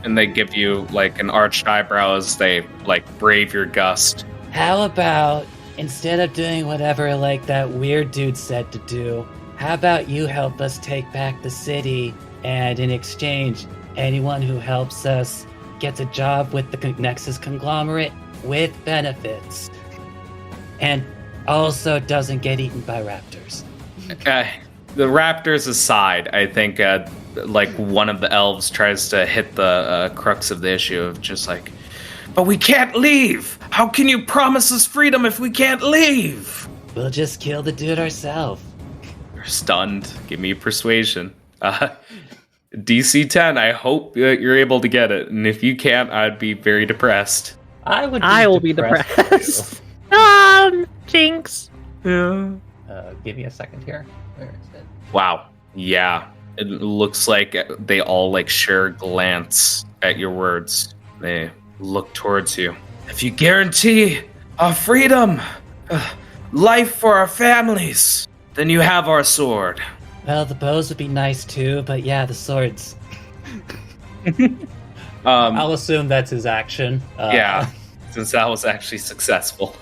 And they give you like an arched eyebrow as they like brave your gust. How about, instead of doing whatever like that weird dude said to do, how about you help us take back the city, and in exchange, anyone who helps us gets a job with the Nexus conglomerate with benefits. And also doesn't get eaten by raptors. The raptors aside, I think like one of the elves tries to hit the crux of the issue of just like, but we can't leave! How can you promise us freedom if we can't leave? We'll just kill the dude ourselves. You're stunned. Give me persuasion. DC 10, I hope you're able to get it. And if you can't, I'd be very depressed. I will be depressed. Jinx. Yeah. Give me a second here. Where is it? Wow. Yeah. It looks like they all like share a glance at your words. They look towards you. If you guarantee our freedom, life for our families, then you have our sword. Well, the bows would be nice too, but yeah, the swords. I'll assume that's his action. Yeah, since that was actually successful.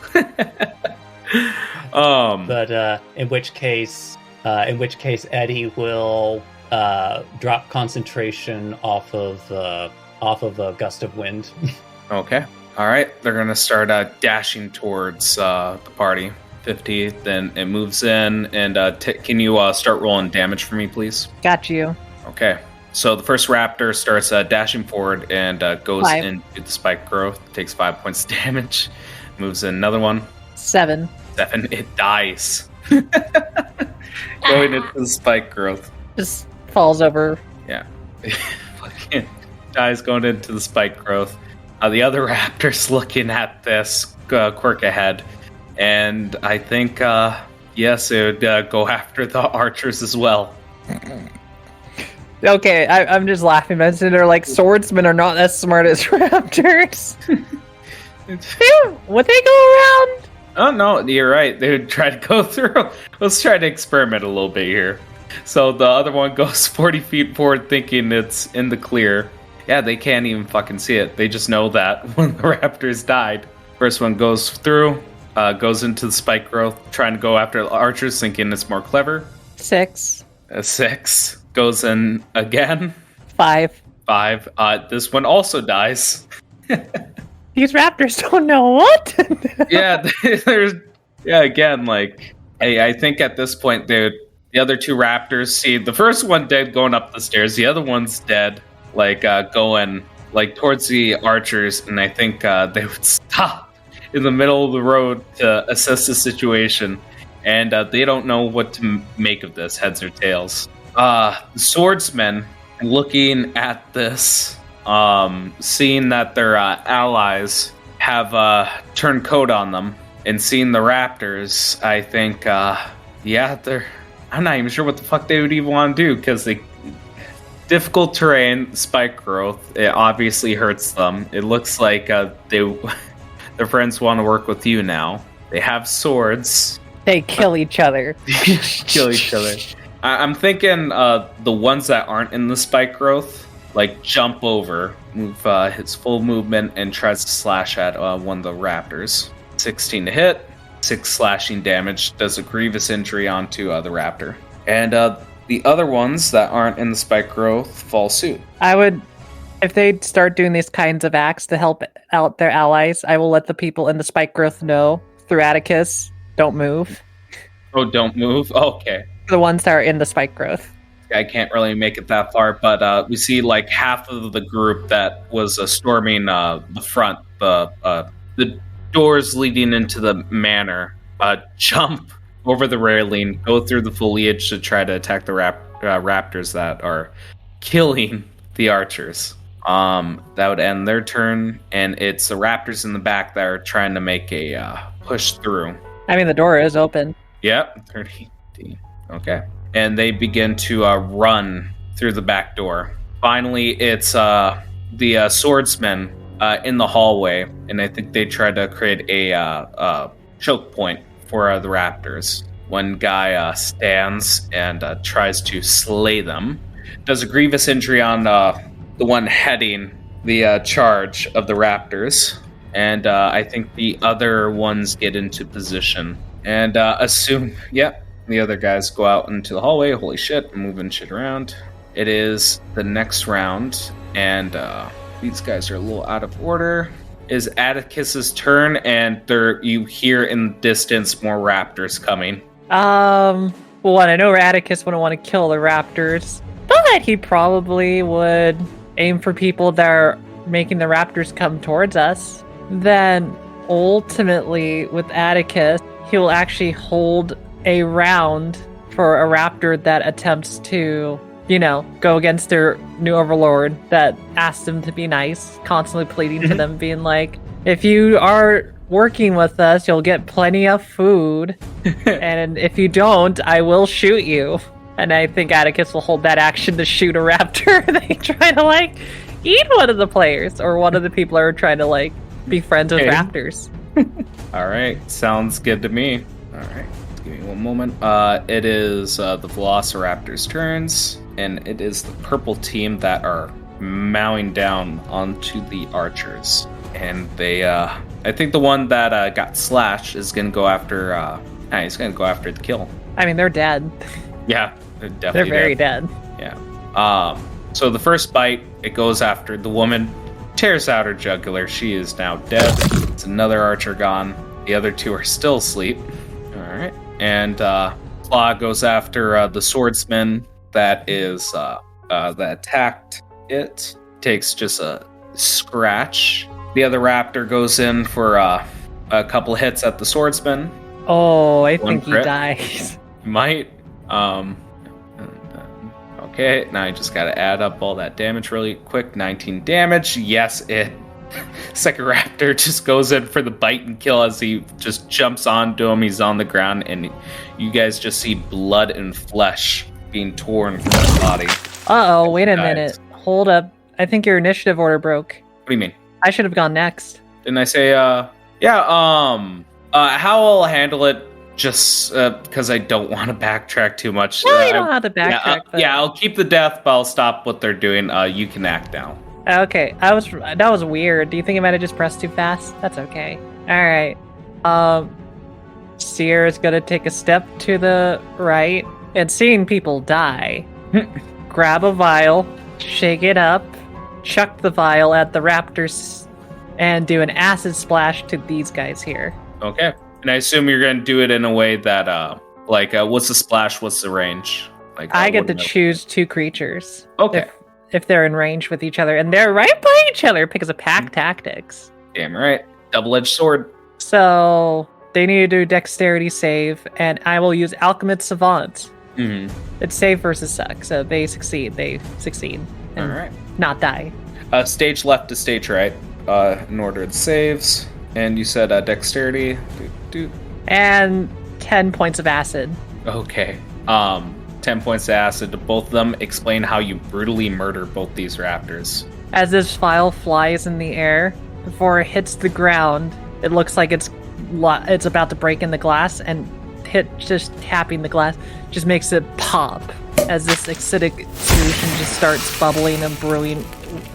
But in which case Eddie will drop concentration off of a gust of wind. Okay. All right. They're gonna start dashing towards the party. 50. Then it moves in, and can you start rolling damage for me, please? Got you. Okay. So the first raptor starts dashing forward and goes 5. into the spike growth. Takes 5 points damage. Moves in another one. 7. 7. It dies. Going into the spike growth. Just falls over. Yeah. Fucking dies going into the spike growth. The other raptor's looking at this quirk ahead. And I think, yes, it would go after the archers as well. Okay, I'm just laughing. They're like, swordsmen are not as smart as raptors. Would they go around? Oh, no, you're right. They would try to go through. Let's try to experiment a little bit here. So the other one goes 40 feet forward thinking it's in the clear. Yeah, they can't even fucking see it. They just know that when the raptors died. First one goes through, goes into the spike growth, trying to go after the archers thinking it's more clever. 6. A 6. Goes in again. 5. 5. This one also dies. These raptors don't know what. Yeah, again, like, I think at this point, the other two raptors see the first one dead going up the stairs, the other one's dead, like, going, like, towards the archers, and I think they would stop in the middle of the road to assess the situation, and they don't know what to make of this, heads or tails. The swordsmen, looking at this, seeing that their allies have turned coat on them, and seeing the raptors, I think, I'm not even sure what the fuck they would even want to do, because difficult terrain, spike growth, it obviously hurts them. It looks like their friends want to work with you now. They have swords. They kill each other. Kill each other. I'm thinking the ones that aren't in the spike growth, like, jump over, move his full movement, and tries to slash at one of the raptors. 16 to hit, 6 slashing damage, does a grievous injury onto the raptor. And the other ones that aren't in the spike growth fall suit. I would, if they start doing these kinds of acts to help out their allies, I will let the people in the spike growth know through Atticus, don't move. Oh, don't move? Okay. The ones that are in the spike growth. I can't really make it that far, but we see like half of the group that was storming the front, the doors leading into the manor, jump over the railing, go through the foliage to try to attack the raptors that are killing the archers. That would end their turn, and it's the raptors in the back that are trying to make a push through. I mean, the door is open. Yep, 30. Okay. And they begin to run through the back door. Finally, it's the swordsmen in the hallway, and I think they try to create a choke point for the raptors. One guy stands and tries to slay them, does a grievous injury on the one heading the charge of the raptors. And I think the other ones get into position. And the other guys go out into the hallway. Holy shit, I'm moving shit around. It is the next round, and these guys are a little out of order. Is Atticus's turn, and you hear in the distance more raptors coming. Well, I know Atticus wouldn't want to kill the raptors, but he probably would aim for people that are making the raptors come towards us. Then, ultimately, with Atticus, he will actually hold a round for a raptor that attempts to, go against their new overlord that asked them to be nice, constantly pleading to them, being like, if you are working with us, you'll get plenty of food, and if you don't, I will shoot you. And I think Atticus will hold that action to shoot a raptor. They try to, eat one of the players, or one of the people are trying to, be friends with raptors. All right, sounds good to me. All right, give me one moment. It is the Velociraptor's turns, and it is the purple team that are mowing down onto the archers. And they, I think the one that got slashed is going to go after, he's going to go after the kill. I mean, they're dead. Yeah, they're definitely They're very dead. Yeah. So the first bite, it goes after the woman, tears out her jugular. She is now dead. It's another archer gone. The other two are still asleep. All right. And Claw goes after the swordsman that is that attacked it. Takes just a scratch. The other raptor goes in for a couple hits at the swordsman. Oh, I think he dies. Might. Okay, now I just gotta add up all that damage really quick. 19 damage. Yes, it. Second raptor just goes in for the bite and kill as he just jumps onto him. He's on the ground, and you guys just see blood and flesh being torn from his body. Uh-oh, wait a minute. Hold up. I think your initiative order broke. What do you mean? I should have gone next. Didn't I say, how I'll handle it, just because I don't want to backtrack too much. No, you don't have to backtrack. I'll keep the death, but I'll stop what they're doing. You can act now. Okay, that was weird. Do you think I might have just pressed too fast? That's okay. Alright. Sierra's gonna take a step to the right, and seeing people die, grab a vial, shake it up, chuck the vial at the raptors, and do an acid splash to these guys here. Okay. And I assume you're going to do it in a way that, what's the splash, what's the range? I get to choose two creatures. Okay. If they're in range with each other, and they're right by each other, because of pack tactics. Damn right. Double-edged sword. So, they need to do dexterity save, and I will use Alchemist Savant. Mm-hmm. It's save versus suck, so they succeed. And all right. Not die. Stage left to stage right, in order of saves. And you said dexterity. And 10 points of acid. Okay. 10 points of acid to both of them. Explain how you brutally murder both these raptors. As this vial flies in the air, before it hits the ground, it looks like it's about to break in the glass, and just tapping the glass just makes it pop as this acidic solution just starts bubbling and brewing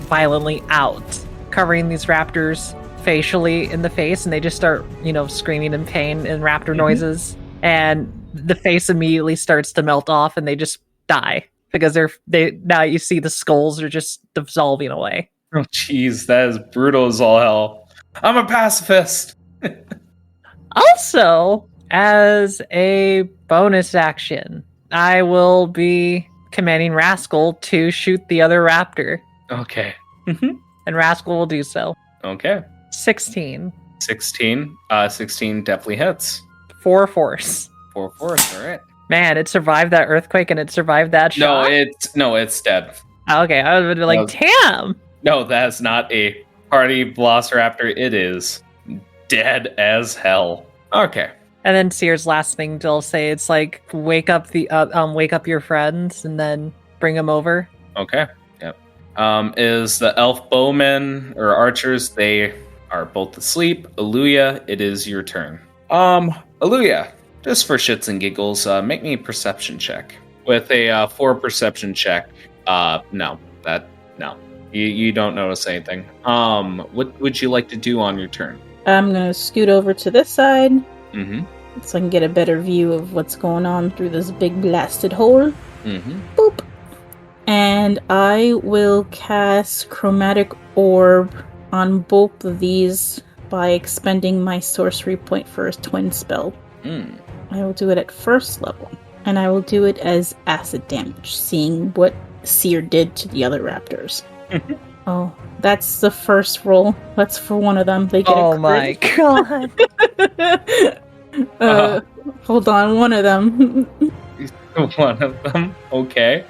violently out, covering these raptors facially in the face, and they just start, screaming in pain and raptor noises, and the face immediately starts to melt off, and they just die because they now you see the skulls are just dissolving away. Oh, jeez, that is brutal as all hell. I'm a pacifist. Also, as a bonus action, I will be commanding Rascal to shoot the other raptor. Okay. And Rascal will do so. Okay. 16. 16 definitely hits. 4 force. 4 force, all right. Man, it survived that earthquake and it survived that shot? No, it's dead. Okay, I would be like, damn! No, that's not a party velociraptor. It is dead as hell. Okay. And then Seer's last thing they'll say, it's like, wake up your friends and then bring them over. Okay. Yep. Is the elf bowmen or archers, they are both asleep. Aluya, it is your turn. Aluya, just for shits and giggles, make me a perception check. With a 4 perception check, No. No. You don't notice anything. What would you like to do on your turn? I'm gonna scoot over to this side Mm-hmm. so I can get a better view of what's going on through this big blasted hole. Mm-hmm. Boop. And I will cast Chromatic Orb on both of these by expending my sorcery point for a twin spell. Mm. I will do it at first level. And I will do it as acid damage, seeing what Seer did to the other raptors. Oh, that's the first roll. That's for one of them. They get Oh a my crit. god. Hold on, one of them. One of them. Okay.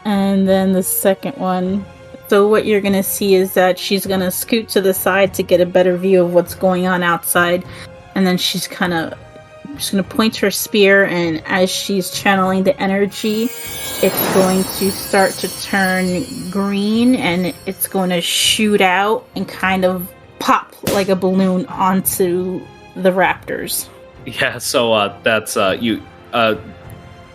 And then the second one. So what you're going to see is that she's going to scoot to the side to get a better view of what's going on outside. And then she's going to point her spear, and as she's channeling the energy, it's going to start to turn green, and it's going to shoot out and kind of pop like a balloon onto the raptors. Yeah, so that's you.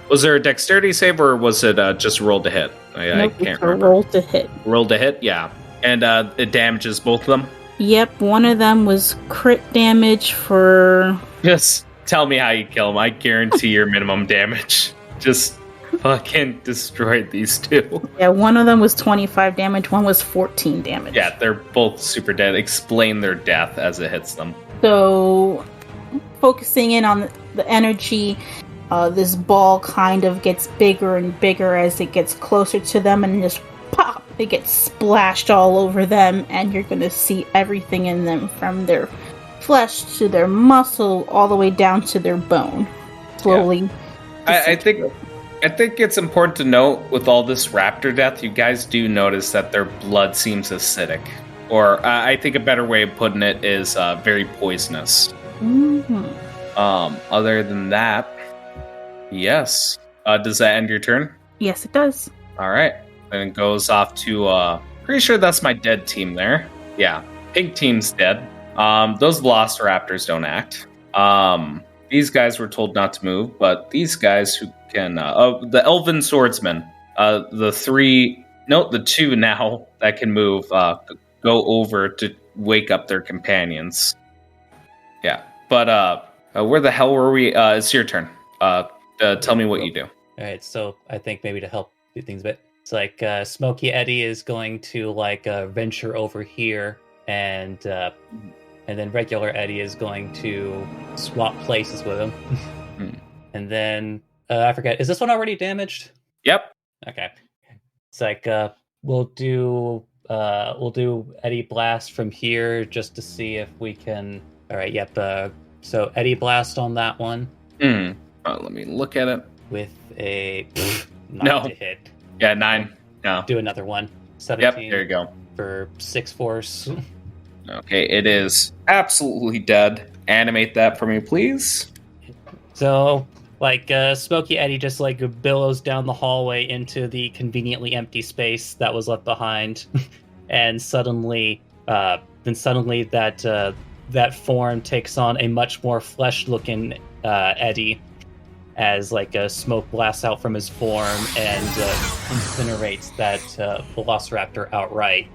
Was there a dexterity save, or was it just roll to hit? I can't remember. Roll to hit. Roll to hit, yeah. And it damages both of them? Yep, one of them was crit damage for... Just tell me how you kill them. I guarantee your minimum damage. Just fucking destroyed these two. Yeah, one of them was 25 damage, one was 14 damage. Yeah, they're both super dead. Explain their death as it hits them. So, focusing in on the energy, this ball kind of gets bigger and bigger as it gets closer to them, and just pop! It gets splashed all over them, and you're going to see everything in them, from their flesh to their muscle, all the way down to their bone. Slowly. Yeah. I think it's important to note, with all this raptor death, you guys do notice that their blood seems acidic. Or I think a better way of putting it is very poisonous. Mm-hmm. Other than that, yes. Does that end your turn? Yes, it does. All right. Then it goes off to, pretty sure that's my dead team there. Yeah. Pink team's dead. Those lost raptors don't act. These guys were told not to move, but these guys who can, the elven swordsmen, the two now that can move, go over to wake up their companions. Yeah. But, where the hell were we? It's your turn. Tell me what you do. All right, so I think maybe to help do things a bit, it's like Smokey Eddie is going to venture over here, and then regular Eddie is going to swap places with him. And then I forget, is this one already damaged? Yep. Okay. It's like we'll do Eddie Blast from here just to see if we can. All right. Yep. So Eddie Blast on that one. Let me look at it. With a 9 No. to hit. Yeah, 9. No. Do another one. 17. Yep, there you go. For 6 force. Okay, it is absolutely dead. Animate that for me, please. So, Smokey Eddie just billows down the hallway into the conveniently empty space that was left behind, and suddenly that form takes on a much more flesh-looking Eddie, as a smoke blasts out from his form and incinerates that Velociraptor outright.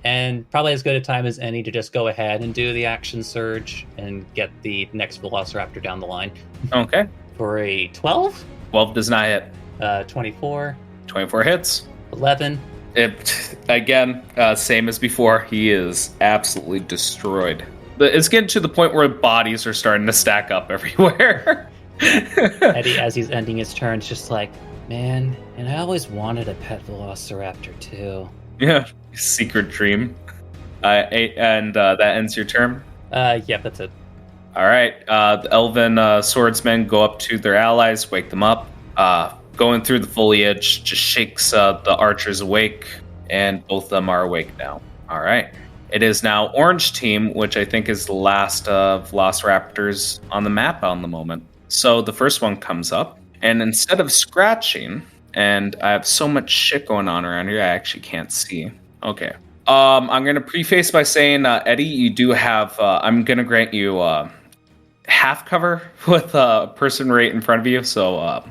And probably as good a time as any to just go ahead and do the action surge and get the next Velociraptor down the line. Okay. For a 12? 12 does not hit. 24. 24 hits. 11. Again, same as before. He is absolutely destroyed. It's getting to the point where bodies are starting to stack up everywhere. Eddie, as he's ending his turn, is just like, man, and I always wanted a pet Velociraptor too. Yeah, secret dream. And that ends your turn? Yeah, that's it. All right, the elven swordsmen go up to their allies, wake them up. Going through the foliage just shakes the archers awake, and both of them are awake now. All right. It is now orange team, which I think is the last of Velociraptors on the map on the moment. So the first one comes up, and instead of scratching, and I have so much shit going on around here, I actually can't see. Okay. I'm going to preface by saying, Eddie, you do have, I'm going to grant you half cover with a person right in front of you. So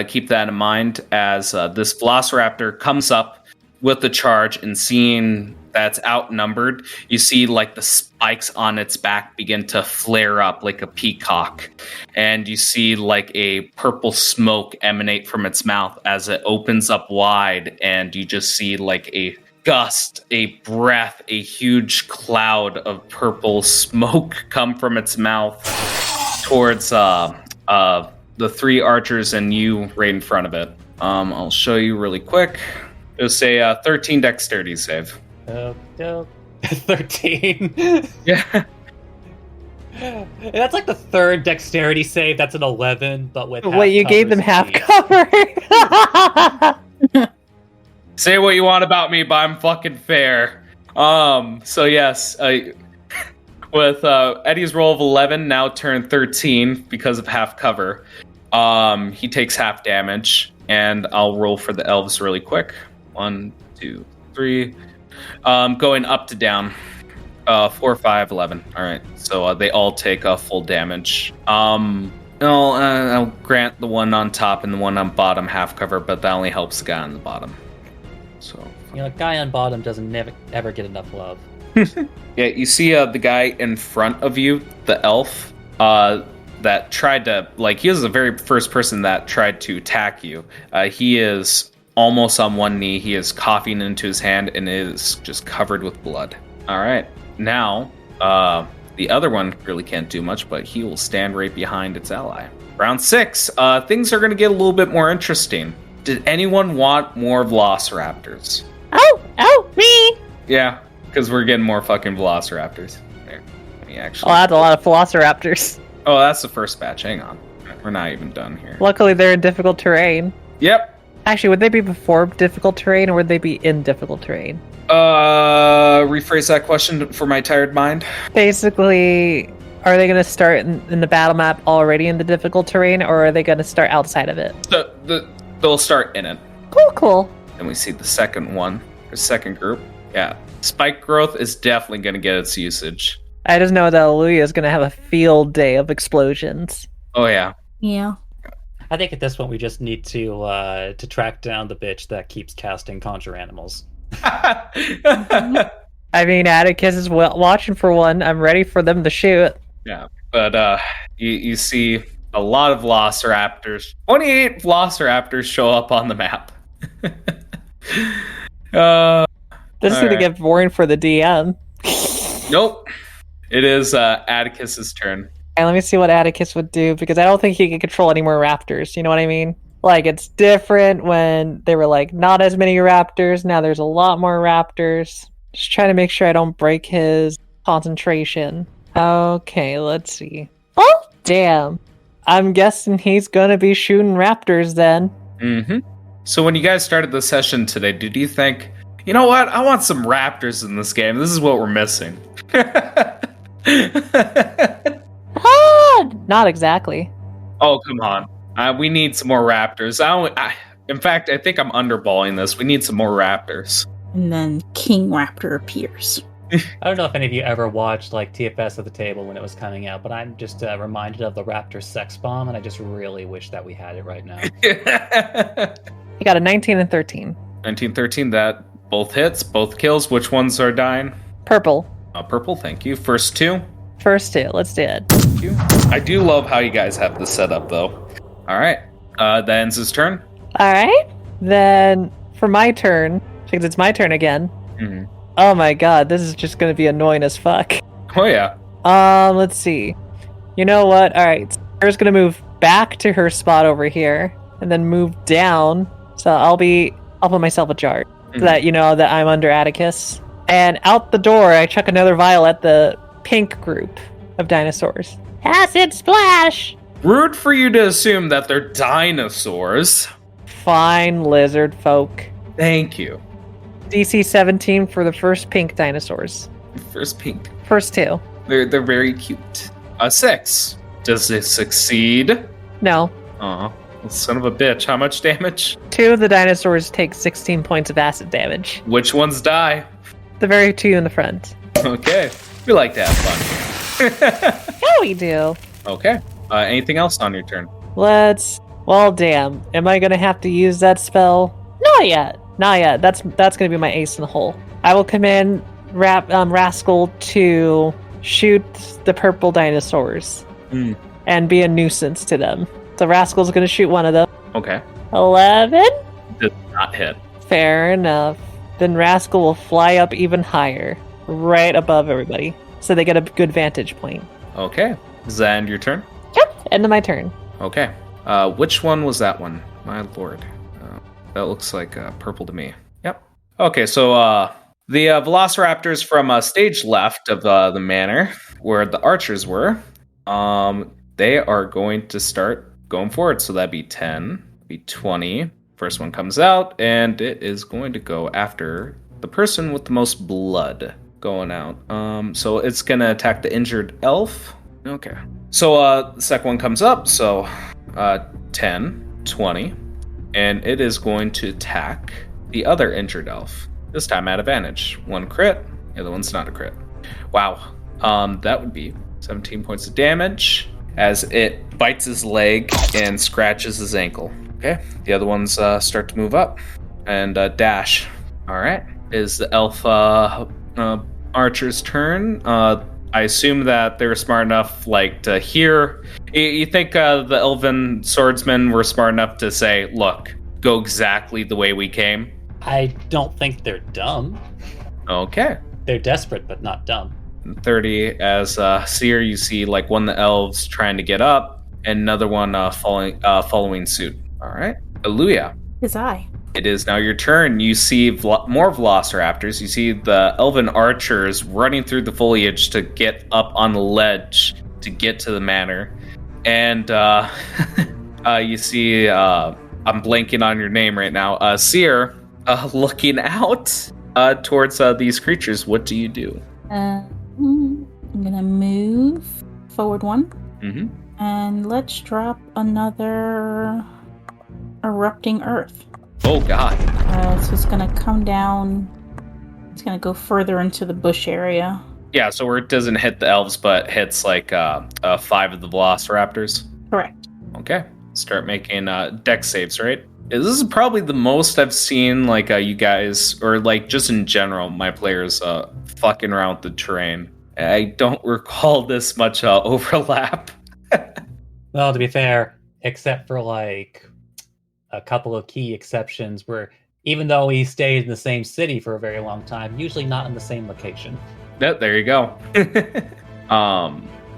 Keep that in mind as this Velociraptor comes up with the charge, and seeing that's outnumbered, you see like the spikes on its back begin to flare up like a peacock, and you see like a purple smoke emanate from its mouth as it opens up wide, and you just see like a gust, a breath, a huge cloud of purple smoke come from its mouth towards the 3 archers and you right in front of it. I'll show you really quick. It'll say 13 dexterity save. Dope. 13. Yeah. That's like the 3rd dexterity save. That's an 11, but with Wait, you gave them half speed. cover. Say what you want about me, but I'm fucking fair. So yes, with Eddie's roll of 11 now turned 13 because of half cover. He takes half damage, and I'll roll for the elves really quick. 1, 2, 3. Going up to down. 4, 5, 11. All right, so they all take full damage. I'll grant the one on top and the one on bottom half cover, but that only helps the guy on the bottom. So Guy on bottom doesn't ever get enough love. yeah, you see the guy in front of you, the elf, that tried to, he was the very first person that tried to attack you. He is almost on one knee. He is coughing into his hand and is just covered with blood. All right, now the other one really can't do much, but he will stand right behind its ally. Round 6, things are going to get a little bit more interesting. Did anyone want more Velociraptors? Oh, me! Yeah, because we're getting more fucking Velociraptors. There, let me actually. Oh, that's a lot of Velociraptors. Oh, that's the first batch. Hang on, we're not even done here. Luckily, they're in difficult terrain. Yep. Actually, would they be before difficult terrain, or would they be in difficult terrain? Rephrase that question for my tired mind. Basically, are they going to start in the battle map already in the difficult terrain, or are they going to start outside of it? So they'll start in it. Cool. And we see the second one, the second group. Yeah, spike growth is definitely going to get its usage. I just know that Aluya is going to have a field day of explosions. Oh yeah. Yeah. I think at this point we just need to track down the bitch that keeps casting conjure animals. I mean, Atticus is watching for one. I'm ready for them to shoot. Yeah, but you see a lot of Velociraptors. 28 Velociraptors show up on the map. This is going to get boring for the DM. Nope. It is Atticus's turn. And let me see what Atticus would do, because I don't think he can control any more raptors. You know what I mean? It's different when they were, not as many raptors. Now there's a lot more raptors. Just trying to make sure I don't break his concentration. Okay, let's see. Oh, damn. I'm guessing he's gonna be shooting raptors then. Mm-hmm. So when you guys started the session today, did you think, you know what? I want some raptors in this game. This is what we're missing. Not exactly. Oh, come on. We need some more raptors. In fact, I think I'm underballing this. We need some more raptors. And then King Raptor appears. I don't know if any of you ever watched TFS at the Table when it was coming out, but I'm just reminded of the Raptor sex bomb, and I just really wish that we had it right now. He got a 19 and 13. 19, 13, that both hits, both kills. Which ones are dying? Purple. Purple, thank you. First 2. First 2, let's do it. Thank you. I do love how you guys have this set up, though. All right, that ends his turn. All right, then for my turn, because it's my turn again. Mm-hmm. Oh my god, this is just going to be annoying as fuck. Oh yeah. Let's see. You know what? All right, Sarah's going to move back to her spot over here, and then move down. So I'll put myself a jar, so that you know that I'm under Atticus. And out the door, I chuck another vial at the pink group of dinosaurs. Acid splash! Rude for you to assume that they're dinosaurs. Fine, lizard folk. Thank you. DC 17 for the first pink dinosaurs. First pink. First 2. They're very cute. 6. Does it succeed? No. Aw, son of a bitch. How much damage? 2 of the dinosaurs take 16 points of acid damage. Which ones die? The very 2 in the front. Okay. We like to have fun. Yeah, we do. Okay. Anything else on your turn? Let's Well, damn. Am I gonna have to use that spell? Not yet. Not yet. That's gonna be my ace in the hole. I will command Rascal to shoot the purple dinosaurs and be a nuisance to them. So Rascal's gonna shoot one of them. Okay. 11? Does not hit. Fair enough. Then Rascal will fly up even higher, right above everybody, so they get a good vantage point. Okay. Does that end your turn? Yep, end of my turn. Okay. Which one was that one? My lord. That looks like purple to me. Yep. Okay, so the velociraptors from stage left of the manor, where the archers were, they are going to start going forward. So that'd be 10, be 20. First one comes out, and it is going to go after the person with the most blood going out. So it's going to attack the injured elf. Okay. So the second one comes up, so 10, 20, and it is going to attack the other injured elf. This time at advantage. One crit, the other one's not a crit. Wow. That would be 17 points of damage as it bites his leg and scratches his ankle. Okay, the other ones start to move up and dash. All right, is the elf archer's turn. I assume that they were smart enough, like, to hear. You think the elven swordsmen were smart enough to say, "Look, go exactly the way we came"? I don't think they're dumb. Okay. They're desperate, but not dumb. 30 as Seer, you see like one of the elves trying to get up, and another one following suit. All right, Aluya. His eye. It is now your turn. You see more velociraptors. You see the elven archers running through the foliage to get up on the ledge to get to the manor. And you see, I'm blanking on your name right now, Seer, looking out towards these creatures. What do you do? I'm gonna move forward one. Mm-hmm. And let's drop another erupting earth. Oh, God. So it's gonna come down. It's gonna go further into the bush area. Yeah, so where it doesn't hit the elves, but hits like 5 of the velociraptors. Correct. Okay. Start making dex saves, right? This is probably the most I've seen, like, you guys, or like just in general, my players fucking around with the terrain. I don't recall this much overlap. Well, to be fair, except for like a couple of key exceptions where even though we stayed in the same city for a very long time, usually not in the same location. Yep, there you go.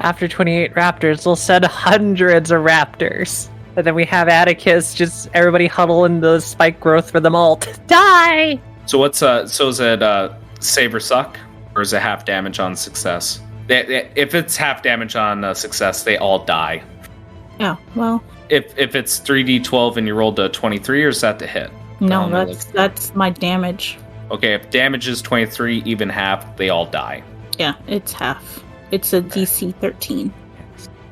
After 28 raptors, we'll send hundreds of raptors. And then we have Atticus, just everybody huddle in the spike growth for them all to die! So what's so is it save or suck? Or is it half damage on success? If it's half damage on success, they all die. Oh, well. If it's 3d12 and you rolled a 23, or is that the hit? No, that's my damage. Okay, if damage is 23, even half, they all die. Yeah, it's half. It's a DC 13.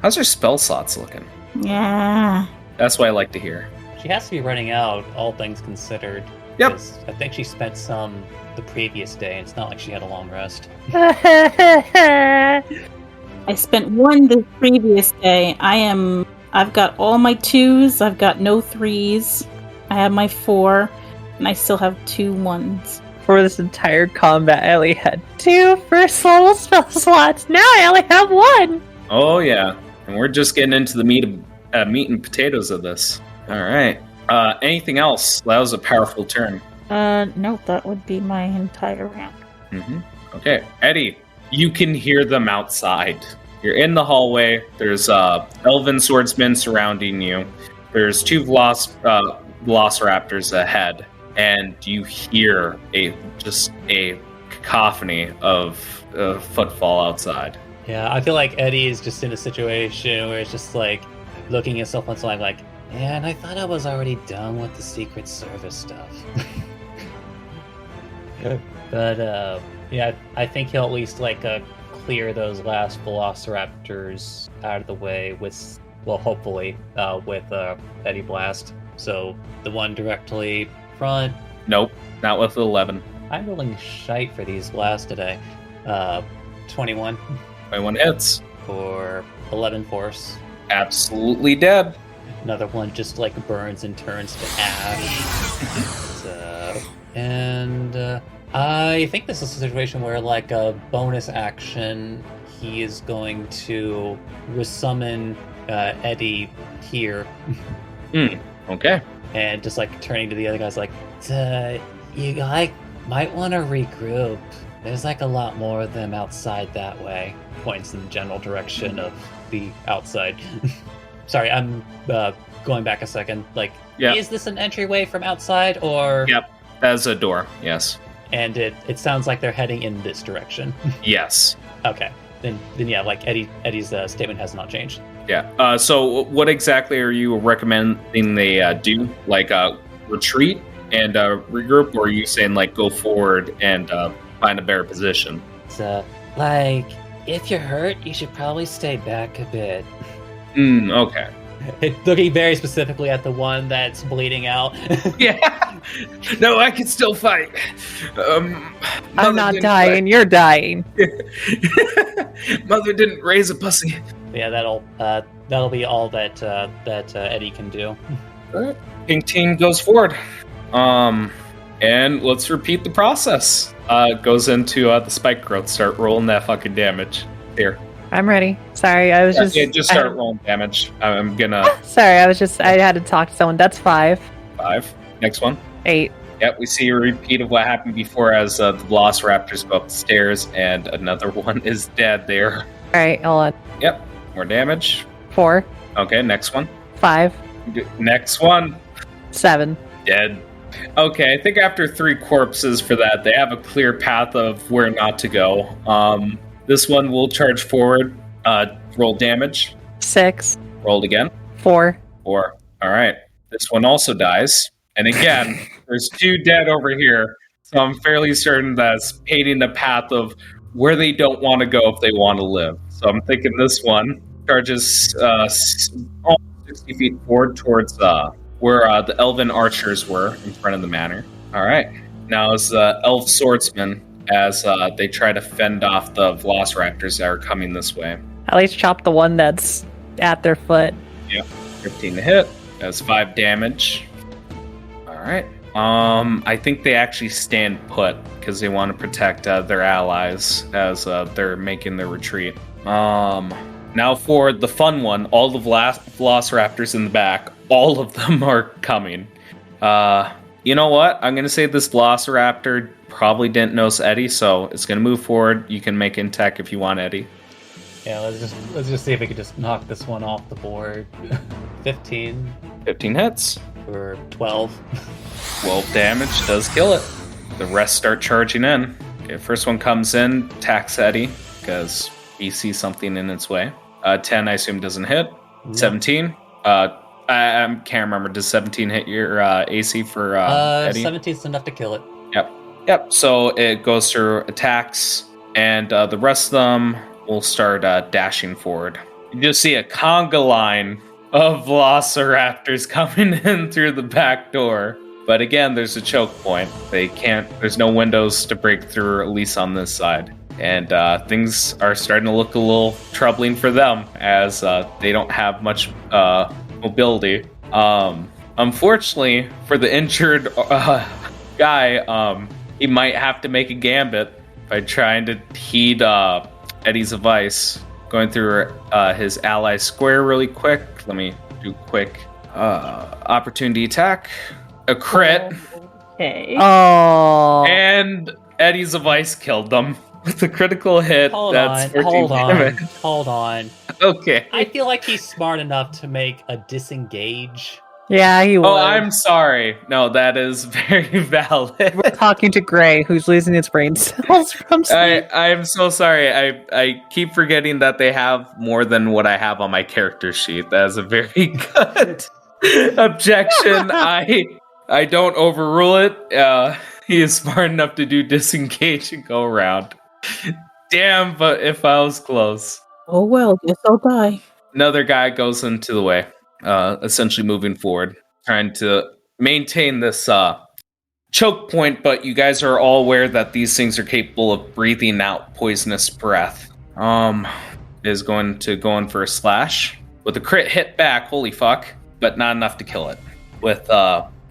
How's your spell slots looking? Yeah. That's what I like to hear. She has to be running out, all things considered. Yep. 'Cause I think she spent some the previous day, and it's not like she had a long rest. I spent one the previous day. I've got all my 2s, I've got no 3s, I have my 4, and I still have 2 1s. For this entire combat, I only had 2 first level spell slots. Now I only have 1! Oh, yeah. And we're just getting into the meat and potatoes of this. All right. Anything else? That was a powerful turn. No, that would be my entire round. Mm-hmm. Okay. Eddie, you can hear them outside. You're in the hallway. There's elven swordsmen surrounding you. There's 2 velociraptors ahead. And you hear a cacophony of footfall outside. Yeah, I feel like Eddie is just in a situation where it's just like looking at himself on something like, man, I thought I was already done with the Secret Service stuff. But yeah, I think he'll at least like clear those last velociraptors out of the way with, well, hopefully with Eddie Blast. So the one directly front. Nope, not with 11. I'm rolling shite for these blasts today. 21. 21 hits. For 11 force. Absolutely dead. Another one just like burns and turns to ash. I think this is a situation where, like a bonus action, he is going to resummon Eddie here. Okay. And just like turning to the other guys, like, you like might want to regroup. There's like a lot more of them outside that way. Points in the general direction of the outside. Sorry, I'm going back a second. Like, is this an entryway from outside or? Yep, that's a door. Yes. And it sounds like they're heading in this direction. Yes. Okay. Then yeah, like Eddie's statement has not changed. Yeah. So what exactly are you recommending they do? Like retreat and regroup, or are you saying like go forward and find a better position? So, like, if you're hurt, you should probably stay back a bit. Okay. Looking very specifically at the one that's bleeding out. Yeah. No, I can still fight. I'm not dying. You're dying. Mother didn't raise a pussy. Yeah, that'll be all that Eddie can do. Pink team goes forward. And let's repeat the process. Goes into the spike growth. Start rolling that fucking damage. Here. I'm ready. Sorry, I was just start rolling damage. I'm gonna. Sorry, I had to talk to someone. That's 5. 5. Next one. 8. Yep, we see a repeat of what happened before as the Velociraptors go up the stairs, and another one is dead there. All right, hold on. Yep, more damage. 4. Okay, next one. 5. Next one. 7. Dead. Okay, I think after 3 corpses for that, they have a clear path of where not to go. This one will charge forward. Roll damage. 6. Rolled again. 4. 4. All right. This one also dies. And again, there's 2 dead over here. So I'm fairly certain that's painting the path of where they don't want to go if they want to live. So I'm thinking this one charges almost 60 feet forward towards where the elven archers were in front of the manor. All right. Now it's the elf swordsman as they try to fend off the velociraptors that are coming this way. At least chop the one that's at their foot. Yeah, 15 to hit. That's 5 damage. All right. I think they actually stand put because they want to protect their allies as they're making their retreat. Now for the fun one, all the velociraptors in the back, all of them are coming. You know what? I'm going to say this velociraptor probably didn't notice Eddie, so it's going to move forward. You can make in tech if you want Eddie. Yeah, let's just see if we can just knock this one off the board. 15. 15 hits. Or 12. 12 damage does kill it. The rest start charging in. Okay, first one comes in, attacks Eddie, because he sees something in its way. 10, I assume, doesn't hit. No. 17. I can't remember. Does 17 hit your AC for Eddie? 17's enough to kill it. Yep. So it goes through attacks, and the rest of them will start dashing forward. You just see a conga line of velociraptors coming in through the back door. But again, there's a choke point. There's no windows to break through, at least on this side. And things are starting to look a little troubling for them as they don't have much mobility. Unfortunately, for the injured guy, he might have to make a gambit by trying to heed Eddie's advice. Going through his ally square really quick. Let me do quick opportunity attack. A crit. Okay. Oh. And Eddie's advice killed them. With a critical hit, that's 14 damage. Hold on. Okay. I feel like he's smart enough to make a disengage. Yeah, he was. Oh, I'm sorry. No, that is very valid. We're talking to Gray, who's losing his brain cells from sleep. I'm so sorry. I keep forgetting that they have more than what I have on my character sheet. That is a very good objection. I don't overrule it. He is smart enough to do disengage and go around. Damn, but if I was close. Oh well, guess I'll die. Another guy goes into the way, essentially moving forward, trying to maintain this choke point, but you guys are all aware that these things are capable of breathing out poisonous breath. Is going to go in for a slash. With a crit hit back, holy fuck. but not enough to kill it. With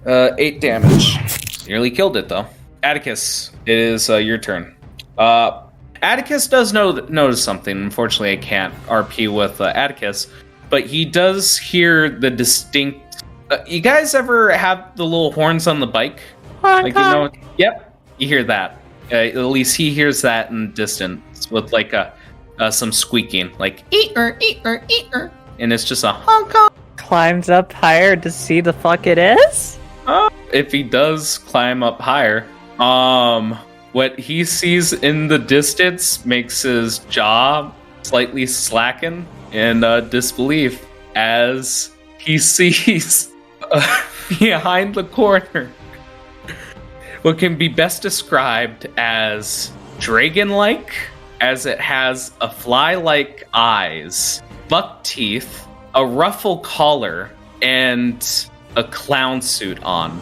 8 damage. Nearly killed it, though. Atticus, it is your turn. Atticus does notice something. Unfortunately, I can't RP with Atticus, but he does hear the distinct... you guys ever have the little horns on the bike? Like, you know... Yep, you hear that. At least he hears that in the distance with, like, some squeaking. Like, eat-er, eat-er, eat-er. And it's just a honk-honk. Climbs up higher to see the fuck it is? If he does climb up higher, what he sees in the distance makes his jaw slightly slacken in disbelief as he sees behind the corner what can be best described as dragon-like, as it has a fly-like eyes, buck teeth, a ruffle collar, and a clown suit on,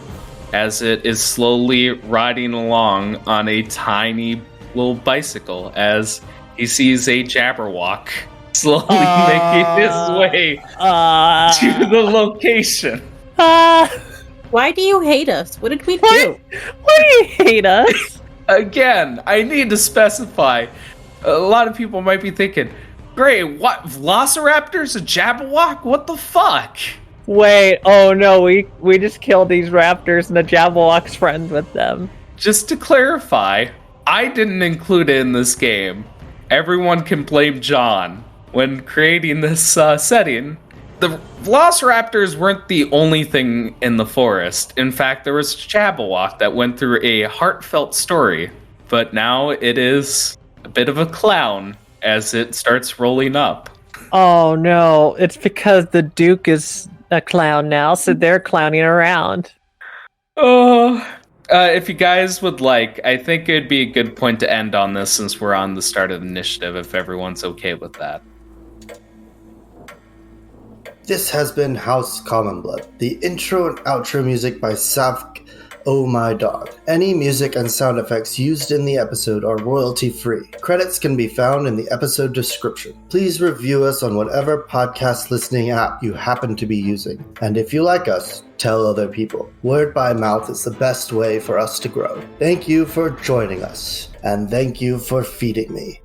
as it is slowly riding along on a tiny little bicycle as he sees a Jabberwock slowly making his way to the location. Why do you hate us? What did we do? Why do you hate us? Again, I need to specify. A lot of people might be thinking, great, what, Velociraptor's a Jabberwock? What the fuck? Wait, oh no, we just killed these raptors and the Jabberwock's friends with them. Just to clarify, I didn't include it in this game. Everyone can blame John. When creating this setting, the Velociraptors weren't the only thing in the forest. In fact, there was Jabberwock that went through a heartfelt story. But now it is a bit of a clown as it starts rolling up. Oh no, it's because the Duke is a clown now, so they're clowning around. If you guys would like, I think it'd be a good point to end on this since we're on the start of the initiative, if everyone's okay with that. This has been House Common Blood, the intro and outro music by Savk Oh My Dog. Any music and sound effects used in the episode are royalty-free. Credits can be found in the episode description. Please review us on whatever podcast listening app you happen to be using. And if you like us, tell other people. Word by mouth is the best way for us to grow. Thank you for joining us, and thank you for feeding me.